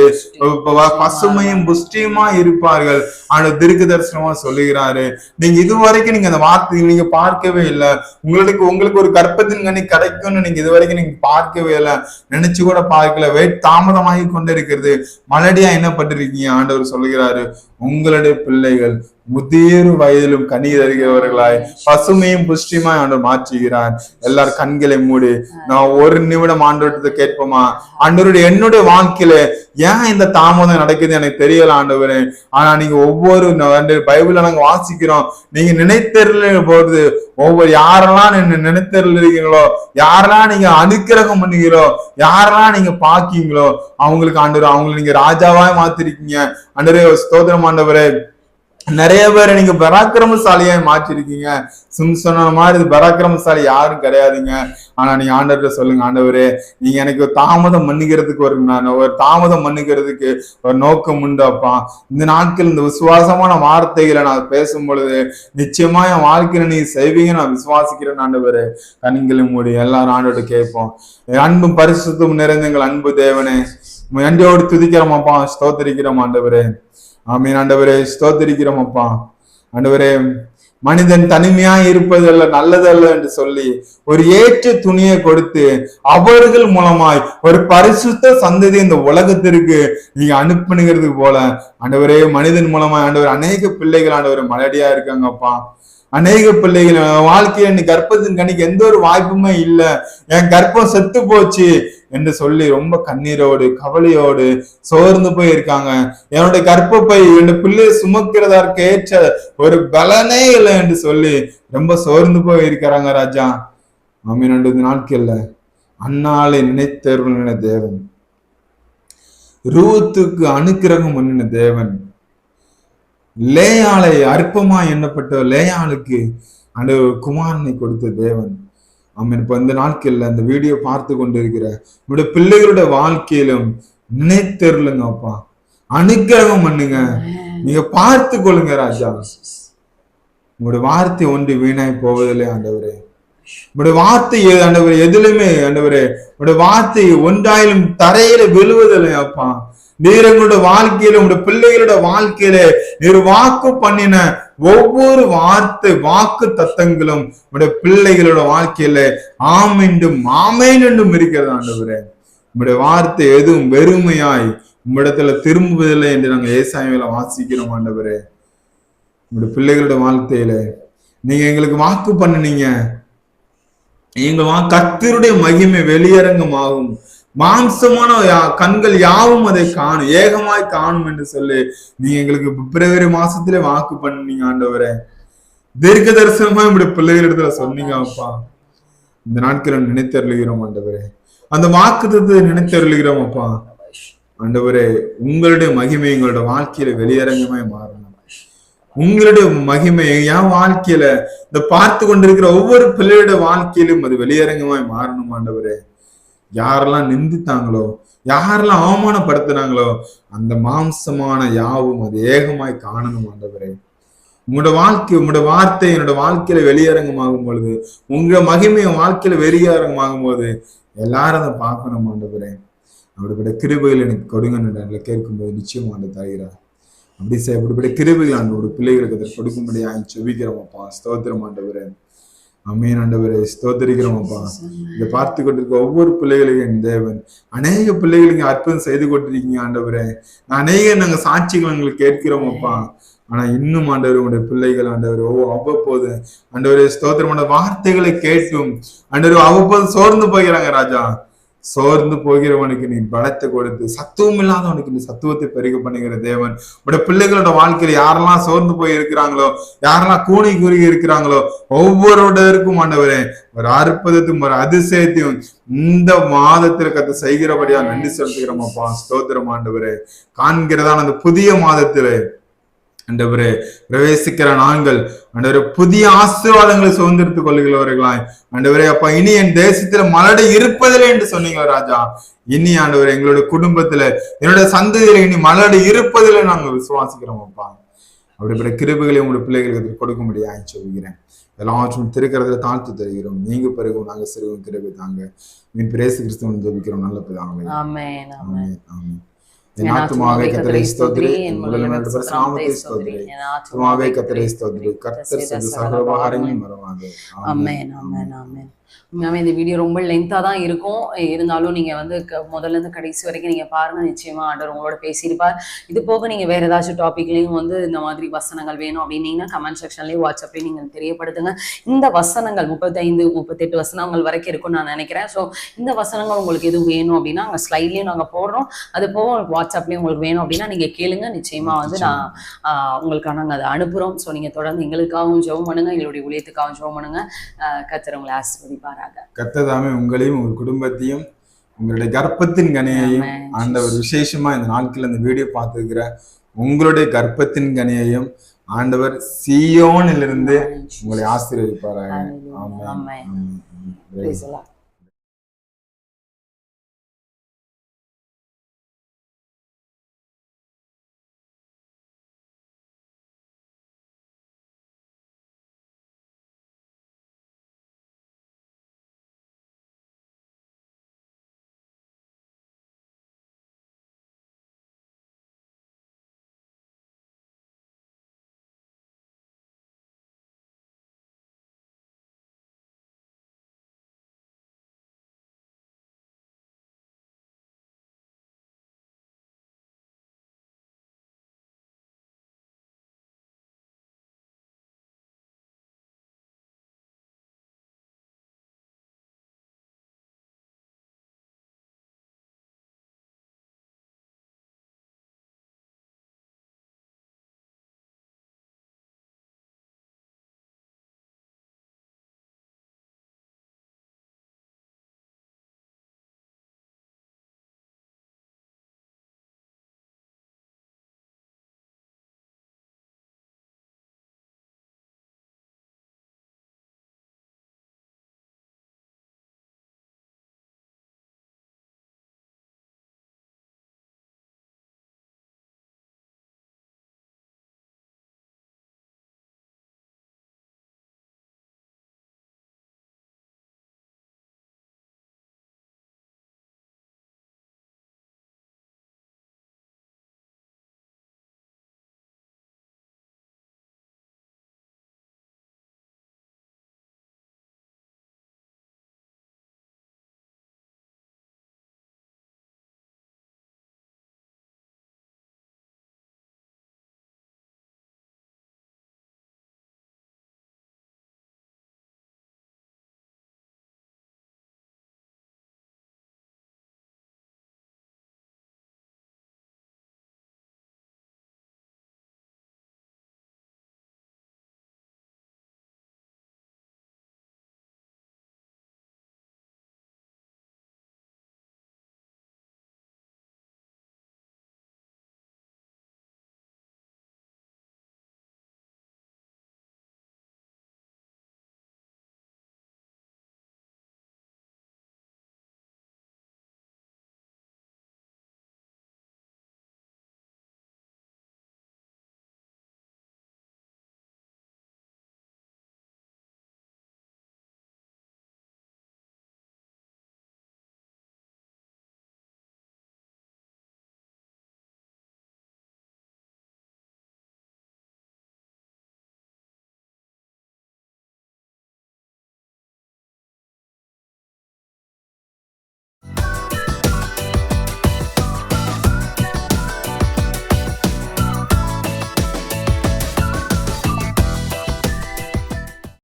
பசுமையும் புஷ்டியுமா இருப்பார்கள் ஆண்டவர் தீர்க்க தரிசனமா சொல்லுகிறாரு. நீங்க இதுவரைக்கும் நீங்க அந்த வார்த்தை நீங்க பார்க்கவே இல்லை. உங்களுக்கு ஒரு கர்ப்பத்தின் கனி கிடைக்கும்னு நீங்க இதுவரைக்கும் நீங்க பார்க்கவே இல்லை, நினைச்சு கூட பார்க்கல. தாமதமாகி கொண்டு இருக்கிறது. மலடியா என்ன பட்டிருக்கீங்க? ஆண்டவர் சொல்லுகிறாரு, உங்களுடைய பிள்ளைகள் முதிர் வயதிலும் கனி தருகிறவர்களாய் பசுமையும் புஷ்டியுமாய் ஆண்டவர் மாற்றுகிறார். எல்லாரும் கண்களை மூடி நான் ஒரு நிமிடம் ஆண்டவர்கிட்ட கேட்போமா? ஆண்டவருடைய என்னுடைய வாழ்க்கையில ஏன் இந்த தாமதம் நடக்குது எனக்கு தெரியல ஆண்டவரே. ஆனா நீங்க ஒவ்வொரு பைபிள்ல நாங்க வாசிக்கிறோம், நீங்க நினைத்தருள போது ஒவ்வொரு யாரெல்லாம் நினைத்தருளீங்களோ, யாரெல்லாம் நீங்க அனுக்கிரகம் பண்ணுகிறோ, யாரெல்லாம் நீங்க பாக்கீங்களோ அவங்களுக்கு ஆண்டவர் அவங்களை நீங்க ராஜாவாய் மாத்திருக்கீங்க. ஆண்டவரே ஸ்தோத்திரம் ஆண்டவரே. நிறைய பேரை நீங்க பராக்கிரமசாலியா மாற்றிருக்கீங்க. சொன்ன மாதிரி இது பராக்கிரமசாலி யாரும் கிடையாதுங்க. ஆனா நீங்க ஆண்டவர்கிட்ட சொல்லுங்க, ஆண்டவரே நீங்க எனக்கு தாமதம் பண்ணிக்கிறதுக்கு ஒரு தாமதம் பண்ணிக்கிறதுக்கு ஒரு நோக்கம் உண்டாப்பா. இந்த நாட்கள் இந்த விசுவாசமான வார்த்தைகளை நான் பேசும் பொழுது நிச்சயமா என் வாழ்க்கையில நீ செய்வீங்க நான் விசுவாசிக்கிறேன் ஆண்டவரே. கண்களும் மூடி எல்லாரும் ஆண்டோட கேட்போம். அன்பும் பரிசுத்தமும் நிறைந்த எங்கள் அன்பு தேவனே, நன்றியோடு துதிக்கிறோம் அப்பா, ஸ்தோத்திரிக்கிறோம் ஆண்டவரே. ஆமீன் ஆண்டவரே, ஸ்தோத்திரிக்கிறோம் அப்பா. ஆண்டவரே, மனிதன் தனிமையா இருப்பதல்ல நல்லதல்ல என்று சொல்லி ஒரு ஏற்ற துணியை கொடுத்து அவர்கள் மூலமாய் ஒரு பரிசுத்த சந்ததி இந்த உலகத்திற்கு நீங்க அனுப்புனுங்கிறது போல ஆண்டவரே, மனிதன் மூலமாய் ஆண்டவர் அநேக பிள்ளைகள் ஆண்டவர் மலடியா இருக்காங்கப்பா. அநேக பிள்ளைகள் வாழ்க்கையில நீ கர்ப்பத்தின் கணிக்கு எந்த ஒரு வாய்ப்புமே இல்லை, என் கர்ப்பம் செத்து போச்சு என்று சொல்லி ரொம்ப கண்ணீரோடு கவலையோடு சோர்ந்து போய் இருக்காங்க. என்னுடைய கர்ப்பப்பை என் பிள்ளையை சுமக்கிறதற்கு ஏற்ற ஒரு பலனே இல்லை என்று சொல்லி ரொம்ப சோர்ந்து போய் இருக்கிறாங்க ராஜா. ஆமீன். 2 நாட்கள்ல அன்னாலை நினைத்தருளின தேவன், ரூத்துக்கு அனுக்கிரகம் பண்ணின தேவன், லேயாளை அற்பமா எண்ணப்பட்ட லேயாளுக்கு அந்த குமாரனை கொடுத்த தேவன். ஆமீன். இப்ப இந்த நாட்கள்ல அந்த வீடியோ பார்த்து கொண்டிருக்கிற உங்களுடைய பிள்ளைகளுடைய வாழ்க்கையிலும் நினைத்தருளுங்க அப்பா, அனுக்கிரகம் பண்ணுங்க. நீங்க பார்த்து கொள்ளுங்க ராஜா. உங்களுடைய வார்த்தை ஒன்று வீணாய் போவதில்லை ஆண்டவரே. உங்களுடைய வார்த்தை ஆண்டவரே எதிலுமே ஆண்டவரே உங்களுடைய வார்த்தை ஒன்றாயிலும் தரையில விழுவதில்லை அப்பா. நீர் எங்களுடைய வாழ்க்கையில உங்களுடைய பிள்ளைகளோட வாழ்க்கையில நீர் வாக்கு பண்ணின ஒவ்வொரு வார்த்தை வாக்கு தத்தங்களும் உங்களுடைய பிள்ளைகளோட வாழ்க்கையில ஆமென்றும் ஆமென் என்றும் இருக்கிறது ஆண்டவரே. உங்களுடைய வார்த்தை எதுவும் வெறுமையாய் உம்மிடத்துல திரும்புவதில்லை என்று நாங்கள் ஏசாயாவில வாசிக்கிறோம் ஆண்டவரே. உங்களுடைய பிள்ளைகளோட வாழ்க்கையில நீங்க எங்களுக்கு வாக்கு பண்ணினீங்க, எங்க கர்த்தருடைய மகிமை வெளியரங்கமாகும், மாம்சமான கண்கள் யாவும் அதை காணும், ஏகமாய் காணும் என்று சொல்லி நீங்க எங்களுக்கு பிப்ரவரி மாசத்திலே வாக்கு பண்ணீங்க ஆண்டவரே. தீர்க்க தரிசனமா நம்முடைய பிள்ளைகளிடத்துல சொன்னீங்க அப்பா. இந்த நாட்களை நினைத்தருளுகிறோம் ஆண்டவரே, அந்த வாக்குத்தத்தை நினைத்தருளுகிறோம் அப்பா. ஆண்டவரே, உங்களுடைய மகிமை எங்களோட வாழ்க்கையில வெளியரங்கமாய் மாறணும். உங்களுடைய மகிமை என் வாழ்க்கையில இந்த பார்த்து கொண்டிருக்கிற ஒவ்வொரு பிள்ளையோட வாழ்க்கையிலும் அது வெளியரங்கமாய் மாறணும் ஆண்டவரே. யாரெல்லாம் நிந்தித்தாங்களோ, யாரெல்லாம் அவமானப்படுத்தினாங்களோ அந்த மாம்சமான யாவும் அது ஏகமாய் காணணும் ஆண்டவரே. உங்களோட வாழ்க்கை உங்களோட வார்த்தை என்னோட வாழ்க்கையில வெளியரங்கமாகும் பொழுது, உங்க மகிமை என் வாழ்க்கையில வெளியரங்கமாகும் போது எல்லாரும் அதை பார்க்கணும் ஆண்டவரே. அப்படிப்பட்ட கிருபைகள் எனக்கு கொடுங்க கேட்கும்போது நிச்சயம் ஆண்டு தருகிறார். அப்படி அப்படிப்பட்ட கிருபைகள் ஆண்டோட பிள்ளைகளுக்கு அதை கொடுக்கும்படி செபிக்கிறோம் அப்பா. ஸ்தோத்திரம் ஆண்டவரே. அமீன் ஆண்டவரே, ஸ்தோத்திரிக்கிறோம் அப்பா. இதை பார்த்து கொண்டிருக்க ஒவ்வொரு பிள்ளைகளையும் என் தேவன் அநேக பிள்ளைகளுக்கு அற்புதம் செய்து கொண்டிருக்கீங்க ஆண்டவரே. நாங்க சாட்சிகள் எங்களுக்கு கேட்கிறோம் அப்பா. ஆனா இன்னும் ஆண்டவர் உங்களுடைய பிள்ளைகள் ஆண்டவர் அவ்வப்போது ஆண்டவரே ஸ்தோத்திரமான வார்த்தைகளை கேட்டும் ஆண்டவர் அவ்வப்போது சோர்ந்து போகிறாங்க ராஜா. சோர்ந்து போகிறவனுக்கு நீ பலத்தை கொடுத்து, சத்துவம் இல்லாதவனுக்கு நீ சத்துவத்தை பெருக பண்ணுகிற தேவன். உடைய பிள்ளைகளோட வாழ்க்கையில யாரெல்லாம் சோர்ந்து போய் இருக்கிறாங்களோ, யாரெல்லாம் கூணி குறுகி இருக்கிறாங்களோ ஒவ்வொருவருக்கும் ஆண்டவரே ஒரு அற்புதத்தையும் ஒரு அதிசயத்தையும் இந்த மாதத்துல கத்த செய்கிறபடியா நன்றி செலுத்துகிறோம் அப்பா. ஸ்தோத்திரம் ஆண்டவரே. காண்கிறதான அந்த புதிய மாதத்திலே ஆண்டவரே பிரவேசிக்கிற நாங்கள் ஆண்டவரே புதிய ஆசீர்வாதங்களை சுதந்திரத்துக் கொள்ளுகிறவர்களாய் ஆண்டவரே அப்பா, இனி என் தேசத்துல மலடை இருப்பதில்லை என்று சொன்னீங்க ராஜா. இனி ஆண்டவரே எங்களுடைய குடும்பத்துல என்னுடைய சந்ததியில இனி மலடை இருப்பதில்லை நாங்கள் விசுவாசிக்கிறோம் அப்பா. அப்படிப்பட்ட கிருபைகளை உங்களுடைய பிள்ளைகளுக்கு கொடுக்கும்படியா சொல்கிறேன். எல்லாவற்றும் திருக்கிறதுல தாழ்த்து தருகிறோம். நீங்க பிறகும் நாங்க சிறுவும் கிருபை தாங்க. மீன் பிரேசு கிறிஸ்துவன் ஜெபிக்கிறோம் நல்ல பிதாவே. ஆமென் ஆமென் ஆமென். என் ஆத்துமாவே கர்த்தரை ஸ்தோத்திரி, என் முழுமையான பரிசுத்தநாமத்தை ஸ்தோத்திரி. என் ஆத்துமாவே கர்த்தரை ஸ்தோத்திரி, கர்த்தர் செய்த சகல உபகாரங்களையும் மறவாதே. ஆமென் ஆமென் ஆமென். உண்மையாவே இந்த வீடியோ ரொம்ப லென்த்தாக தான் இருக்கும். இருந்தாலும் நீங்கள் வந்து முதல்ல இருந்து கடைசி வரைக்கும் நீங்கள் பாருங்கள். நிச்சயமாக ஆண்டவர் உங்களோட பேசியிருப்பார். இது போக நீங்கள் வேறு ஏதாச்சும் டாப்பிக்லேயும் வந்து இந்த மாதிரி வசனங்கள் வேணும் அப்படின்னீங்கன்னா கமெண்ட் செக்ஷன்லேயும் வாட்ஸ்அப்லேயும் நீங்கள் தெரியப்படுத்துங்க. இந்த வசனங்கள் 35-38 வசனங்கள் வரைக்கும் இருக்கும்னு நான் நினைக்கிறேன். ஸோ இந்த வசனங்கள் உங்களுக்கு எதுவும் வேணும் அப்படின்னா அங்கே ஸ்லைட்லேயும் நாங்கள் போடுறோம். அது போக வாட்ஸ்அப்லேயும் உங்களுக்கு வேணும் அப்படின்னா நீங்கள் கேளுங்க. நிச்சயமாக வந்து நான் உங்களுக்காக நாங்கள் அதை அனுப்புகிறோம். ஸோ நீங்கள் தொடர்ந்து எங்களுக்காகவும் ஜெபம் பண்ணுங்கள், எங்களுடைய ஊழியத்துக்காகவும் ஜெபம் பண்ணுங்கள். கர்த்தர் உங்களை ஆசீர்வதிப்பார். கர்த்ததாமே உங்களையும் உங்கள் குடும்பத்தையும் உங்களுடைய கர்ப்பத்தின் கனியையும் ஆண்டவர் விசேஷமா இந்த நாட்கள் இந்த வீடியோ பார்த்துருக்கிற உங்களுடைய கர்ப்பத்தின் கனியையும் ஆண்டவர் சீயோனிலிருந்து உங்களை ஆசீர்வதிப்பாராக. Hallelujah. Amen. Amen. Amen. Praise the Lord.